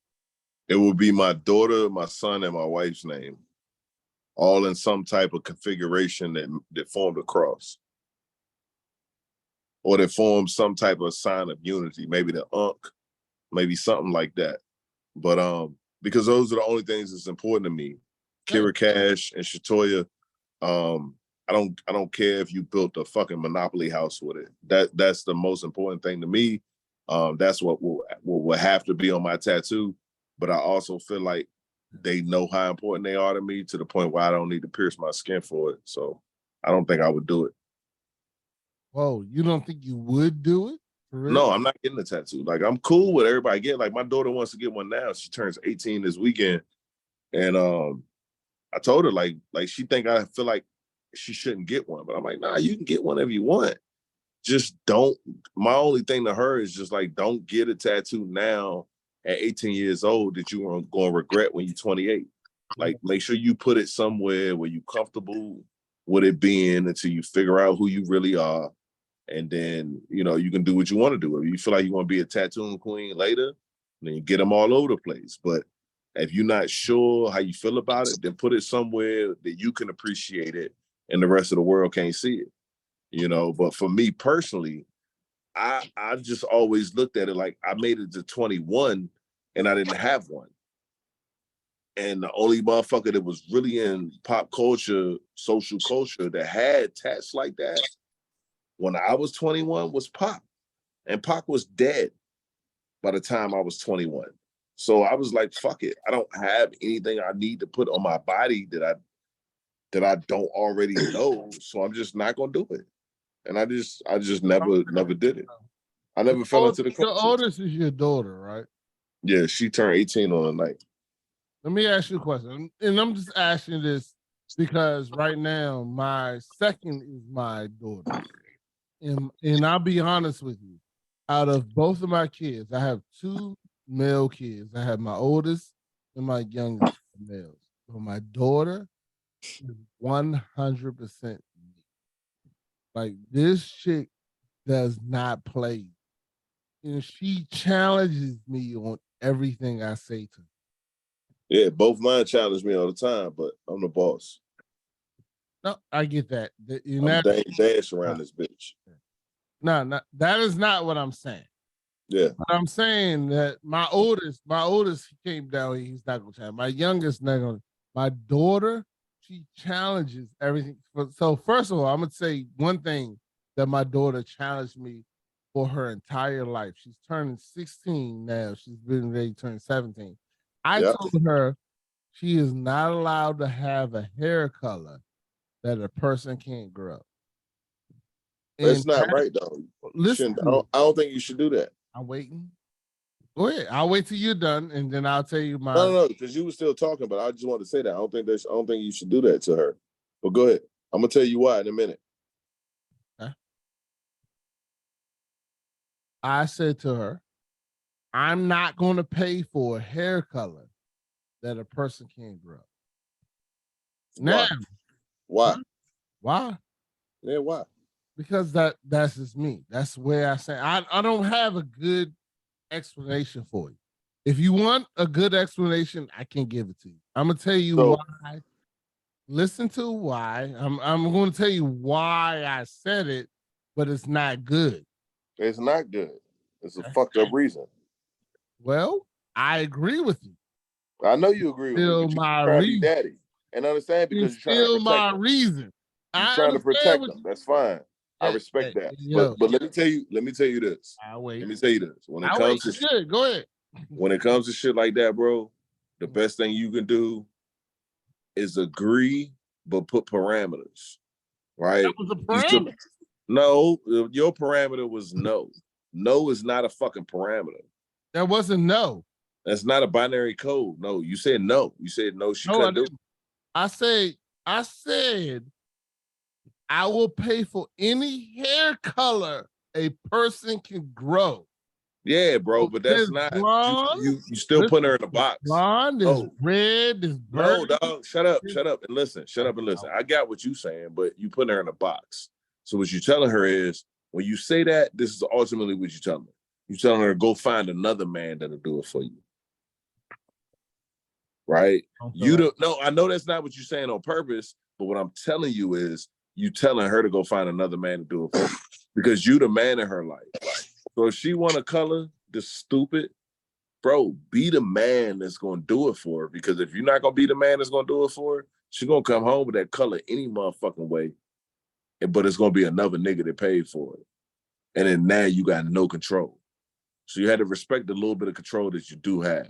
It would be my daughter, my son, and my wife's name, all in some type of configuration that formed a cross, or that formed some type of sign of unity. Maybe the Ankh, maybe something like that. But because those are the only things that's important to me. Kira Cash and Shatoya. I don't care if you built a fucking Monopoly house with it. That's the most important thing to me. That's what will have to be on my tattoo. But I also feel like they know how important they are to me, to the point where I don't need to pierce my skin for it. So I don't think I would do it. Whoa, you don't think you would do it? For real? No, I'm not getting a tattoo. Like, I'm cool with everybody getting. Like, my daughter wants to get one now. She turns 18 this weekend, and I told her like she think I feel like she shouldn't get one, but I'm like, nah, you can get one if you want. Just don't. My only thing to her is just like, don't get a tattoo now at 18 years old that you are going to regret when you're 28. Like, make sure you put it somewhere where you're comfortable with it being until you figure out who you really are. And then, you can do what you want to do. If you feel like you want to be a tattooing queen later, then you get them all over the place. But if you're not sure how you feel about it, then put it somewhere that you can appreciate it and the rest of the world can't see it. But for me personally, I just always looked at it like I made it to 21 and I didn't have one. And the only motherfucker that was really in pop culture, social culture, that had tats like that when I was 21 was Pac. And Pac was dead by the time I was 21. So I was like, fuck it. I don't have anything I need to put on my body that I don't already know. So I'm just not gonna do it. And I just never did it. I never fell into the culture. Your oldest is your daughter, right? Yeah, she turned 18 on the night. Let me ask you a question. And I'm just asking this because right now my second is my daughter. and I'll be honest with you. Out of both of my kids, I have 2 male kids. I have my oldest and my youngest males. So my daughter is 100% me. Like this chick does not play. And she challenges me on everything I say to her. Yeah, both mine challenge me all the time, but I'm the boss. No, I get that. I'm dash around this bitch. No, that is not what I'm saying. Yeah. But I'm saying that my oldest he came down, he's not gonna challenge. My youngest not gonna. My daughter, she challenges everything. So first of all, I'm gonna say one thing that my daughter challenged me for her entire life. She's turning 16 now. She's been ready to turn 17. I told her she is not allowed to have a hair color that a person can't grow. That's not right, though. Listen, I don't think you should do that. I'm waiting. Go ahead. I'll wait till you're done, and then I'll tell you my. No, because you were still talking, but I just wanted to say that I don't think you should do that to her. But go ahead. I'm gonna tell you why in a minute. Okay. I said to her, I'm not going to pay for a hair color that a person can't grow. Now, why? Why? Yeah, why? Because that's just me. That's where I say I don't have a good explanation for you. If you want a good explanation, I can give it to you. I'm gonna tell you why. Listen to why. I'm going to tell you why I said it, but it's not good. It's not good. It's a fucked up reason. Well, I agree with you. I know you agree with me. But you're trying to be daddy, and understand because you're trying to protect my them. reason. You're trying to protect them. That's fine. I respect that. But let me tell you this. I'll wait. Let me tell you this. When it I'll comes wait. to Go ahead. When it comes to shit like that, bro, the best thing you can do is agree, but put parameters. Right? That was a parameter. No, your parameter was no. No is not a fucking parameter. That wasn't no. That's not a binary code. No, you said no. You said no, she couldn't do it. I said I will pay for any hair color a person can grow. Yeah, bro, but that's not blonde, you still putting her in a box. Blonde is red, is no, dog. Shut up and listen. I got what you saying, but you putting her in a box. So what you telling her is when you say that, this is ultimately what you telling her. You telling her to go find another man that'll do it for you. Right? You don't know. I know that's not what you're saying on purpose, but what I'm telling you is you telling her to go find another man to do it for you because you the man in her life. So if she want a color that's stupid, bro, be the man that's gonna do it for her. Because if you're not gonna be the man that's gonna do it for her, she's gonna come home with that color any motherfucking way. But it's gonna be another nigga that paid for it. And then now you got no control. So you had to respect the little bit of control that you do have.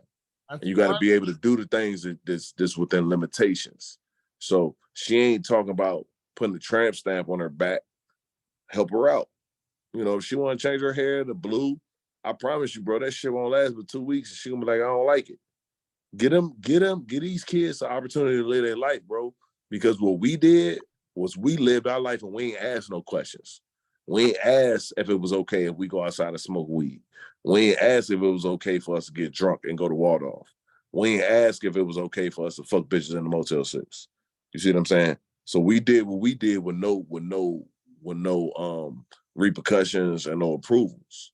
And you got to be able to do the things that's within limitations. So she ain't talking about putting the tramp stamp on her back. Help her out. You know, if she want to change her hair to blue, I promise you, bro, that shit won't last but 2 weeks. And she gonna be like, I don't like it. Get these kids the opportunity to live their life, bro. Because what we did was we lived our life and we ain't asked no questions. We ain't asked if it was okay if we go outside and smoke weed. We ain't asked if it was okay for us to get drunk and go to Waldorf. We ain't asked if it was okay for us to fuck bitches in the Motel 6. You see what I'm saying? So we did what we did with no repercussions and no approvals.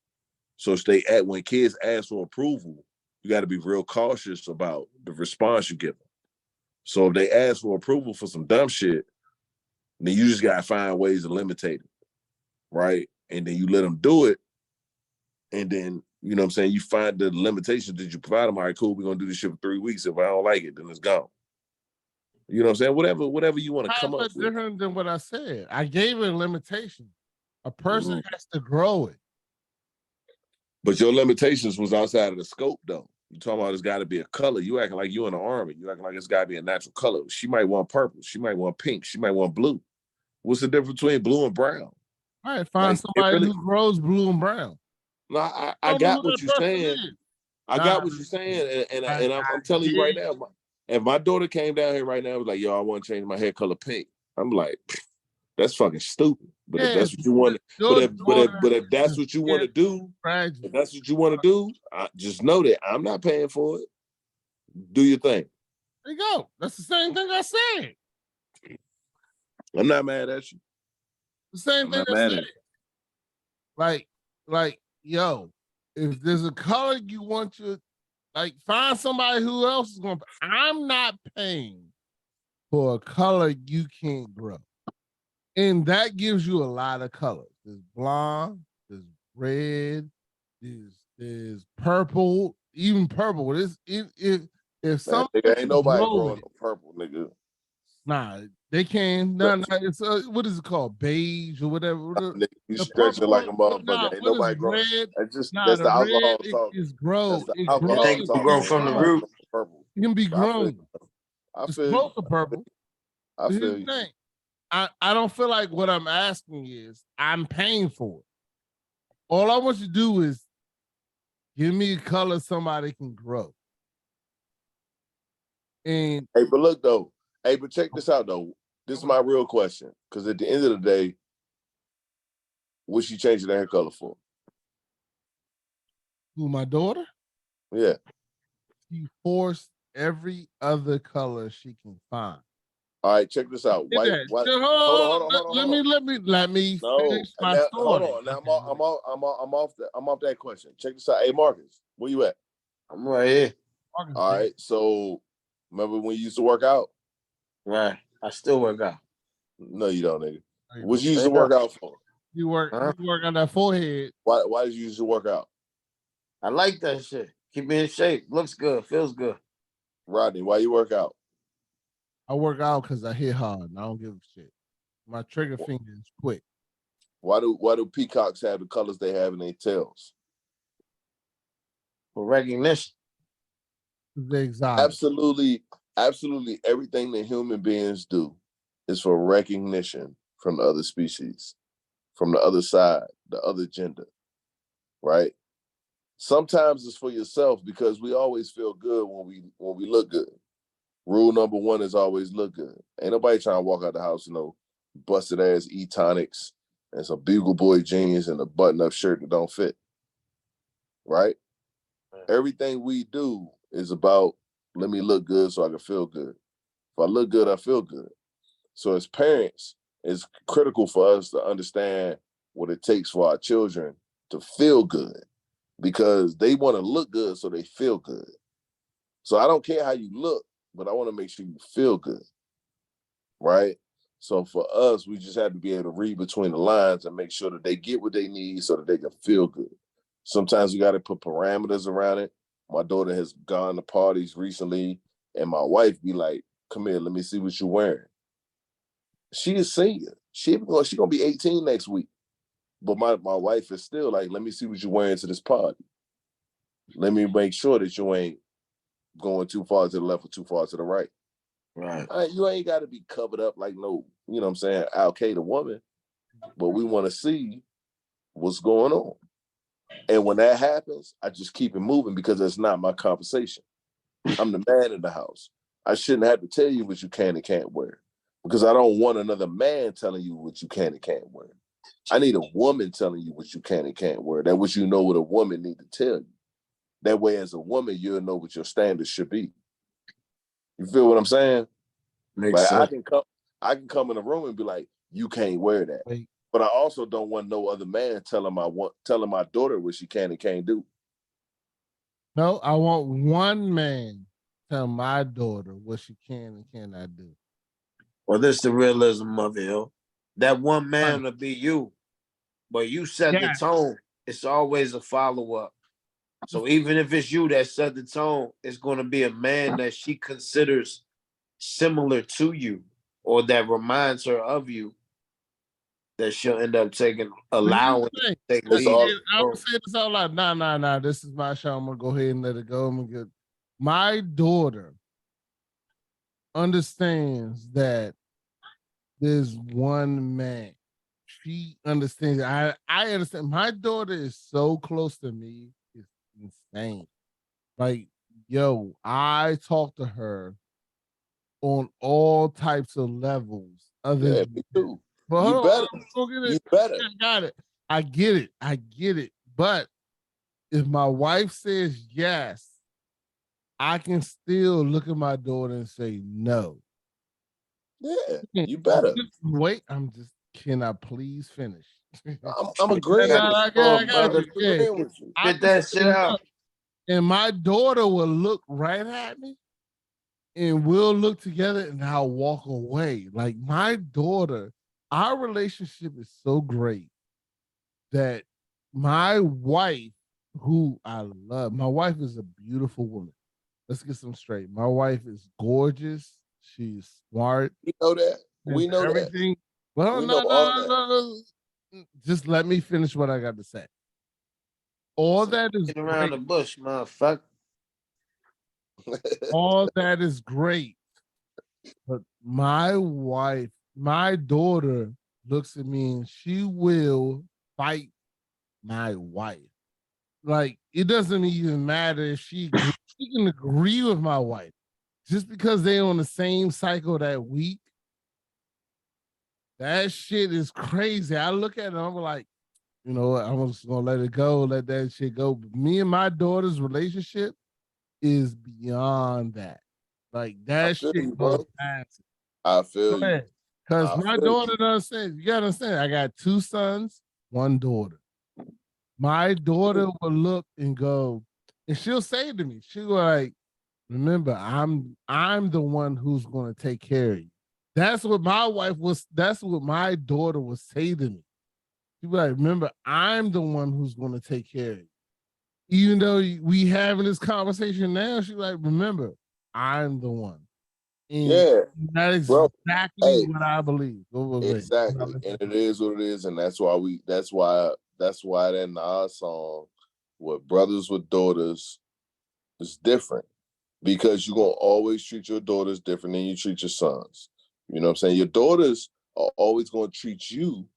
So when kids ask for approval, you got to be real cautious about the response you give them. So if they ask for approval for some dumb shit, then you just got to find ways to limitate it, right? And then you let them do it. And then, you know what I'm saying, you find the limitations that you provide them. All right, cool, we're going to do this shit for 3 weeks. If I don't like it, then it's gone. You know what I'm saying? Whatever you want to come up with. Different than what I said. I gave it a limitation. A person has to grow it. But your limitations was outside of the scope, though. You talking about it's got to be a color. You acting like you in the army. You acting like it's got to be a natural color. She might want purple. She might want pink. She might want blue. What's the difference between blue and brown? All right, find somebody who grows blue and brown. No, I got what you're saying. I got what you're saying, and I'm telling you right now, if my daughter came down here right now and was like, yo, I want to change my hair color pink, I'm like, that's fucking stupid. But if Yeah, that's what you want, your but if that's daughter what you want to do, fragile. if that's what you want to do, just know that I'm not paying for it. Do your thing. There you go. That's the same thing I said. I'm not mad at you. The same I'm thing not I mad said. at it. Like, yo, if there's a color you want to, like, find somebody who else is going to. I'm not paying for a color you can't grow. And that gives you a lot of colors. There's blonde, there's red, there's purple, even purple. If Man, someone nigga, can ain't nobody grow growing it, no purple, nigga. nah, they can. Nah, it's what is it called? Beige or whatever. Nigga, you The stretching purple like one, a nah, motherfucker. Ain't what is nobody growing. red? That's The the alcohol red talking. is grow. That's the It You alcohol grows. think it can talking. grow Ain't from the nobody root? growing purple. It can be I feel grown. you. I It's feel close you. to purple. I But here's feel the you. thing. I don't feel like what I'm asking is I'm paying for it. All I want you to do is give me a color somebody can grow. And Hey, but look though. Hey, but check this out though. This is my real question. Because at the end of the day, what's she changing her hair color for? who, my daughter? Yeah. She forced every other color she can find. All right, check this out. Did White. that. Hold Hold on, on. hold on, Let hold on. me No, finish my now, story. hold on. Now I'm off that question. Check this out. Hey, Marcus, where you at? I'm right here. All right. So remember when you used to work out? Right. I still work out. No, you don't, nigga. Hey, What you used to work out for? You work Huh? you work on that forehead. Why did you used to work out? I like that shit. Keep me in shape. Looks good. Feels good. Rodney, why you work out? I work out because I hit hard and I don't give a shit. My trigger finger is quick. Why do peacocks have the colors they have in their tails? For recognition. They exotic. Absolutely everything that human beings do is for recognition from the other species, from the other side, the other gender, right? Sometimes it's for yourself because we always feel good when we look good. Rule number one is always look good. Ain't nobody trying to walk out the house, busted ass E-tonics and some Bugle Boy jeans and a button-up shirt that don't fit, right? Everything we do is about let me look good so I can feel good. If I look good, I feel good. So as parents, it's critical for us to understand what it takes for our children to feel good because they want to look good so they feel good. So I don't care how you look, but I want to make sure you feel good, right? So for us, we just have to be able to read between the lines and make sure that they get what they need so that they can feel good. Sometimes we got to put parameters around it. My daughter has gone to parties recently, and my wife be like, "Come here, let me see what you're wearing." She is senior. She gonna be 18 next week, but my wife is still like, "Let me see what you're wearing to this party. Let me make sure that you ain't going too far to the left or too far to the right." Right. You ain't got to be covered up like no, you know what I'm saying, Al-Qaeda woman, but we want to see what's going on. And when that happens, I just keep it moving because that's not my conversation. I'm the man in the house. I shouldn't have to tell you what you can and can't wear because I don't want another man telling you what you can and can't wear. I need a woman telling you what you can and can't wear. That what you know what a woman need to tell you. That way, as a woman, you'll know what your standards should be. You feel what I'm saying? Makes Like sense. I can come in a room and be like, you can't wear that. Wait. But I also don't want no other man telling my daughter what she can and can't do. No, I want one man tell my daughter what she can and cannot do. Well, this is the realism of it, yo. That one man will be you, but you set the tone. It's always a follow-up. So even if it's you that set the tone, it's going to be a man that she considers similar to you or that reminds her of you that she'll end up allowing to take That's lead. all. I'm gonna say this out loud. Nah. This is my show. I'm gonna go ahead and let it go. My daughter understands that there's one man. She understands. I understand. My daughter is so close to me. It's insane. Like, yo, I talk to her on all types of levels. Yeah, me too. Well, You hold better. on, go get You it. better. I got it. I get it. But if my wife says yes, I can still look at my daughter and say no. Yeah, you better. Wait, can I please finish? I'm agreeing. I got you. Yeah. Agreeing with you. I Get that can shit say out. no. And my daughter will look right at me and we'll look together and I'll walk away. Like my daughter, our relationship is so great that my wife, who I love, my wife is a beautiful woman. Let's get some straight. My wife is gorgeous. She's smart. We know that. and We know that. everything. Well, We know all that. no. Just let me finish what I got to say. All that is Get around the great. bush, motherfucker. All that is great. But my wife, my daughter looks at me and she will fight my wife. Like, it doesn't even matter if she can agree with my wife. Just because they're on the same cycle that week, that shit is crazy. I look at it and I'm like, you know what? I'm just gonna let it go, let that shit go. But me and my daughter's relationship is beyond that. Like that feel shit you, goes bro. past it. I feel Go you. ahead. Because I my feel daughter doesn't. You gotta understand, I got 2 sons, 1 daughter. My daughter will look and go, and she'll say to me, she'll go like, remember, I'm the one who's gonna take care of you. That's what my daughter would say to me. She'd be like, remember, I'm the one who's gonna take care of you. Even though we having this conversation now, she's like, remember, I'm the one. And Yeah, that is bro. exactly Hey, what I believe. exactly. And it is what it is. And that's why that Nas song with brothers with daughters is different. Because you're gonna always treat your daughters different than you treat your sons. You know what I'm saying? Your daughters are always gonna treat you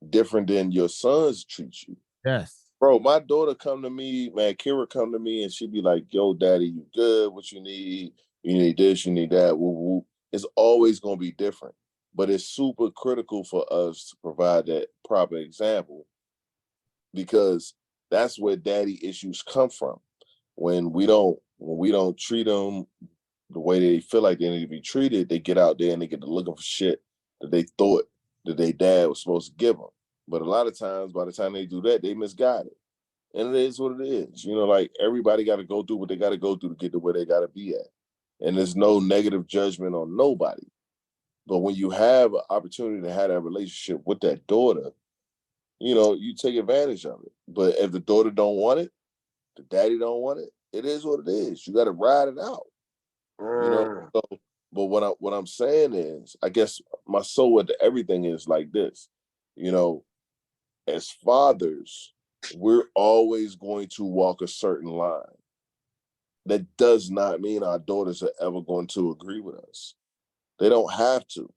different than your sons treat you. Yes. Bro, my daughter come to me, man, Kira come to me and she be like, yo, daddy, you good? What you need? You need this, you need that. Woo, woo. It's always going to be different. But it's super critical for us to provide that proper example because that's where daddy issues come from. When we don't treat them the way they feel like they need to be treated, they get out there and they get to looking for shit that they thought that their dad was supposed to give them. But a lot of times, by the time they do that, they misguided. And it is what it is. You know, like everybody got to go through what they got to go through to get to where they got to be at. And there's no negative judgment on nobody. But when you have an opportunity to have that relationship with that daughter, you know, you take advantage of it. But if the daughter don't want it, the daddy don't want it, it is what it is. You got to ride it out. You know, so, but what I'm saying is, I guess my soul with everything is like this. You know, as fathers, we're always going to walk a certain line. That does not mean our daughters are ever going to agree with us. They don't have to.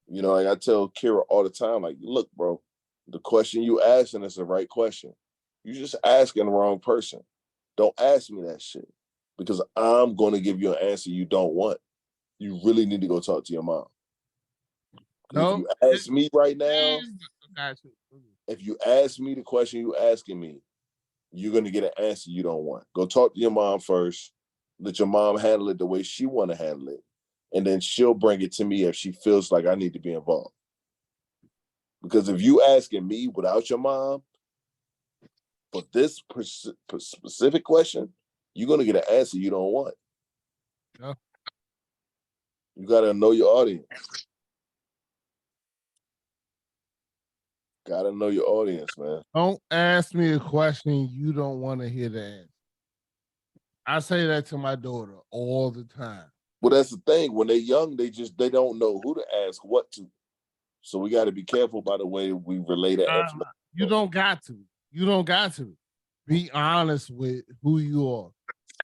You know, like I tell Kira all the time, like, look, bro, the question you asking is the right question. You just asking the wrong person. Don't ask me that shit because I'm going to give you an answer you don't want. You really need to go talk to your mom. No, if you ask me right now, if you ask me the question you asking me, you're going to get an answer you don't want. Go talk to your mom first. Let your mom handle it the way she want to handle it. And then she'll bring it to me if she feels like I need to be involved. Because if you asking me without your mom for this specific question, you're going to get an answer you don't want. No. You got to know your audience. Got to know your audience, man. Don't ask me a question you don't want to hear the answer. I say that to my daughter all the time. Well, that's the thing. When they're young, they don't know who to ask what to. So we got to be careful by the way we relay that information. You don't got to. You don't got to. Be honest with who you are.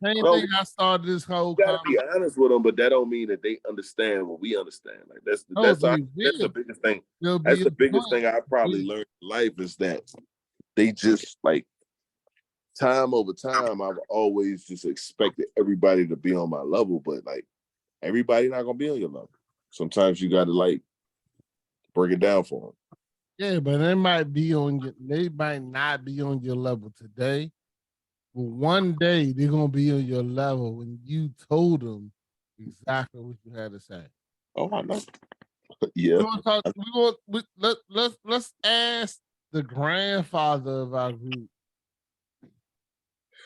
Same thing I started this whole You gotta be honest with them, but that don't mean that they understand what we understand. Like that's the biggest thing. That's the biggest thing I probably learned in life is that they just like time over time. I've always just expected everybody to be on my level, but like everybody not gonna be on your level. Sometimes you gotta like break it down for them. Yeah, but they might not be on your level today. But one day they're gonna be on your level when you told them exactly what you had to say. Oh, I know. Yeah. Let's ask the grandfather of our group.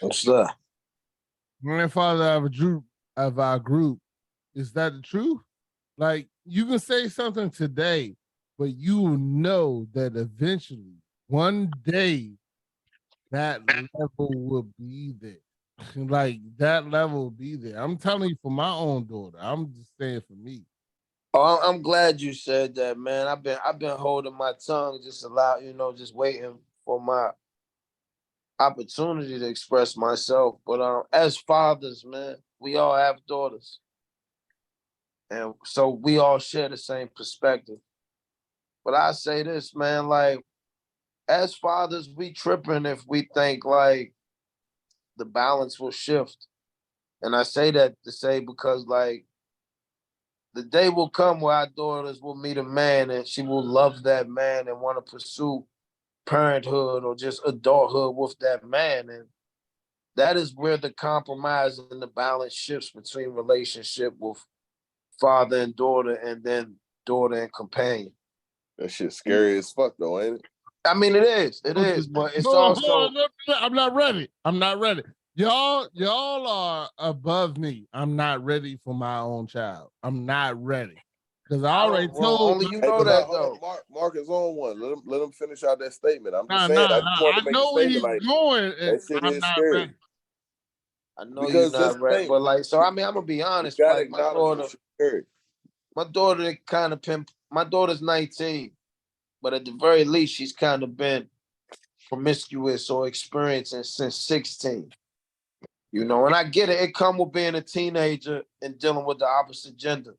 What's that? Grandfather of our group. Is that the truth? Like, you can say something today, but you will know that eventually, one day, that level will be there. Like, that level will be there. I'm telling you for my own daughter. I'm just saying for me. Oh, I'm glad you said that, man. I've been holding my tongue, just waiting for my opportunity to express myself. But as fathers, man, we all have daughters, and so we all share the same perspective. But I say this, man, like as fathers, we tripping if we think like the balance will shift. And I say that to say because like the day will come where our daughters will meet a man and she will love that man and want to pursue parenthood or just adulthood with that man. And that is where the compromise and the balance shifts between relationship with father and daughter and then daughter and companion. That shit scary as fuck though, ain't it? I mean, it is, but it's also. I'm not ready. Y'all are above me. I'm not ready for my own child. I'm not ready. Because I already told. Only you know that though. Mark is on one. Let him finish out that statement. I'm just Nah, saying. nah, I just want to I make know a where statement he's like going. that shit I'm is not scary. ready. I know Because you're not ready, but like, so I mean, I'm gonna be honest. you gotta Like acknowledge my daughter kind of my daughter's 19, but at the very least, she's kind of been promiscuous or experiencing since 16. You know, and I get it. It come with being a teenager and dealing with the opposite gender.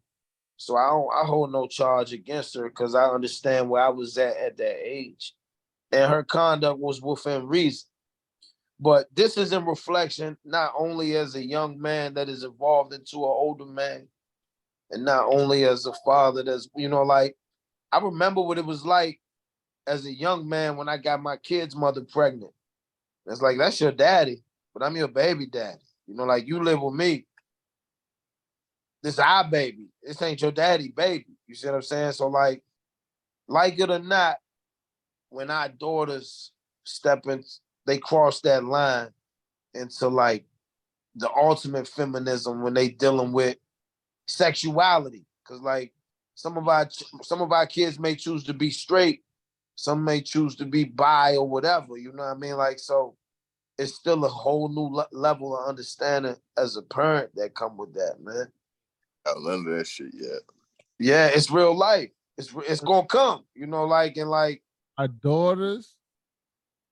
So I hold no charge against her because I understand where I was at that age, and her conduct was within reason. But this is in reflection, not only as a young man that is evolved into an older man, and not only as a father that's, like, I remember what it was like as a young man when I got my kid's mother pregnant. It's like, that's your daddy, but I'm your baby daddy. Like, you live with me. This is our baby. This ain't your daddy baby. You see what I'm saying? So like it or not, when our daughters they cross that line into like the ultimate feminism when they dealing with sexuality. Cause like some of our kids may choose to be straight, some may choose to be bi or whatever. You know what I mean? Like, so it's still a whole new level of understanding as a parent that come with that, man. I don't none of that shit yet. Yeah, it's real life. It's gonna come, like our daughters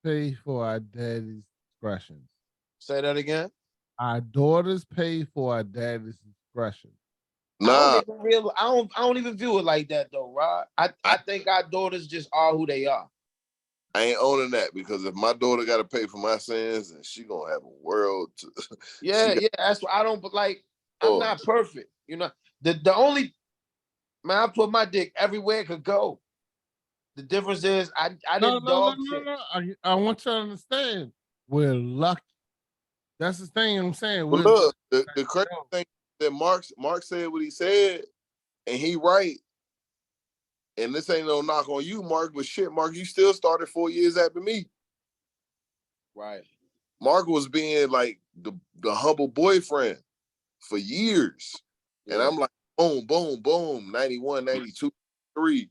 pay for our daddy's expressions. Say that again. Our daughters pay for our daddy's expressions. Nah, I don't even view it like that though, Rod. I think our daughters just are who they are. I ain't owning that because if my daughter got to pay for my sins, then she gonna have a world. Yeah. That's what I don't. But like, I'm not perfect. The only man, I put my dick everywhere it could go. The difference is I didn't dog shit. I want you to understand. We're lucky. That's the thing I'm saying. But look, the crazy thing that Mark said what he said, and he right. And this ain't no knock on you, Mark, but shit, Mark, you still started 4 years after me. Right. Mark was being like the humble boyfriend for years. Yeah. And I'm like, boom, boom, boom, 91, 92, 3.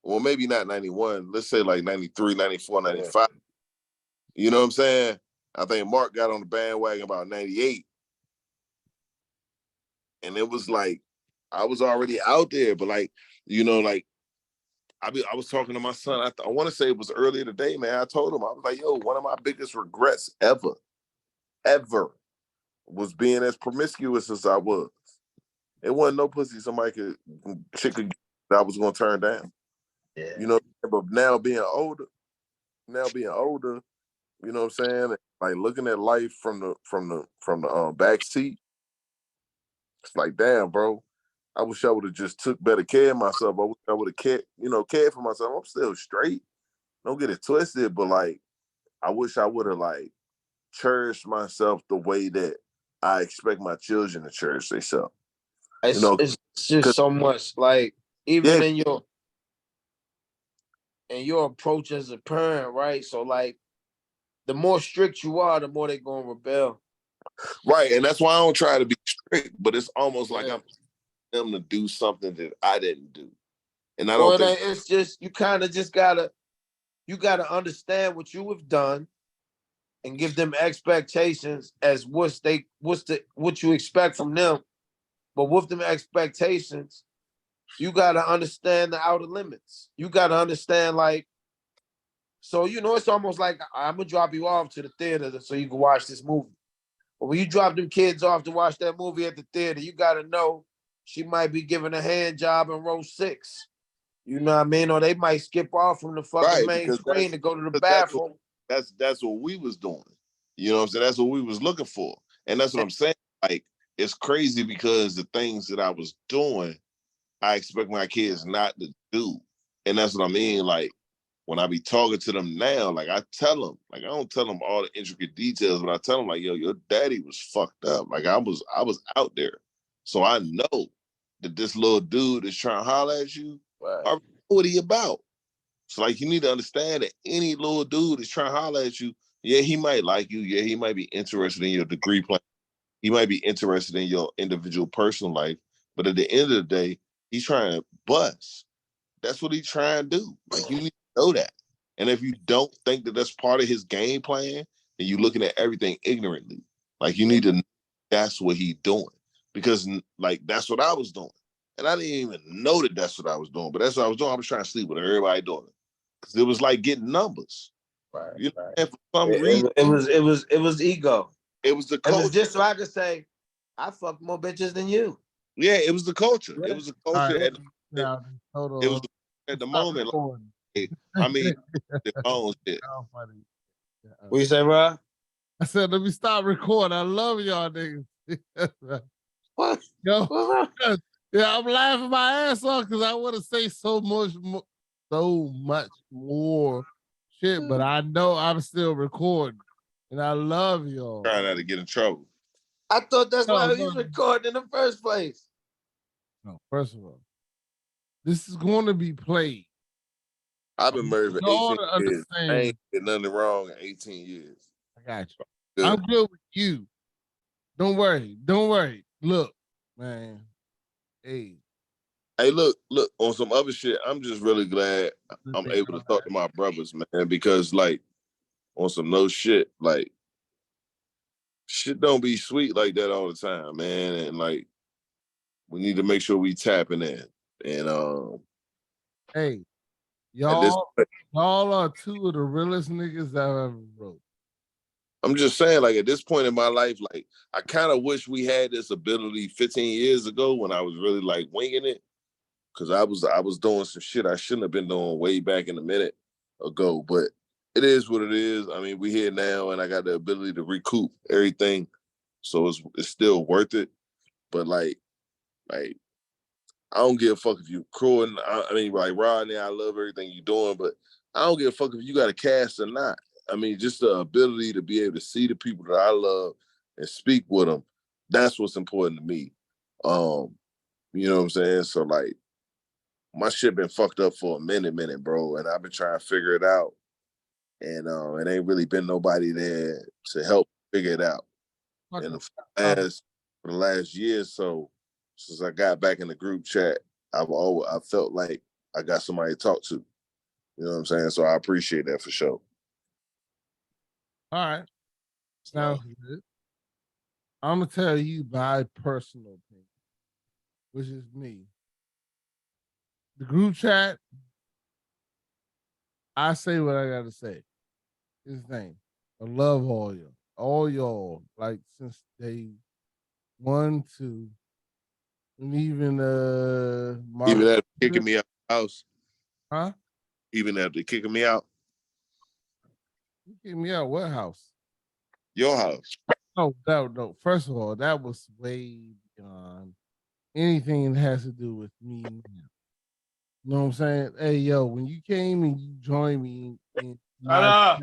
Well, maybe not 91. Let's say like 93, 94, 95. You know what I'm saying? I think Mark got on the bandwagon about 98. And it was like, I was already out there, but like, like, I was talking to my son. I want to say it was earlier today, man. I told him, I was like, yo, one of my biggest regrets ever was being as promiscuous as I was. It wasn't no pussy chick could that I was going to turn down. Yeah. But now being older, you know what I'm saying? Like looking at life from the back seat, it's like, damn, bro. I wish I would have just took better care of myself. I wish I would have cared for myself. I'm still straight. Don't get it twisted, but like I wish I would have like cherished myself the way that I expect my children to cherish themselves. It's just so much like even yeah, in your approach as a parent, right? So like the more strict you are, the more they're gonna rebel. right. And that's why I don't try to be strict, but it's almost like Yeah. I'm them to do something that I didn't do. And I Well, don't think it's just you kind of just gotta understand what you have done and give them expectations as what you expect from them. But with them expectations, you gotta understand the outer limits. You gotta understand like, so it's almost like I'm gonna drop you off to the theater so you can watch this movie. But when you drop them kids off to watch that movie at the theater, you gotta know she might be giving a hand job in row 6. You know what I mean? Or they might skip off from the fucking right main because screen to go to the that's bathroom. that's what we was doing. You know what I'm saying? That's what we was looking for. And that's what I'm saying. Like, it's crazy because the things that I was doing, I expect my kids not to do. And that's what I mean. Like, when I be talking to them now, like I tell them, like I don't tell them all the intricate details, but I tell them like, yo, your daddy was fucked up. Like I was out there. So I know that this little dude is trying to holler at you. Right. I know what he about. So like you need to understand that any little dude is trying to holler at you. Yeah, he might like you. Yeah, he might be interested in your degree plan. He might be interested in your individual personal life. But at the end of the day, he's trying to bust. That's what he's trying to do. Like you need to know that. And if you don't think that that's part of his game plan, then you're looking at everything ignorantly. Like you need to know that's what he's doing. Because like that's what I was doing. And I didn't even know that that's what I was doing. But that's what I was doing. I was trying to sleep with everybody doing it. Because it was like getting numbers. Right. You know, Right. and for some reason, It was ego. it was the It was culture. just so I could say, I fucked more bitches than you. Yeah, it was the culture. Yeah. It was the All culture. right, And now, hold it was on. at the Stop moment. recording. Like, I mean, the own shit. Oh, funny. Yeah, What you say, bro? I said, let me stop recording. I love y'all niggas. What? Yo, What? yeah, I'm laughing my ass off because I want to say so much more shit, but I know I'm still recording, and I love y'all. Trying not to get in trouble. I thought that's why he No. was recording in the first place. No, first of all, this is going to be played. I've been married for Y'all 18 to years. understand. I ain't did nothing wrong in 18 years. I got you. Good. I'm good with you. Don't worry. Don't worry. Look, man. Hey. Hey, look, on some other shit, I'm just really glad I'm able to talk to my brothers, man, because like on some no shit, like shit don't be sweet like that all the time, man. And like we need to make sure we tapping in. And Hey, at this y'all are two of the realest niggas I've ever wrote. I'm just saying, like at this point in my life, like I kind of wish we had this ability 15 years ago when I was really like winging it. Cause I was doing some shit I shouldn't have been doing way back in a minute ago. But it is what it is. I mean, we here now and I got the ability to recoup everything. So it's still worth it. But like I don't give a fuck if you crewing. I mean, like Rodney, I love everything you're doing, but I don't give a fuck if you got a cast or not. I mean, just the ability to be able to see the people that I love and speak with them. That's what's important to me. You know what I'm saying? So like, my shit been fucked up for a minute, bro, and I've been trying to figure it out, and it ain't really been nobody there to help figure it out. And for the last year or so, since I got back in the group chat, I felt like I got somebody to talk to. You know what I'm saying? So I appreciate that for sure. All right. Sounds good. I'm gonna tell you my personal opinion, which is me. The group chat, I say what I gotta say. His name. I love all y'all, like since day 1, 2, and even Even after kicking me out of the house. Huh? Even after kicking me out. You kicked me out what house? Your house. No. First of all, that was way beyond anything that has to do with me now. You know what I'm saying? Hey, yo, when you came and you joined me in my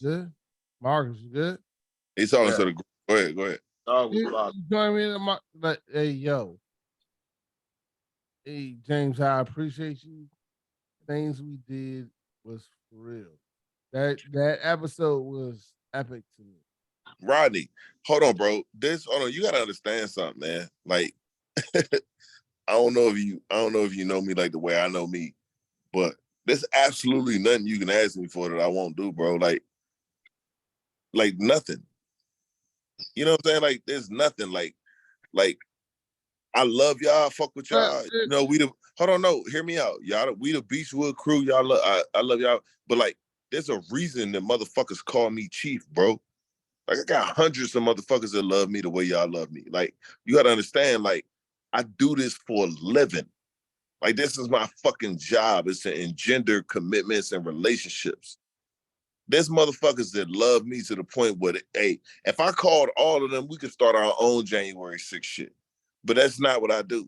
good, Marcus, you good? He's talking Yeah. to the group. Go ahead, go ahead. Dog was You blocked. joined me in my like, hey, yo, hey, James, I appreciate you. Things we did was for real. That episode was epic to me. Rodney, hold on, bro. Hold on, you gotta understand something, man. Like, I don't know if you know me like the way I know me, but there's absolutely nothing you can ask me for that I won't do, bro. Like nothing. You know what I'm saying? Like, there's nothing. Like, I love y'all. Fuck with y'all. You know, hold on, no, hear me out. Y'all, we the Beachwood crew. Y'all, I love y'all. But like, there's a reason that motherfuckers call me Chief, bro. Like, I got hundreds of motherfuckers that love me the way y'all love me. Like, you gotta understand, like, I do this for a living. Like, this is my fucking job, is to engender commitments and relationships. There's motherfuckers that love me to the point where, hey, if I called all of them, we could start our own January 6th shit. But that's not what I do.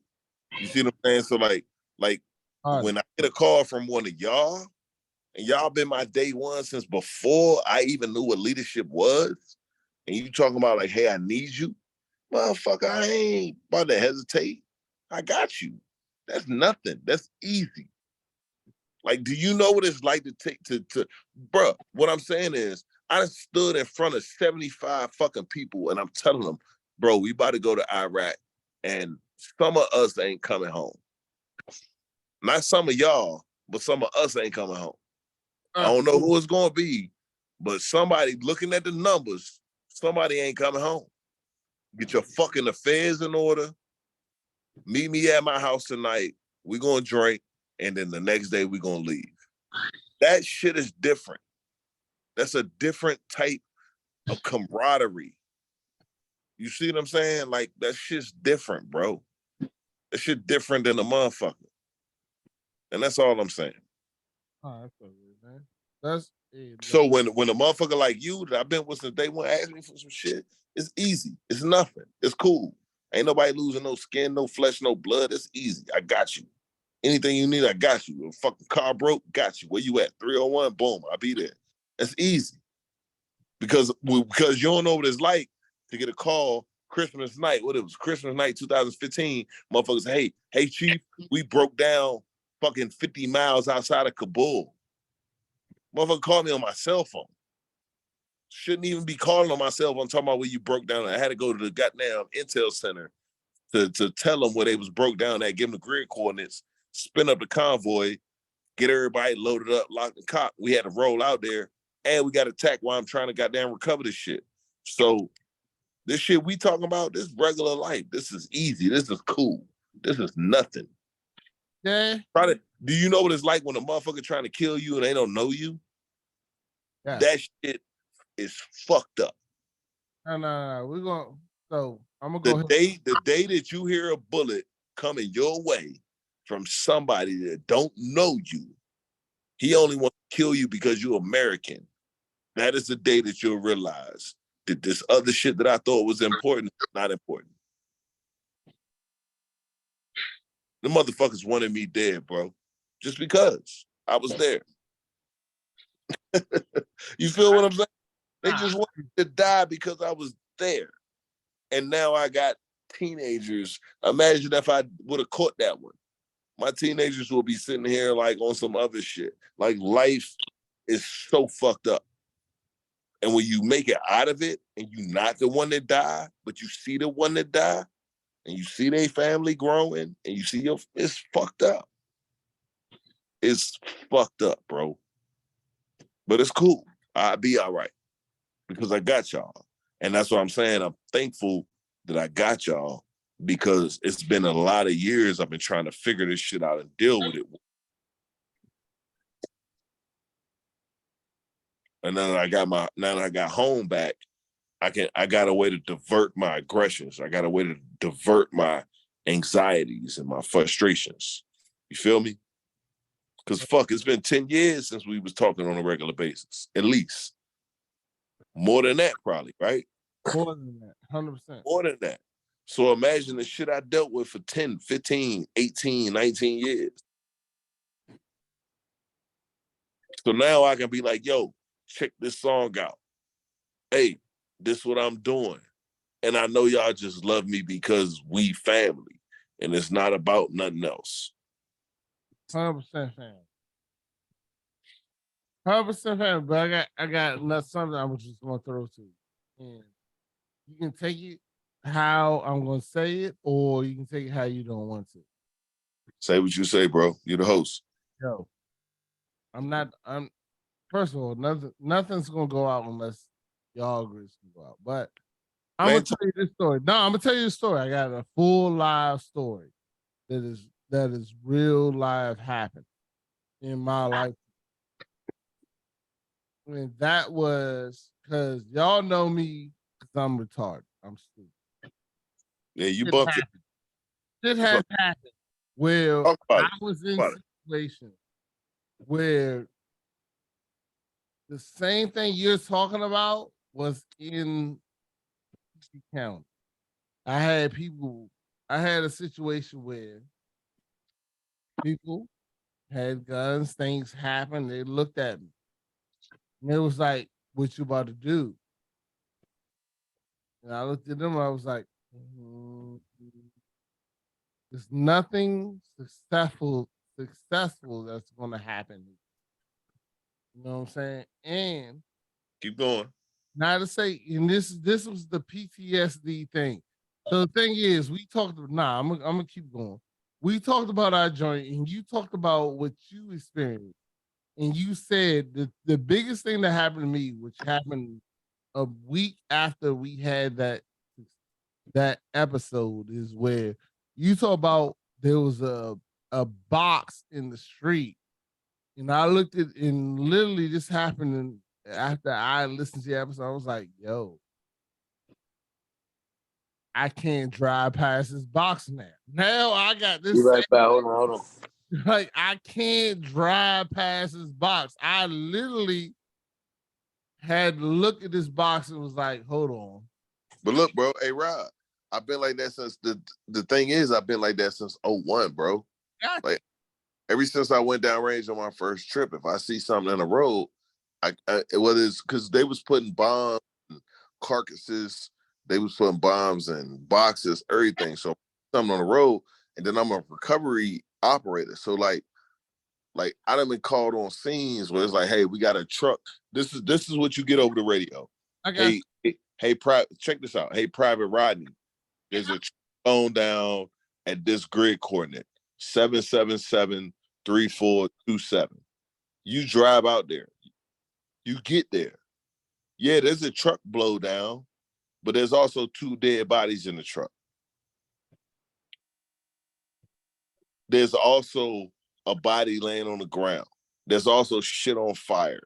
You see what I'm saying? So like when I get a call from one of y'all, and y'all been my day one since before I even knew what leadership was, and you talking about like, hey, I need you, motherfucker, I ain't about to hesitate. I got you. That's nothing. That's easy. Like, do you know what it's like to take to bruh, what I'm saying is, I stood in front of 75 fucking people and I'm telling them, bro, we about to go to Iraq and some of us ain't coming home. Not some of y'all, but some of us ain't coming home. I don't know who it's gonna be, but somebody looking at the numbers, somebody ain't coming home. Get your fucking affairs in order. Meet me at my house tonight. We're gonna drink, and then the next day we're gonna leave. That shit is different. That's a different type of camaraderie. You see what I'm saying? Like, that shit's different, bro. That shit different than a motherfucker. And that's all I'm saying. Oh, that's so good, man. That's so when a motherfucker like you that I've been with since day one asks me for some shit, it's easy. It's nothing. It's cool. Ain't nobody losing no skin, no flesh, no blood. It's easy. I got you. Anything you need, I got you. A fucking car broke, got you. Where you at? 301, boom, I'll be there. That's easy. Because you don't know what it's like to get a call Christmas night. What it was, Christmas night 2015. Motherfuckers, hey, Chief, we broke down fucking 50 miles outside of Kabul. Motherfucker called me on my cell phone. Shouldn't even be calling on my cell phone talking about where you broke down. I had to go to the goddamn Intel Center to tell them where they was broke down at, give them the grid coordinates, spin up the convoy, get everybody loaded up, lock the cop. We had to roll out there, and we got attacked while I'm trying to goddamn recover this shit. So this shit we talking about, this regular life, this is easy. This is cool. This is nothing. Yeah. Do you know what it's like when a motherfucker trying to kill you and they don't know you? Yeah. That shit is fucked up. No. We're going to, so I'm going to go ahead. The day that you hear a bullet coming your way from somebody that don't know you, he only wants to kill you because you're American. That is the day that you'll realize that this other shit that I thought was important is not important. The motherfuckers wanted me dead, bro. Just because I was there. You feel what I'm saying? They just wanted to die because I was there. And now I got teenagers. Imagine if I would have caught that one. My teenagers will be sitting here like on some other shit. Like, life is so fucked up. And when you make it out of it and you're not the one that died, but you see the one that died and you see their family growing and you see it's fucked up. It's fucked up, bro. But it's cool. I'll be all right because I got y'all. And that's what I'm saying. I'm thankful that I got y'all because it's been a lot of years I've been trying to figure this shit out and deal with it. And then now that I got home back, I got a way to divert my aggressions. I got a way to divert my anxieties and my frustrations. You feel me? Because fuck, it's been 10 years since we was talking on a regular basis, at least. More than that, probably, right? More than that, 100%. More than that. So imagine the shit I dealt with for 10, 15, 18, 19 years. So now I can be like, yo, check this song out. Hey, this what I'm doing. And I know y'all just love me because we family. And it's not about nothing else. 100% fan. 100% fan. But I got something I'm just gonna throw to you. And you can take it how I'm gonna say it, or you can take it how you don't want to. Say what you say, bro. You're the host. Yo, I'm first of all, nothing's gonna go out unless y'all agree to go out. But I'm gonna tell you this story. No, I'm gonna tell you the story. I got a full live story that is real live happened in my life. And that was because y'all know me because I'm retarded. I'm stupid. Yeah, you bumped it. Shit has happened where I was in situations where the same thing you're talking about was in County. I had a situation where people had guns, things happened, they looked at me. And it was like, what you about to do? And I looked at them, I was like, there's nothing successful that's gonna happen. You know what I'm saying? And keep going. Not to say, and this was the PTSD thing. So the thing is, we talked. I'm gonna keep going. We talked about our joint, and you talked about what you experienced, and you said that the biggest thing that happened to me, which happened a week after we had that episode, is where you talk about there was a box in the street, and I looked at, and literally this happened in. After I listened to the episode, I was like, yo, I can't drive past this box now. Now I got this. Be right back. Hold on. Like, I can't drive past this box. I literally had to look at this box and was like, hold on. But look, bro, hey, Rob, I've been like that since the thing is, I've been like that since 01, bro. Gotcha. Like, ever since I went downrange on my first trip, if I see something in the road, whether it's because they was putting bombs and carcasses, they was putting bombs and boxes, everything. So something on the road, and then I'm a recovery operator. So like I done been called on scenes where it's like, hey, we got a truck. This is what you get over the radio. Hey, check this out. Hey, Private Rodney, there's a truck blown down at this grid coordinate 777-3427. You drive out there. You get there. Yeah, there's a truck blow down, but there's also 2 dead bodies in the truck. There's also a body laying on the ground. There's also shit on fire.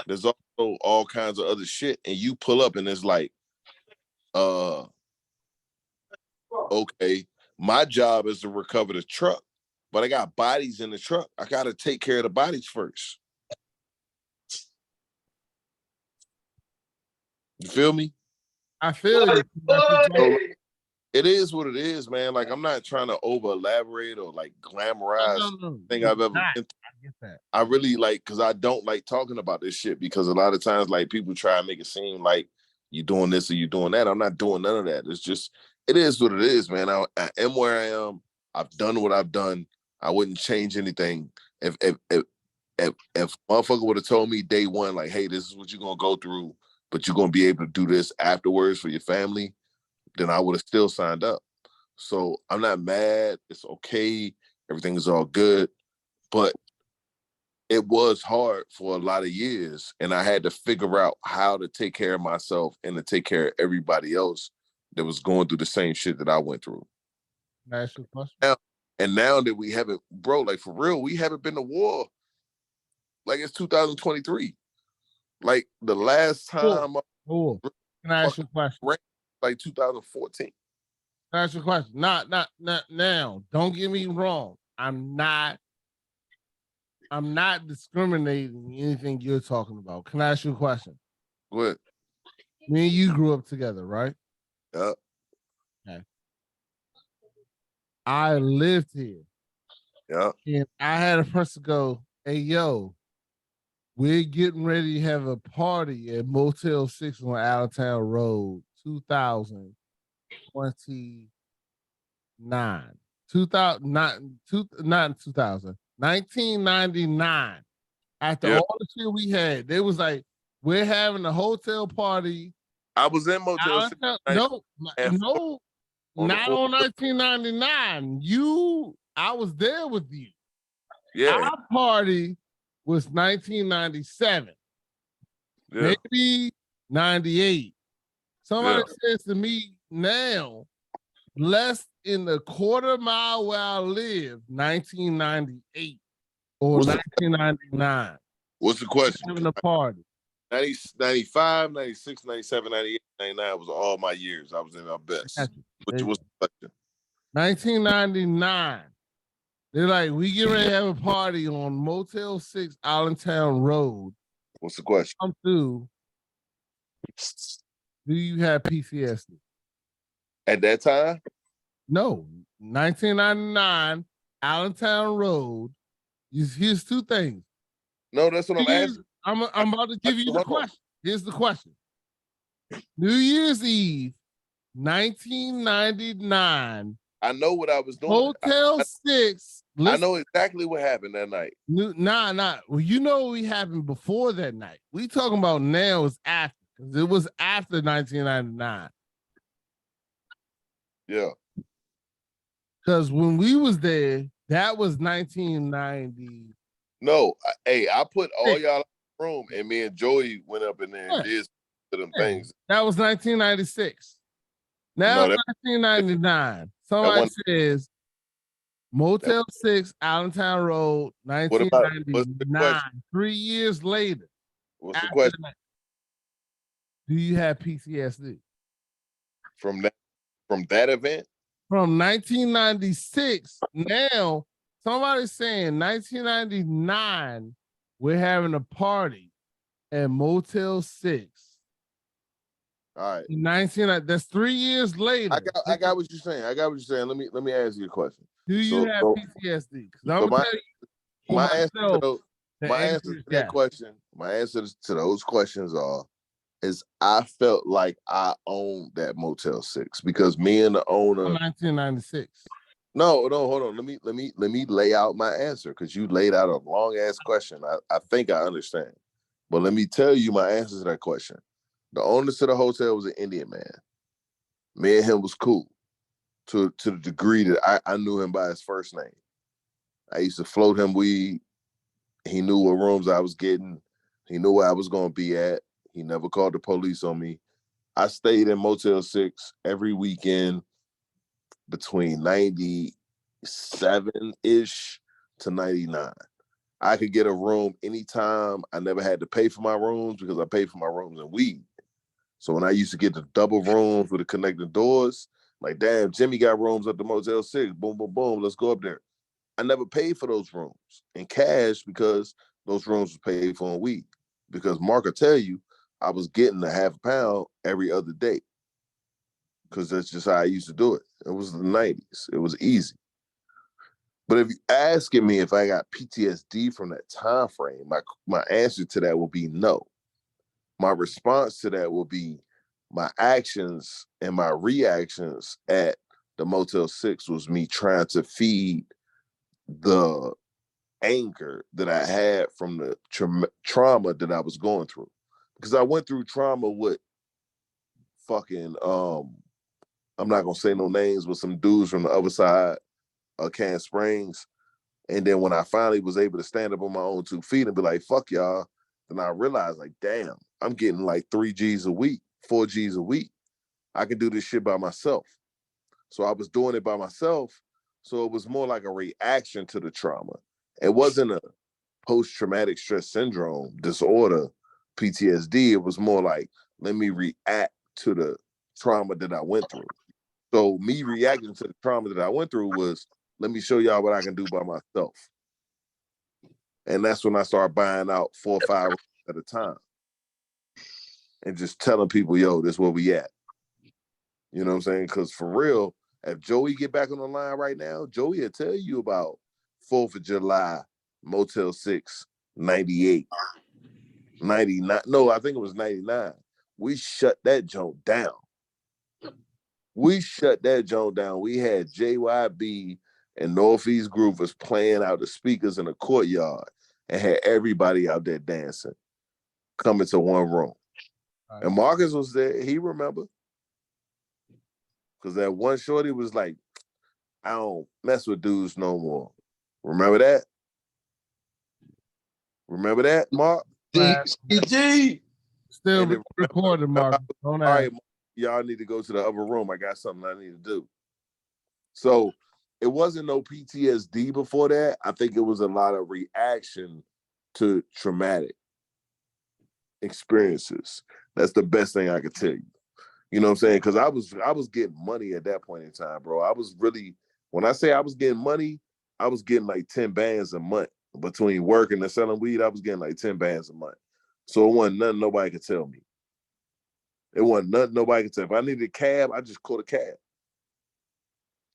There's also all kinds of other shit. And you pull up and it's like, okay, my job is to recover the truck, but I got bodies in the truck. I got to take care of the bodies first. You feel me? I feel you. It is what it is, man. Like, I'm not trying to over elaborate or like glamorize thing I've ever been through. I get that. I really like, because I don't like talking about this shit, because a lot of times like people try and make it seem like you doing this or you doing that. I'm not doing none of that. It's just, it is what it is, man. I am where I am. I've done what I've done. I wouldn't change anything. If motherfucker would have told me day one, like, hey, this is what you're gonna go through, but you're gonna be able to do this afterwards for your family, then I would have still signed up. So I'm not mad. It's okay. Everything is all good. But it was hard for a lot of years, and I had to figure out how to take care of myself and to take care of everybody else that was going through the same shit that I went through. That's your question. Now that we haven't, bro, like for real, we haven't been to war. Like, it's 2023. Like, the last time Can I ask you a question? Like 2014. Can I ask you a question? Not now. Don't get me wrong. I'm not discriminating anything you're talking about. Can I ask you a question? Go ahead. Me and you grew up together, right? Yeah. Okay. I lived here. Yeah. And I had a person go, hey, yo, we're getting ready to have a party at Motel 6 on Allentown Road, 2029. 1999. After Yeah. all the shit we had, they was like, we're having a hotel party. I was in Motel 6. No, and no, on the not fourth- on 1999. I was there with you. Yeah. Our party was 1997, Yeah. maybe 98. Somebody Yeah. says to me now, less in the quarter mile where I live, 1998 or What's the- 1999. What's the question? Having a party. 90, 95, 96, 97, 98, 99 was all my years. I was in my best. Which was the question? 1999. They're like, we get ready to have a party on Motel 6 Allentown Road. What's the question? Come through. Do you have PTSD? At that time? No. 1999, Allentown Road. Here's two things. No, that's what I'm asking. I'm about to give you the question. Here's the question. New Year's Eve, 1999. I know what I was doing. Motel 6. I know exactly what happened that night. Nah. Well, you know what happened before that night. We talking about now is after, because it was after 1999. Yeah. Because when we was there, that was 1990. No, I put all y'all in the room, and me and Joey went up in there and did them things. That was 1996. Now it's 1999. Somebody says Motel 6, Allentown Road, 1999. 3 years later. What's the question? Do you have PTSD? From that event? From 1996. Now, somebody's saying 1999, we're having a party at Motel 6. All right. 19, that's 3 years later. I got what you're saying. Let me ask you a question. Do you have PTSD? My answer to that question, my answers to those questions is I felt like I owned that Motel 6 because me and the owner. 1996. No, hold on. Let me lay out my answer because you laid out a long ass question. I think I understand, but let me tell you my answer to that question. The owner to the hotel was an Indian man. Me and him was cool to the degree that I knew him by his first name. I used to float him weed. He knew what rooms I was getting. He knew where I was going to be at. He never called the police on me. I stayed in Motel 6 every weekend between 97-ish to 99. I could get a room anytime. I never had to pay for my rooms because I paid for my rooms in weed. So when I used to get the double rooms with the connecting doors, like, damn, Jimmy got rooms at the Motel 6. Boom, boom, boom. Let's go up there. I never paid for those rooms in cash because those rooms were paid for in weed. Because Mark will tell you, I was getting a half a pound every other day. Because that's just how I used to do it. It was the 90s. It was easy. But if you're asking me if I got PTSD from that time frame, my answer to that will be no. My response to that will be my actions and my reactions at the Motel 6 was me trying to feed the anger that I had from the trauma that I was going through. Because I went through trauma with fucking, I'm not going to say no names, but some dudes from the other side of Can Springs. And then when I finally was able to stand up on my own 2 feet and be like, fuck y'all, then I realized, like, damn, I'm getting like 3 G's a week, 4 G's a week. I can do this shit by myself. So I was doing it by myself. So it was more like a reaction to the trauma. It wasn't a post-traumatic stress syndrome disorder, PTSD. It was more like, let me react to the trauma that I went through. So me reacting to the trauma that I went through was, let me show y'all what I can do by myself. And that's when I started buying out 4 or 5 at a time. And just telling people, yo, this is where we at. You know what I'm saying? Because for real, If Joey get back on the line right now, Joey will tell you about 4th of July, Motel 6, 98, 99. No, I think it was 99. We shut that joint down. We shut that joint down. We had JYB and Northeast Groovers playing out the speakers in the courtyard and had everybody out there dancing, coming to one room. Right. And Marcus was there. He remembered. Because that one shorty was like, I don't mess with dudes no more. Remember that? Remember that, Mark? DG. Still recording, Mark. All right, y'all need to go to the other room. I got something I need to do. So it wasn't no PTSD before that. I think it was a lot of reaction to traumatic experiences. That's the best thing I could tell you. You know what I'm saying? Because I was getting money at that point in time, bro. I was really, when I say I was getting money, I was getting like 10 bands a month. Between working and selling weed, I was getting like 10 bands a month. So it wasn't nothing nobody could tell me. It wasn't nothing nobody could tell. If I needed a cab, I just called a cab.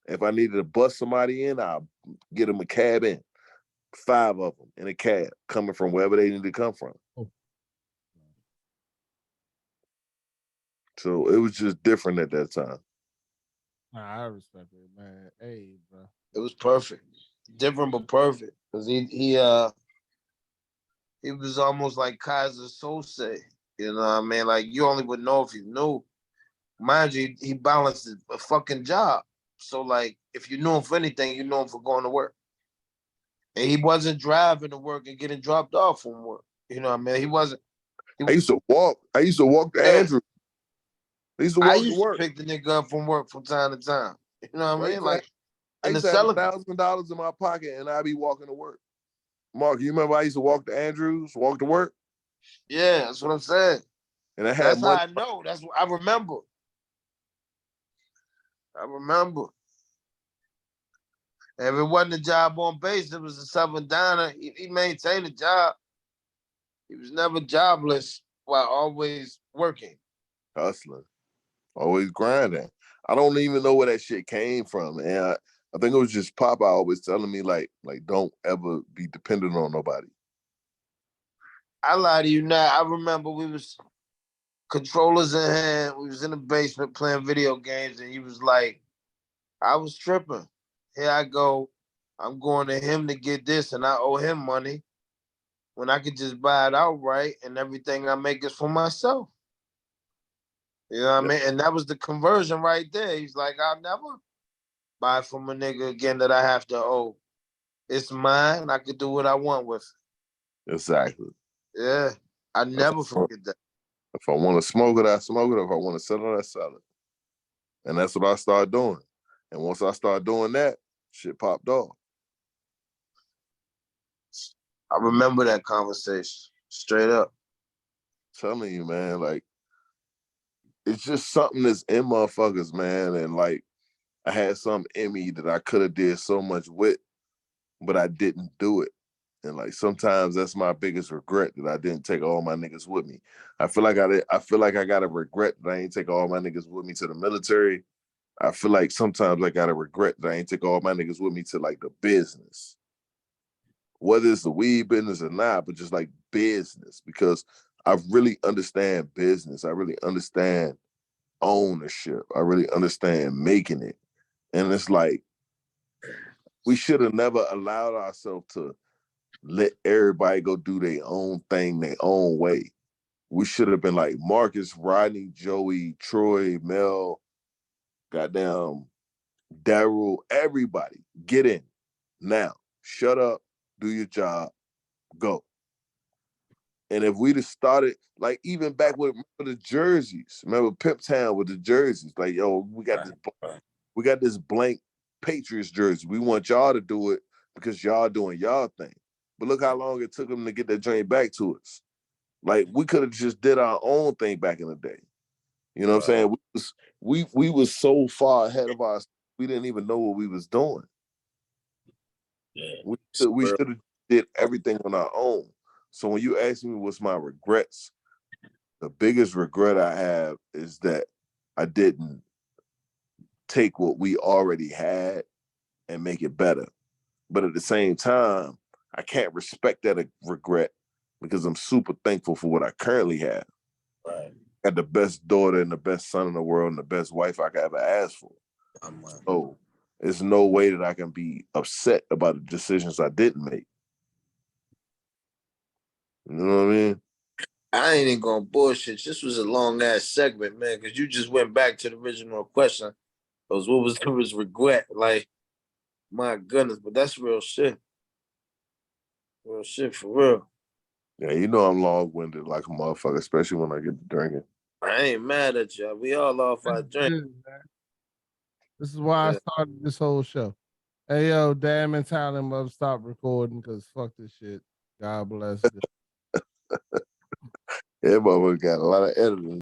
If I needed to bust somebody in, I'll get them a cab in. 5 of them in a cab, coming from wherever they need to come from. So it was just different at that time. Nah, I respect it, man. Hey, bro. It was perfect. Different but perfect. Because he was almost like Kaiser Sose. You know what I mean? Like, you only would know if you knew. Mind you, he balanced a fucking job. So, like, if you knew him for anything, you knew him for going to work. And he wasn't driving to work and getting dropped off from work. You know what I mean? He wasn't. I used to walk to Andrew. I used to walk to work. Pick the nigga up from work from time to time. You know what I mean? Like, I used to have $1,000 in my pocket and I'd be walking to work. Mark, you remember I used to walk to Andrews, walk to work? Yeah, that's what I'm saying. And I had that's money. How I know. That's what I remember. If it wasn't a job on base, it was a Southern Diner. He maintained a job. He was never jobless while always working. Hustling. Always grinding. I don't even know where that shit came from. And I think it was just Papa always telling me, like, don't ever be dependent on nobody. I lie to you now. I remember we was controllers in hand. We was in the basement playing video games, and he was like, I was tripping. Here I go. I'm going to him to get this, and I owe him money when I could just buy it outright, and everything I make is for myself. You know what I mean? And that was the conversion right there. He's like, I'll never buy from a nigga again that I have to owe. It's mine. I can do what I want with it. Exactly. Yeah. I never forget that. If I want to smoke it, I smoke it. If I want to sell it, I sell it. And that's what I started doing. And once I started doing that, shit popped off. I remember that conversation. Straight up. Telling you, man, like, it's just something that's in motherfuckers, man. And like, I had something in me that I could have did so much with, but I didn't do it. And like, sometimes that's my biggest regret, that I didn't take all my niggas with me. I feel like I got a regret that I ain't take all my niggas with me to the military. I feel like sometimes I got a regret that I ain't take all my niggas with me to like the business. Whether it's the weed business or not, but just like business, because I really understand business. I really understand ownership. I really understand making it. And it's like, we should have never allowed ourselves to let everybody go do their own thing, their own way. We should have been like Marcus, Rodney, Joey, Troy, Mel, goddamn Daryl, everybody, get in now. Shut up, do your job, go. And if we'd have started, like, even back with the jerseys, remember Pimp Town with the jerseys, like, yo, we got this blank Patriots jersey. We want y'all to do it because y'all doing y'all thing. But look how long it took them to get that joint back to us. Like, we could have just did our own thing back in the day. You know what I'm saying? We was so far ahead of us, we didn't even know what we was doing. Yeah. We should have did everything on our own. So when you ask me what's my regrets, the biggest regret I have is that I didn't take what we already had and make it better. But at the same time, I can't respect that regret because I'm super thankful for what I currently have. Right. I got the best daughter and the best son in the world and the best wife I could ever ask for. So there's no way that I can be upset about the decisions I didn't make. You know what I mean? I ain't even gonna bullshit. This was a long ass segment, man, because you just went back to the original question. What was regret? Like, my goodness, but that's real shit. Real shit for real. Yeah, you know I'm long-winded like a motherfucker, especially when I get to drinking. I ain't mad at y'all. We all off our drink. This is why I Yeah. started this whole show. Hey yo, damn and tell him up, stop recording because fuck this shit. God bless. Yeah, motherfucker got a lot of editing.